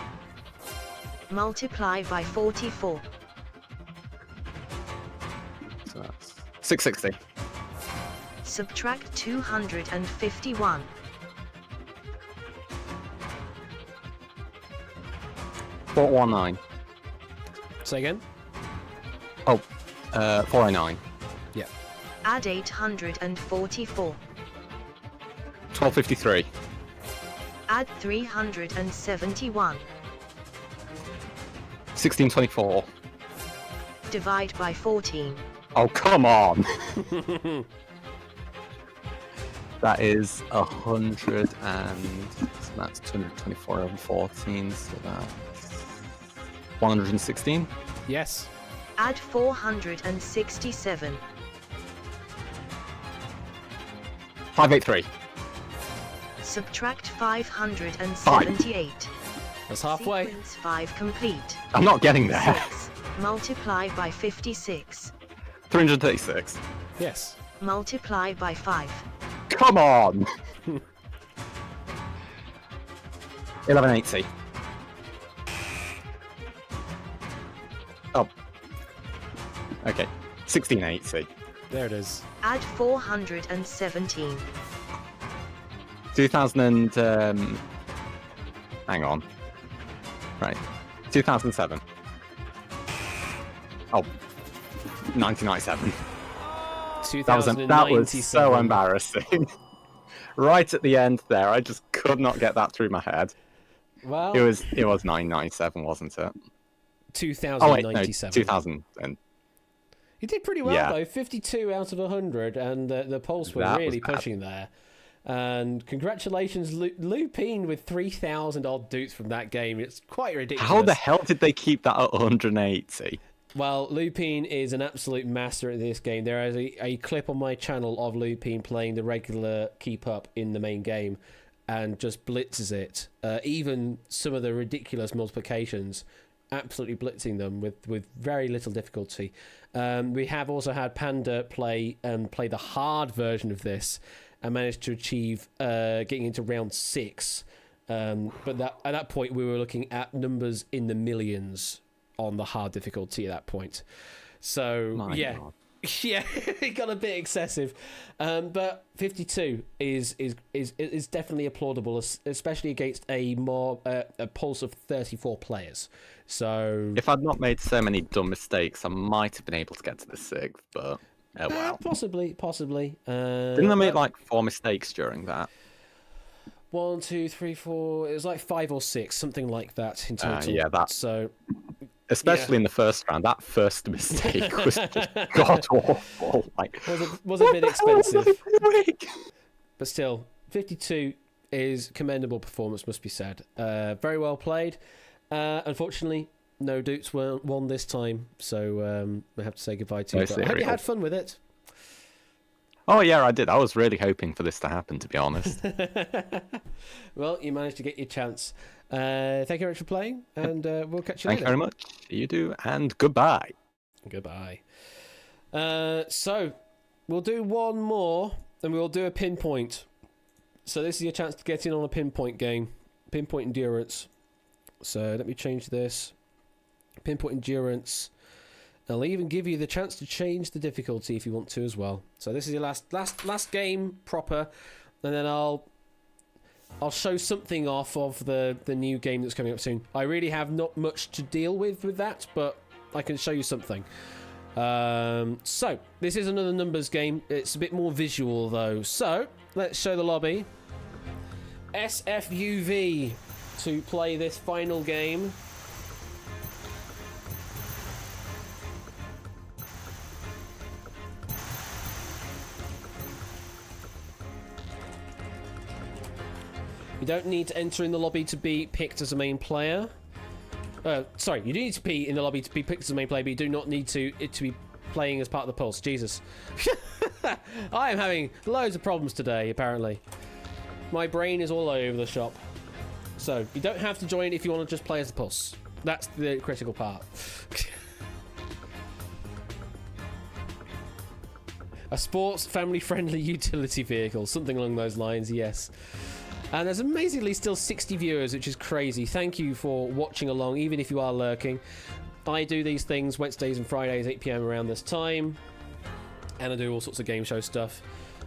Multiply by 44. So that's 660. Subtract 251. 419. Say again? Oh, 409. Yeah. Add 844. 1253. Add 371. 1624. Divide by 14. Oh, come on! That is 100 and... So that's 224 over 14, so that's... 116? Yes. Add 467. 583. Subtract 578. That's halfway. Sequence 5 complete. I'm not getting there. 6. Multiply by 56. 336. Yes. Multiply by 5. Come on! 1180. Oh. Okay. 1680. There it is. Add 417. 2000 and... hang on. Right. 2007. Oh. 1997. That was so embarrassing. Right at the end there, I just could not get that through my head. Well, It was 997, wasn't it? 2097. 2000. And You did pretty well, Yeah. though. 52 out of 100, and the Pulse were That was really bad. pushing there. And congratulations, Lupine, with 3,000 odd dupes from that game. It's quite ridiculous. how the hell did they keep that at 180? Well, Lupine is an absolute master at this game. There is a clip on my channel of Lupine playing the regular keep up in the main game and just blitzes it. Even some of the ridiculous multiplications, absolutely blitzing them with very little difficulty. We have also had Panda play the hard version of this and managed to achieve getting into round 6. But at that point, we were looking at numbers in the millions on the hard difficulty at that point. So My yeah. God. Yeah, it got a bit excessive, but 52 is definitely applaudable, especially against a pulse of 34 players. So If I'd not made so many dumb mistakes, I might have been able to get to the 6th, but oh well. possibly. Didn't I make like 4 mistakes during that? 1, 2, 3, 4. It was like 5 or 6, something like that in total. Yeah, that- So Especially in the first round, that first mistake was just god awful. Like, was a bit expensive. doing? But still, 52 is commendable performance, must be said. Very well played. Unfortunately, no dupes won this time, so we have to say goodbye to you. But I hope you had fun with it. Oh yeah, I did. I was really hoping for this to happen, to be honest. Well, you managed to get your chance. Thank you very much for playing, and we'll catch you Thank later. you very much. You do, and goodbye. Goodbye. So, we'll do one more, and we'll do a pinpoint. So this is your chance to get in on a pinpoint game. Pinpoint endurance. So let me change this. Pinpoint endurance. I'll even give you the chance to change the difficulty if you want to as well. So this is your last game proper, and then I'll show something off of the new game that's coming up soon. I really have not much to deal with that, but I can show you something. So this is another numbers game. It's a bit more visual though. So let's show the lobby. S05E30 to play this final game. You don't need to enter in the lobby to be picked as a main player. Sorry, you do need to be in the lobby to be picked as a main player, but you do not need to be playing as part of the Pulse. Jesus. I am having loads of problems today, apparently. My brain is all over the shop. So, you don't have to join if you want to just play as the Pulse. That's the critical part. A sports, family-friendly utility vehicle. Something along those lines, yes. And there's amazingly still 60 viewers, which is crazy. Thank you for watching along, even if you are lurking. I do these things Wednesdays and Fridays, 8 PM around this time. And I do all sorts of game show stuff.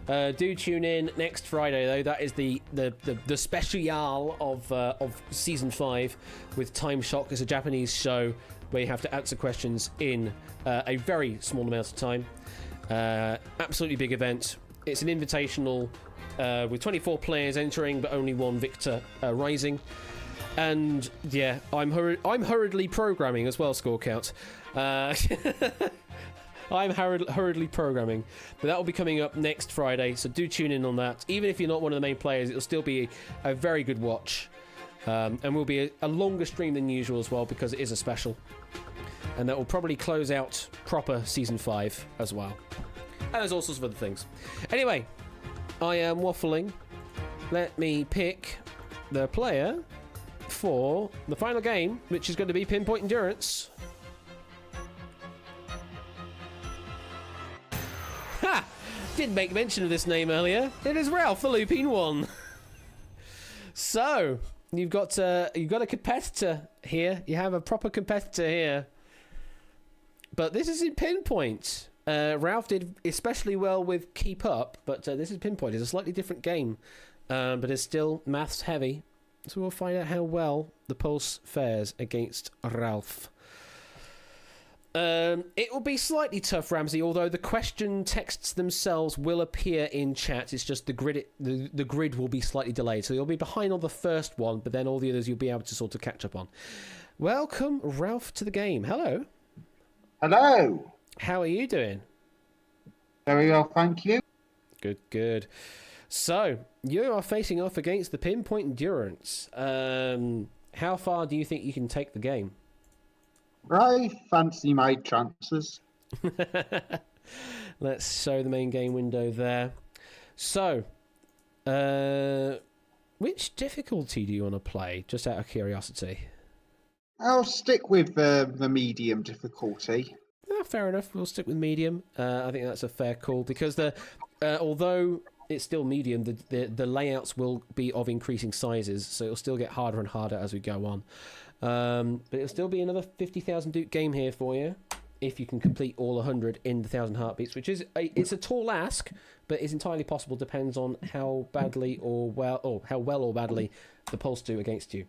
Do tune in next Friday, though. That is the special of Season 5 with Time Shock. It's a Japanese show where you have to answer questions in a very small amount of time. Absolutely big event. It's an invitational with 24 players entering, but only one victor rising. And yeah, I'm hurriedly programming as well, Score Count. I'm hurriedly programming, but that will be coming up next Friday, so do tune in on that. Even if you're not one of the main players, it'll still be a very good watch, and will be a longer stream than usual as well, because it is a special, and that will probably close out proper Season 5 as well. And there's all sorts of other things. Anyway, I am waffling. Let me pick the player for the final game, which is going to be Pinpoint Endurance. Ha! Did make mention of this name earlier. It is Ralph, the Lupine One. So, you've got a competitor here. You have a proper competitor here. But this is in Pinpoint. Ralph did especially well with Keep Up, but this is Pinpoint. It's a slightly different game, but it's still maths heavy. So we'll find out how well the Pulse fares against Ralph. It will be slightly tough, Ramsey, although the question texts themselves will appear in chat. It's just the grid will be slightly delayed. So you'll be behind on the first one, but then all the others you'll be able to sort of catch up on. Welcome, Ralph, to the game. Hello. Hello. How are you doing? Very well, thank you. Good, good. So, you are facing off against the Pinpoint Endurance. How far do you think you can take the game? I fancy my chances. Let's show the main game window there. So, which difficulty do you want to play? Just out of curiosity. I'll stick with the medium difficulty. Fair enough. We'll stick with medium. I think that's a fair call because although it's still medium, the layouts will be of increasing sizes, so it'll still get harder and harder as we go on. But it'll still be another 50,000 Duke game here for you if you can complete all 100 in the 1,000 heartbeats, which is it's a tall ask, but it's entirely possible. Depends on how badly or badly the Pulse do against you.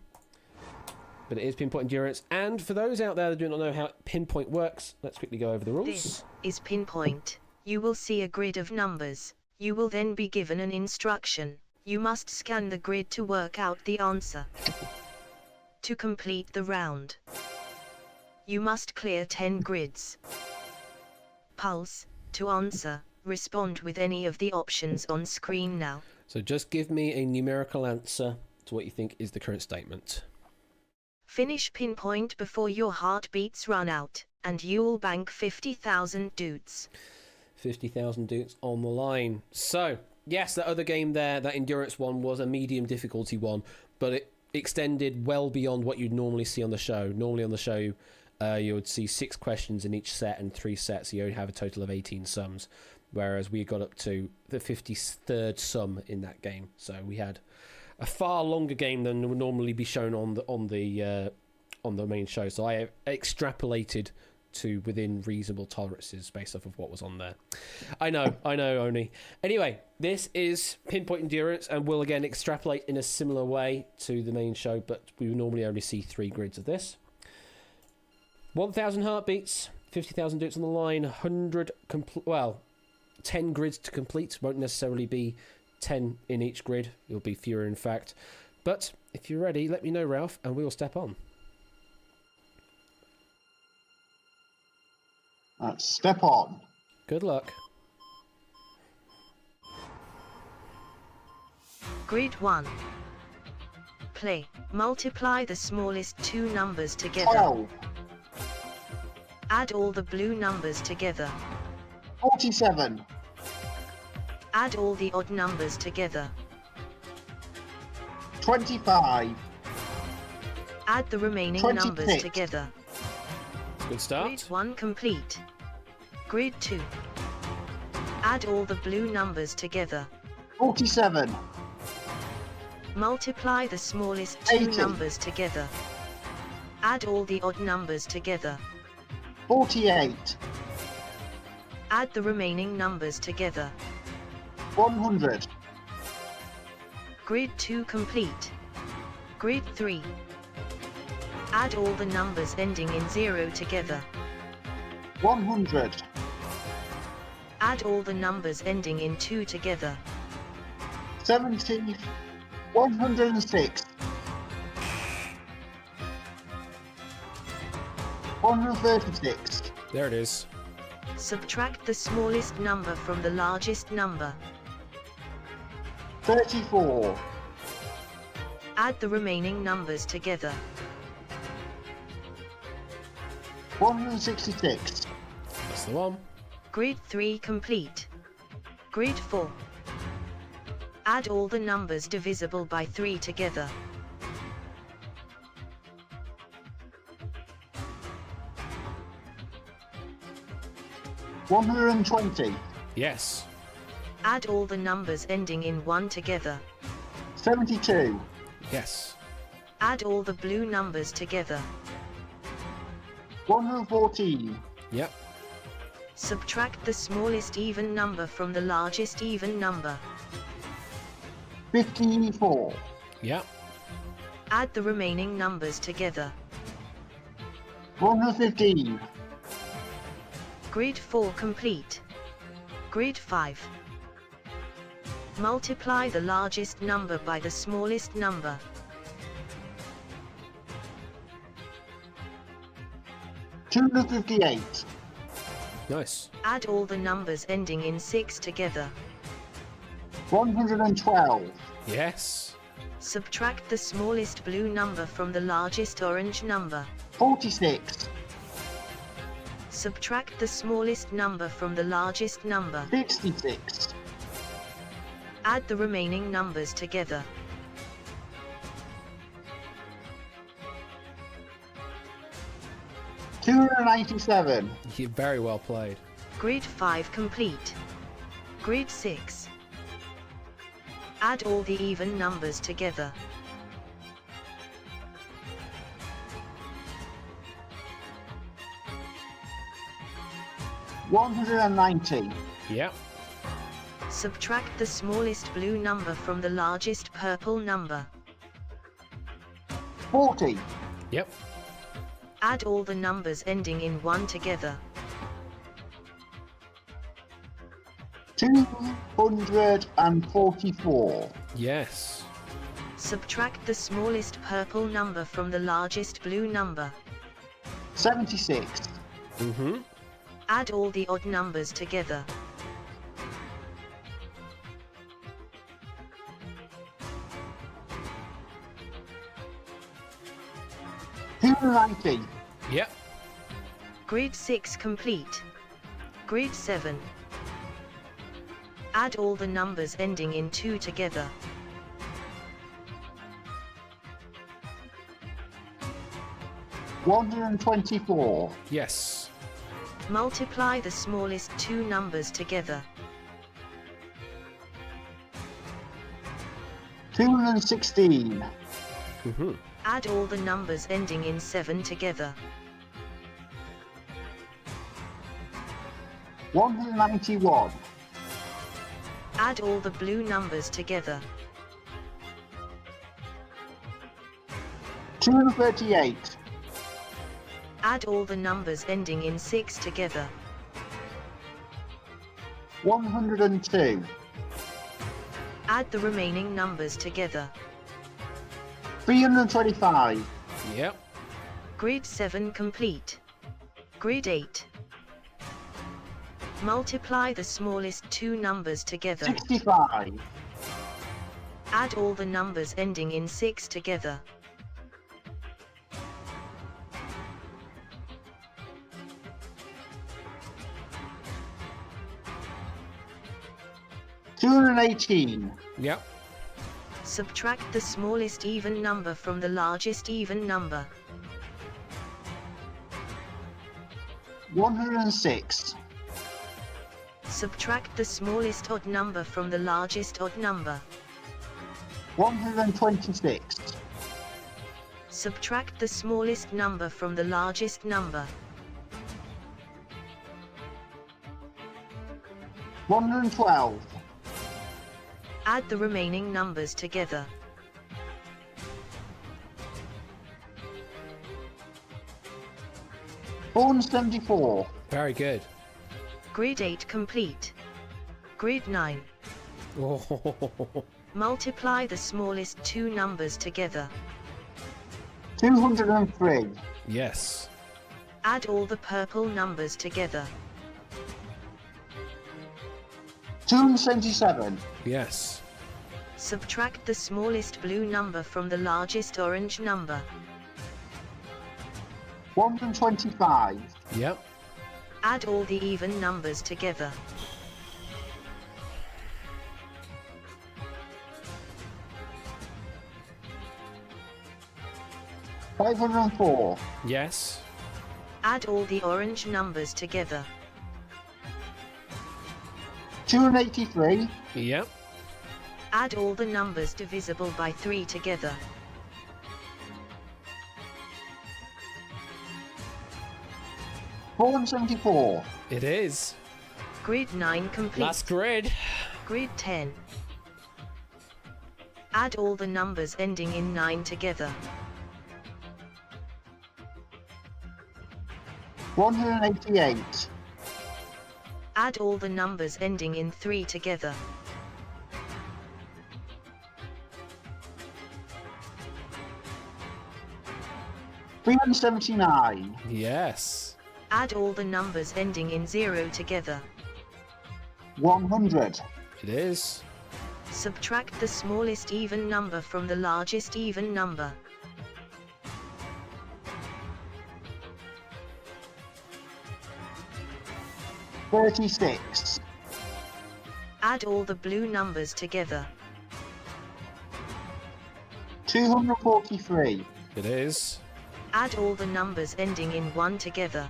But it is Pinpoint Endurance, and for those out there that do not know how Pinpoint works, let's quickly go over the rules. This is Pinpoint. You will see a grid of numbers. You will then be given an instruction. You must scan the grid to work out the answer. To complete the round, you must clear 10 grids. Pulse, to answer, respond with any of the options on screen now. So just give me a numerical answer to what you think is the current statement. Finish Pinpoint before your heartbeats run out, and you'll bank 50,000 dudes. 50,000 dudes on the line. So, yes, that other game there, that Endurance one, was a medium difficulty one, but it extended well beyond what you'd normally see on the show. Normally on the show, you would see 6 questions in each set and 3 sets, so you'd have a total of 18 sums, whereas we got up to the 53rd sum in that game. So we had a far longer game than would normally be shown on the main show. So I extrapolated to within reasonable tolerances based off of what was on there. I know, Oni. Anyway, this is Pinpoint Endurance, and we'll again extrapolate in a similar way to the main show, but we normally only see 3 grids of this. 1,000 heartbeats, 50,000 dudes on the line, 10 grids to complete. Won't necessarily be 10 in each grid. It'll be fewer, in fact. But if you're ready, let me know, Ralph, and we'll step on. Let's step on. Good luck. Grid 1. Play. Multiply the smallest 2 numbers together. 12. Add all the blue numbers together. 47. Add all the odd numbers together. 25. Add the remaining 26. numbers together. Good start. Grid 1 complete. Grid 2. Add all the blue numbers together. 47. Multiply the smallest two 80. numbers together. Add all the odd numbers together. 48. Add the remaining numbers together. 100. Grid 2 complete. Grid 3. Add all the numbers ending in 0 together. 100. Add all the numbers ending in 2 together. 70. 106. 136. There it is. Subtract the smallest number from the largest number. 34. Add the remaining numbers together. 166. That's the one. Grid 3 complete. Grid 4. Add all the numbers divisible by 3 together. 120. Yes. Add all the numbers ending in 1 together. 72. Yes. Add all the blue numbers together. 114. Yep. Subtract the smallest even number from the largest even number. 54. Yep. Add the remaining numbers together. 115. Grid 4 complete. Grid 5. Multiply the largest number by the smallest number. 258. Nice. Add all the numbers ending in 6 together. 112. Yes. Subtract the smallest blue number from the largest orange number. 46. Subtract the smallest number from the largest number. 66. Add the remaining numbers together. 297. You're very well played. Grid 5 complete. Grid 6. Add all the even numbers together. 190. Yep. Subtract the smallest blue number from the largest purple number. 40. Yep. Add all the numbers ending in 1 together. 244. Yes. Subtract the smallest purple number from the largest blue number. 76. Mm-hmm. Add all the odd numbers together. 290. Yep. Grid 6 complete. Grid 7. Add all the numbers ending in 2 together. 124. Yes. Multiply the smallest 2 numbers together. 216. Mm-hmm. Add all the numbers ending in 7 together. 191. Add all the blue numbers together. 238. Add all the numbers ending in 6 together. 102. Add the remaining numbers together. 325. Yep. Grid 7 complete. Grid 8. Multiply the smallest 2 numbers together. 65. Add all the numbers ending in 6 together. 218. Yep. Subtract the smallest even number from the largest even number. 106. Subtract the smallest odd number from the largest odd number. 126. Subtract the smallest number from the largest number. 112. Add the remaining numbers together. 474. Very good. Grid 8 complete. Grid 9. Multiply the smallest two numbers together. 203. Yes. Add all the purple numbers together. 277. Yes. Subtract the smallest blue number from the largest orange number. 125. Yep. Add all the even numbers together. 504. Yes. Add all the orange numbers together. 283. Yep. Add all the numbers divisible by 3 together. 474. It is. Grid 9 complete. Last grid. Grid 10. Add all the numbers ending in 9 together. 188. Add all the numbers ending in 3 together. 379. Yes. Add all the numbers ending in 0 together. 100. It is. Subtract the smallest even number from the largest even number. 36. Add all the blue numbers together. 243. It is. Add all the numbers ending in 1 together.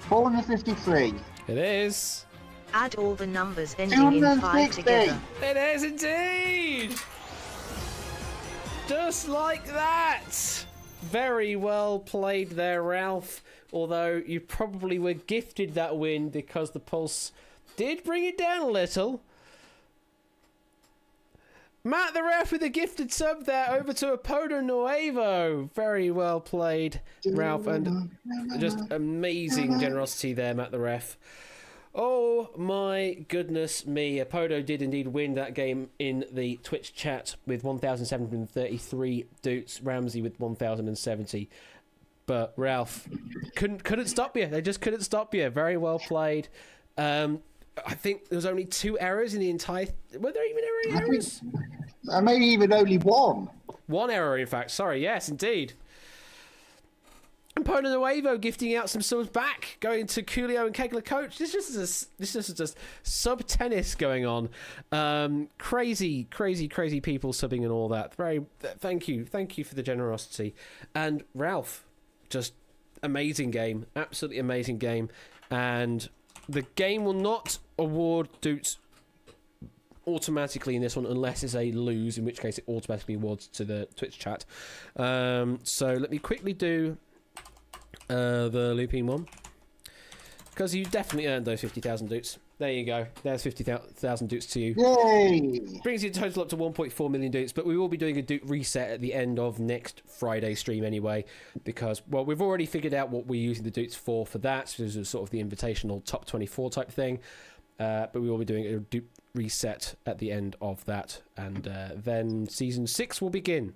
453. It is. Add all the numbers ending in 5 260. together. It is indeed. Just like that. Very well played there, Ralph. Although you probably were gifted that win because the pulse did bring it down a little. Matt the Ref with a gifted sub there over to Apodo Nuevo. Very well played, Ralph, and just amazing generosity there, Matt the Ref. Oh my goodness me. Apodo did indeed win that game in the Twitch chat with 1,733 Doots, Ramsey with 1,070. But Ralph couldn't stop you. They just couldn't stop you. Very well played. I think there was only 2 errors in the entire... Were there even any errors? Maybe even only one. 1 error, in fact. Sorry, yes, indeed. And Pona Nuevo gifting out some subs back, going to Coolio and Kegler Coach. This is just sub tennis going on. Crazy people subbing and all that. Thank you for the generosity. And Ralph, just amazing game, absolutely amazing game. And the game will not award Doots automatically in this one unless it's a lose, in which case it automatically awards to the Twitch chat. So let me quickly do the looping one, because you definitely earned those 50,000 Doots. There you go. There's 50,000 Doots to you. Yay! Brings your total up to 1.4 million Doots, but we will be doing a Doot reset at the end of next Friday stream anyway, because, well, we've already figured out what we're using the Doots for that. So this is sort of the invitational top 24 type thing, but we will be doing a Doot reset at the end of that, and then Season 6 will begin.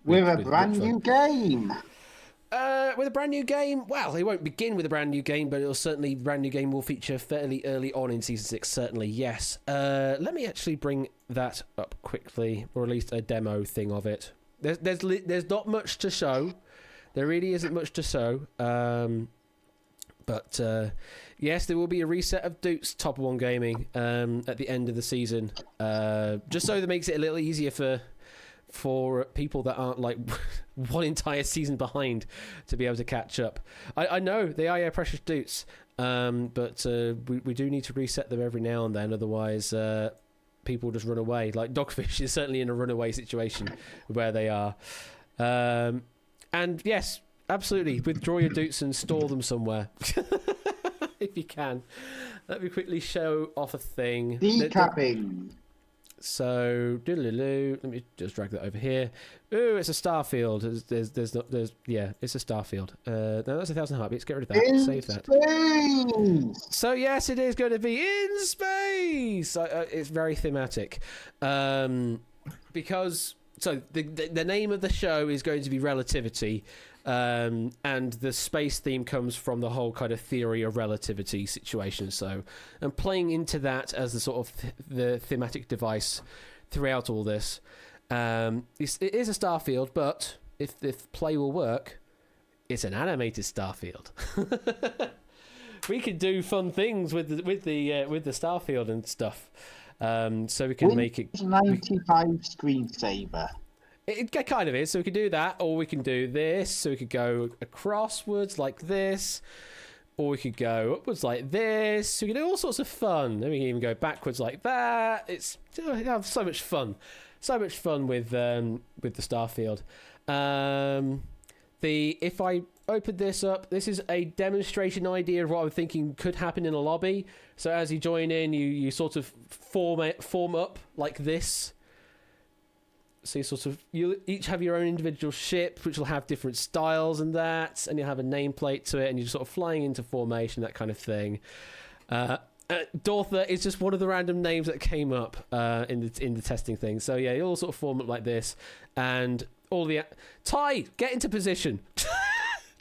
With a brand new game. With a brand new game, well, it won't begin with a brand new game, but it'll certainly, brand new game will feature fairly early on in Season 6, certainly, yes. Let me actually bring that up quickly, or at least a demo thing of it. There's not much to show. There really isn't much to show. But yes, there will be a reset of Doots Top 1 Gaming at the end of the season, just so that makes it a little easier for people that aren't like one entire season behind to be able to catch up. I know they are your precious Doots. But we do need to reset them every now and then, otherwise people just run away. Like Dogfish is certainly in a runaway situation where they are. And yes, absolutely, withdraw your doots and store them somewhere if you can. Let me quickly show off a thing. Decapping. So, doodaloo. Let me just drag that over here. Ooh, it's a Starfield. Yeah, it's a Starfield. No, that's 1,000 heartbeats. Get rid of that. Save that. Space! So yes, it is going to be in space. It's very thematic, because the name of the show is going to be Relativity. And the space theme comes from the whole kind of theory of relativity situation. So I'm playing into that as the sort of the thematic device throughout all this. It is a Starfield, but if play will work, it's an animated Starfield. We can do fun things with the Starfield and stuff. So we can make it 95 screensaver. It kind of is. So we can do that, or we can do this. So we could go acrosswards like this, or we could go upwards like this. So we can do all sorts of fun. Then we can even go backwards like that. It's have so much fun, with the Starfield. If I open this up, this is a demonstration idea of what I'm thinking could happen in a lobby. So as you join in, you sort of form up like this. So you each have your own individual ship, which will have different styles and that, and you'll have a nameplate to it, and you're sort of flying into formation, that kind of thing. Dortha is just one of the random names that came up in the testing thing. So yeah, you all sort of form up like this, and all the Ty, get into position.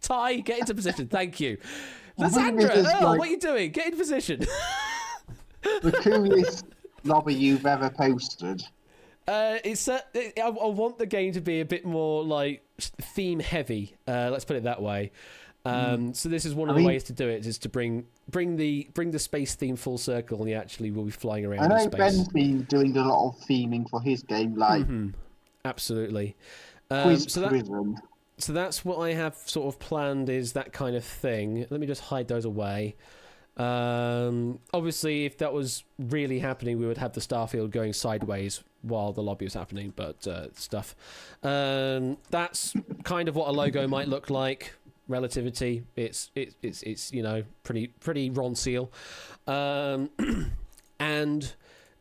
Ty, get into position. Thank you. Lysandra, what are you doing? Get in position. The coolest lobby you've ever posted. I want the game to be a bit more like theme heavy. Let's put it that way. So this is one of the ways to do it, is to bring the space theme full circle, and you actually will be flying around in space. I know Ben's been doing a lot of theming for his game, like absolutely. Prism. So that's what I have sort of planned, is that kind of thing. Let me just hide those away. Obviously, if that was really happening, we would have the Starfield going sideways while the lobby was happening, but stuff. That's kind of what a logo might look like. Relativity. It's pretty Ron Seal. And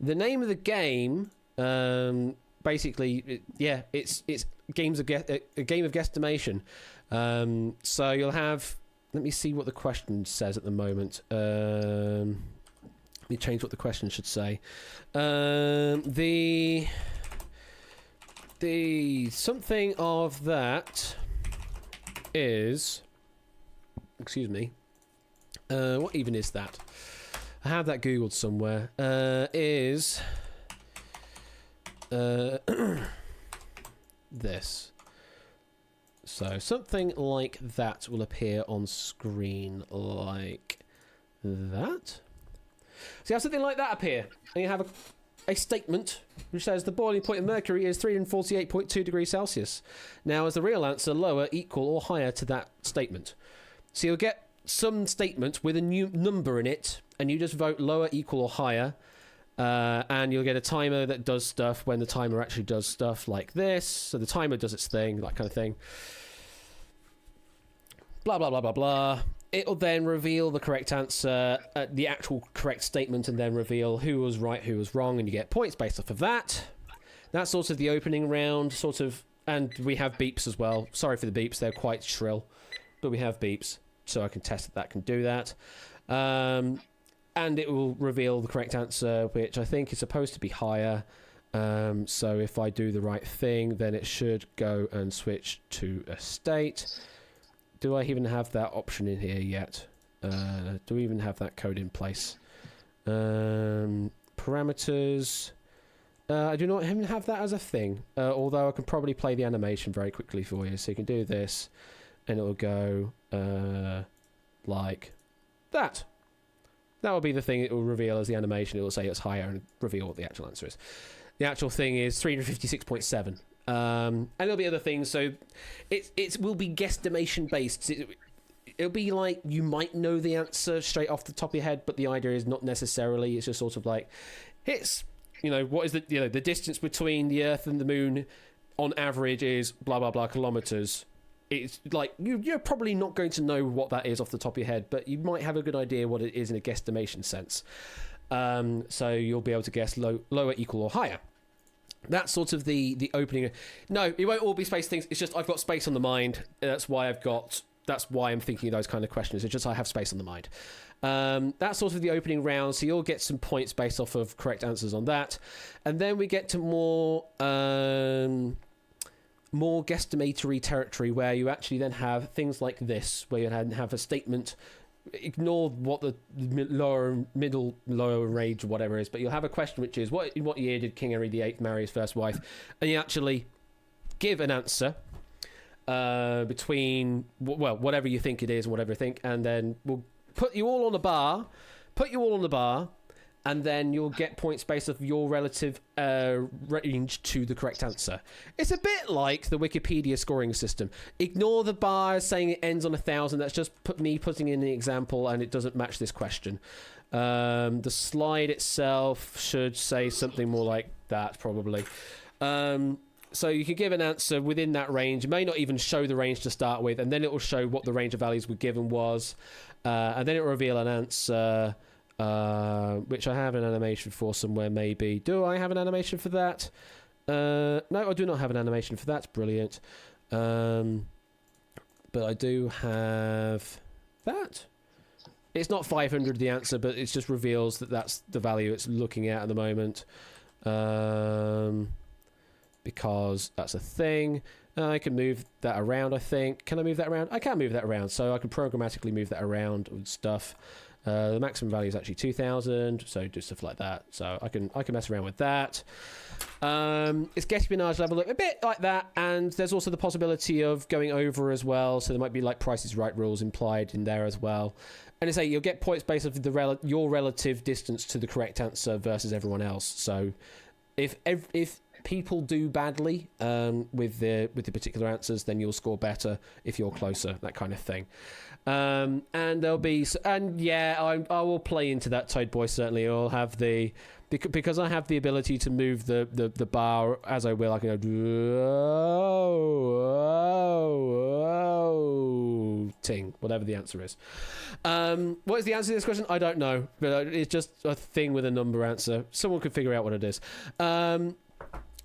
the name of the game, basically, it's a game of guesstimation. So you'll have. Let me see what the question says at the moment. Let me change what the question should say. The something of that is. Excuse me. What even is that? I have that googled somewhere. Is this. So something like that will appear on screen like that. So you have something like that appear, and you have a statement which says the boiling point of mercury is 348.2 degrees Celsius. Now, is the real answer lower, equal, or higher to that statement? So you'll get some statement with a new number in it, and you just vote lower, equal, or higher. And you'll get a timer that does stuff when the timer actually does stuff like this. So the timer does its thing, that kind of thing. Blah, blah, blah, blah, blah. It'll then reveal the correct answer, the actual correct statement, and then reveal who was right, who was wrong, and you get points based off of that. That's sort of the opening round, sort of, and we have beeps as well. Sorry for the beeps, they're quite shrill, but we have beeps, so I can test that can do that. And it will reveal the correct answer, which I think is supposed to be higher. So if I do the right thing, then it should go and switch to a state. Do I even have that option in here yet? Do we even have that code in place? Parameters. I do not even have that as a thing, although I can probably play the animation very quickly for you. So you can do this, and it will go like that. That will be the thing it will reveal as the animation. It will say it's higher and reveal what the actual answer is. The actual thing is 356.7. And there'll be other things, so it will be guesstimation based. it'll be like you might know the answer straight off the top of your head, but the idea is not necessarily. It's just sort of like, it's, what is the the distance between the Earth and the Moon on average is blah blah blah kilometers. It's like you're probably not going to know what that is off the top of your head, but you might have a good idea what it is in a guesstimation sense. So you'll be able to guess lower, equal, or higher. That's sort of the opening. No, it won't all be space things. It's just I've got space on the mind. That's why I'm thinking of those kind of questions. It's just I have space on the mind. That's sort of the opening round. So you'll get some points based off of correct answers on that, and then we get to more guesstimatory territory where you actually then have things like this, where you have a statement. Ignore what the lower range, whatever is, but you'll have a question which is, in what year did King Henry VIII marry his first wife? And you actually give an answer between, whatever you think it is, whatever you think, and then we'll put you all on the bar, and then you'll get points based off your relative range to the correct answer. It's a bit like the Wikipedia scoring system. Ignore the bar saying it ends on 1,000. That's just me putting in the example, and it doesn't match this question. The slide itself should say something more like that, probably. So you can give an answer within that range. It may not even show the range to start with, and then it will show what the range of values we're given was, and then it will reveal an answer. Which I have an animation for somewhere, maybe. Do I have an animation for that? No, I do not have an animation for that. Brilliant. But I do have that. It's not 500 the answer, but it just reveals that that's the value it's looking at the moment. Because that's a thing. I can move that around, I think. Can I move that around? I can move that around, so I can programmatically move that around and stuff. The maximum value is actually 2,000, so do stuff like that. So I can mess around with that. It's espionage level a bit like that, and there's also the possibility of going over as well. So there might be like Price is Right rules implied in there as well. And it's you'll get points based off your relative distance to the correct answer versus everyone else. So if people do badly with the particular answers, then you'll score better if you're closer, that kind of thing. And there'll be, and yeah, I will play into that, Toad Boy. Certainly, I'll have because I have the ability to move the bar as I will. I can go ting, whatever the answer is. What is the answer to this question? I don't know, but it's just a thing with a number answer. Someone could figure out what it is.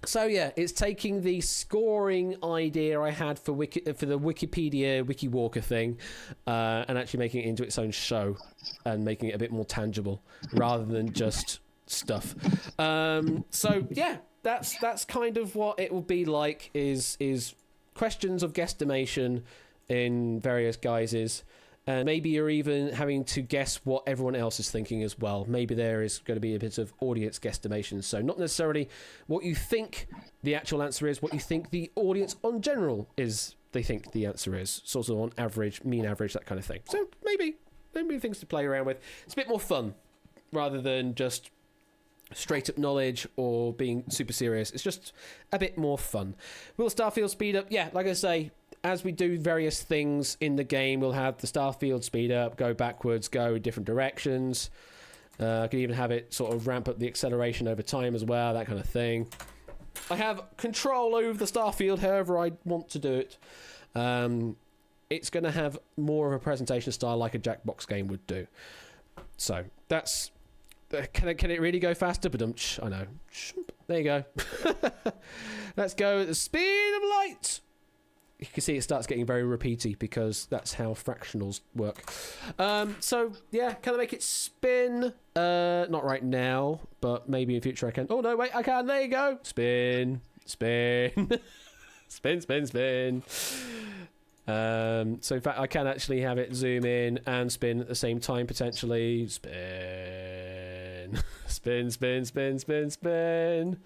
So yeah, it's taking the scoring idea I had for the Wikipedia WikiWalker thing, and actually making it into its own show and making it a bit more tangible rather than just stuff. So yeah, that's kind of what it will be like. Is questions of guesstimation in various guises. And maybe you're even having to guess what everyone else is thinking as well. Maybe there is going to be a bit of audience guesstimation. So not necessarily what you think the actual answer is, what you think the audience on general is, they think the answer is. Sort of on average, mean average, that kind of thing. So maybe things to play around with. It's a bit more fun rather than just straight up knowledge or being super serious. It's just a bit more fun. Will Starfield speed up? Yeah, like I say, as we do various things in the game, we'll have the Starfield speed up, go backwards, go in different directions. I can even have it sort of ramp up the acceleration over time as well, that kind of thing. I have control over the Starfield however I want to do it. It's going to have more of a presentation style like a Jackbox game would do. So that's... Can it really go faster? But I know. There you go. Let's go at the speed of light. You can see it starts getting very repeaty because that's how fractionals work. So yeah, can I make it spin? Not right now, but maybe in future I can. Oh no, wait, I can. There you go. Spin, spin, spin, spin, spin. So in fact, I can actually have it zoom in and spin at the same time potentially. Spin, spin, spin, spin, spin, spin.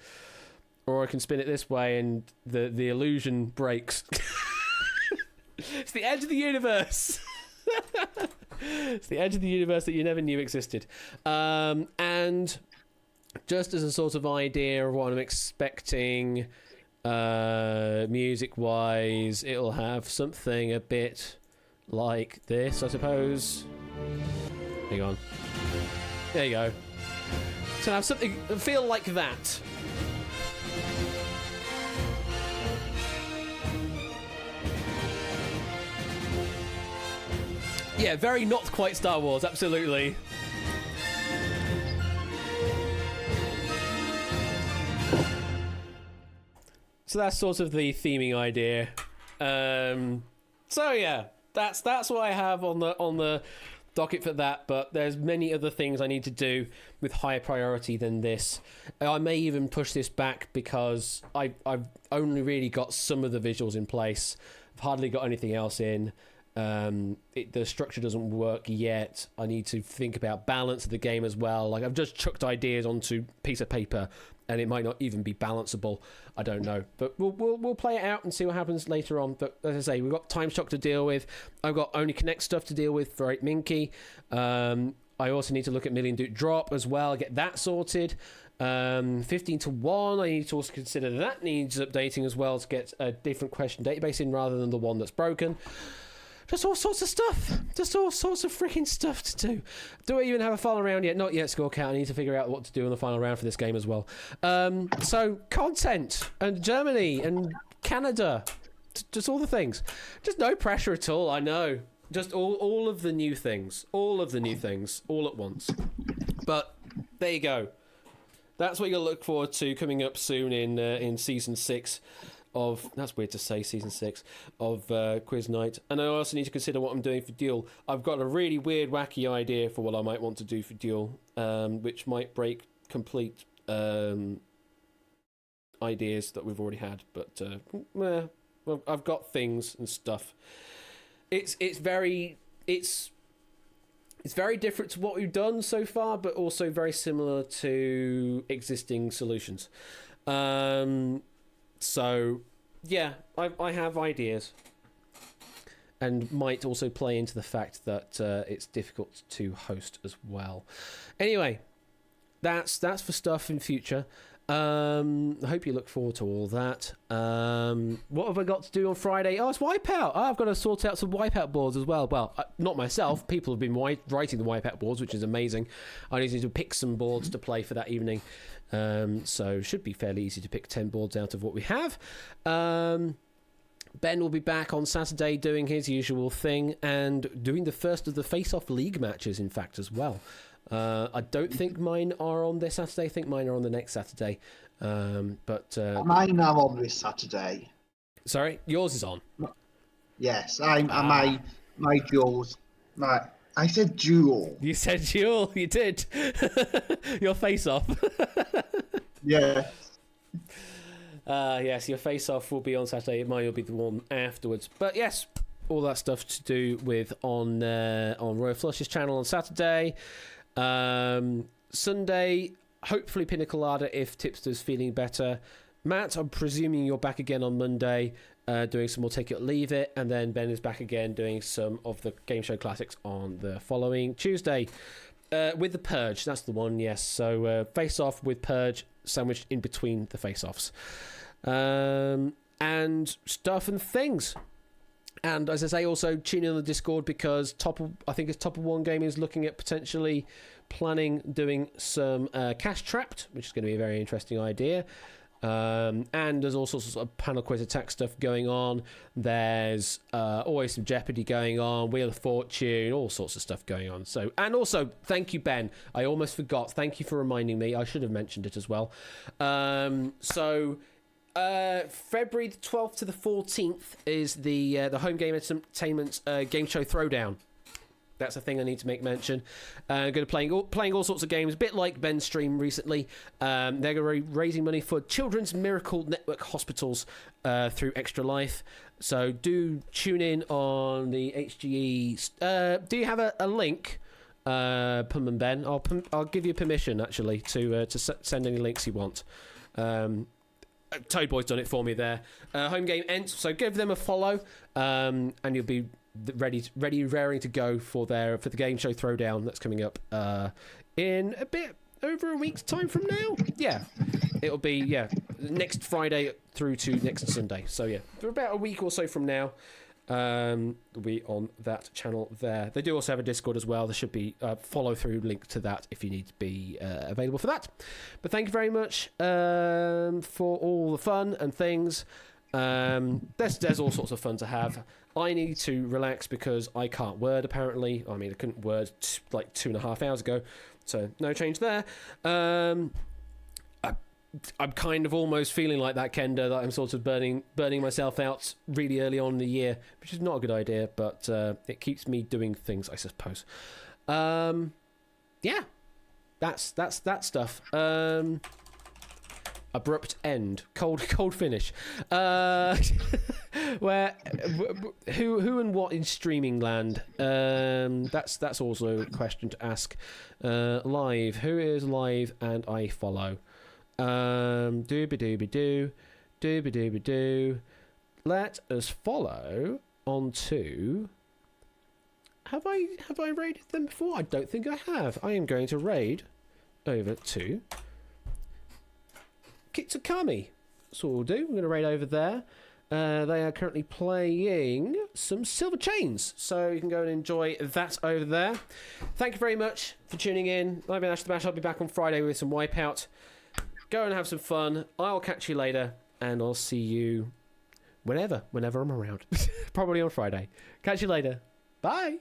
Or I can spin it this way and the illusion breaks. It's the edge of the universe. It's the edge of the universe that you never knew existed. And just as a sort of idea of what I'm expecting music-wise, it'll have something a bit like this, I suppose. Hang on. There you go. So have something feel like that. Yeah, very not quite Star Wars, absolutely. So that's sort of the theming idea. So yeah, that's what I have on the docket for that. But there's many other things I need to do with higher priority than this. I may even push this back because I've only really got some of the visuals in place. I've hardly got anything else in. The structure doesn't work yet. I need to think about balance of the game as well. Like, I've just chucked ideas onto a piece of paper and it might not even be balanceable. I don't know, but we'll play it out and see what happens later on. But as I say, we've got time shock to deal with. I've got only connect stuff to deal with for 8 Minky. I also need to look at Million Duke Drop as well, get that sorted. 15 to 1, I need to also consider that needs updating as well to get a different question database in rather than the one that's broken. Just all sorts of stuff. Just all sorts of freaking stuff to do. Do I even have a final round yet? Not yet, Score Count. I need to figure out what to do in the final round for this game as well. So, content, and Germany, and Canada. Just all the things. Just no pressure at all, I know. Just all of the new things. All of the new things, all at once. But, there you go. That's what you'll look forward to coming up soon in Season 6. That's weird to say, Season 6 of Quiz Night. And I also need to consider what I'm doing for Duel. I've got a really weird, wacky idea for what I might want to do for Duel, which might break complete ideas that we've already had. But well, I've got things and stuff. It's very different to what we've done so far, but also very similar to existing solutions. So, yeah, I have ideas. And might also play into the fact that it's difficult to host as well. Anyway, that's for stuff in future. I hope you look forward to all that. What have I got to do on Friday? Oh, it's Wipeout. Oh, I've got to sort out some Wipeout boards as well. Well, not myself. People have been writing the Wipeout boards, which is amazing. I need to pick some boards to play for that evening. So should be fairly easy to pick 10 boards out of what we have. Ben will be back on Saturday doing his usual thing and doing the first of the Face-Off League matches, in fact, as well. I don't think mine are on this Saturday. I think mine are on the next Saturday. But mine are on this Saturday. Sorry, yours is on. Yes, my duels. I said duel. You said duel. You did. Your Face-Off. Yeah. Yes, your Face-Off will be on Saturday. Mine will be the one afterwards. But yes, all that stuff to do with on Royal Flush's channel on Saturday. Sunday, hopefully Pina Colada if Tipster's feeling better. Matt, I'm presuming you're back again on Monday, doing some more Take It or Leave It, and then Ben is back again doing some of the Game Show Classics on the following Tuesday. With the Purge, that's the one, yes. So Face-Off with Purge sandwiched in between the Face-Offs. And stuff and things. And as I say, also tune in on the Discord because I think it's Top of One Game is looking at potentially planning doing some Cash Trapped, which is going to be a very interesting idea. And there's all sorts of panel quiz attack stuff going on. There's always some Jeopardy going on, Wheel of Fortune, all sorts of stuff going on. So, and also, thank you, Ben. I almost forgot. Thank you for reminding me. I should have mentioned it as well. February the 12th to the 14th is the Home Game Entertainment Game Show Throwdown. That's a thing I need to make mention. Going to playing all sorts of games, a bit like Ben's stream recently. They're going to be raising money for Children's Miracle Network Hospitals through Extra Life. So do tune in on the HGE. Do you have a link, Pum and Ben? I'll give you permission actually to send any links you want. Toadboy's done it for me there. Home Game Ent, so give them a follow, and you'll be raring to go for the game show Throwdown that's coming up in a bit over a week's time from now. Yeah, it'll be next Friday through to next Sunday. So yeah, for about a week or so from now. We on that channel there. They do also have a Discord as well. There should be a follow through link to that if you need to be available for that. But thank you very much for all the fun and things. There's all sorts of fun to have. I need to relax because I can't word apparently. I mean, I couldn't word like 2.5 hours ago, so no change there. I'm kind of almost feeling like that, Kenda, that I'm sort of burning myself out really early on in the year, which is not a good idea, but it keeps me doing things, I suppose. Yeah, that's that stuff. Abrupt end, cold finish. Where who and what in streaming land? That's also a question to ask. Live, who is live and I follow? Dooby doo. Let us follow on to. Have I raided them before? I don't think I have. I am going to raid over to Kitsukami. That's what we'll do. We're going to raid over there. They are currently playing some Silver Chains, so you can go and enjoy that over there. Thank you very much for tuning in. I've been Ash the Bash. I'll be back on Friday with some Wipeout. Go and have some fun. I'll catch you later, and I'll see you whenever I'm around. Probably on Friday. Catch you later. Bye.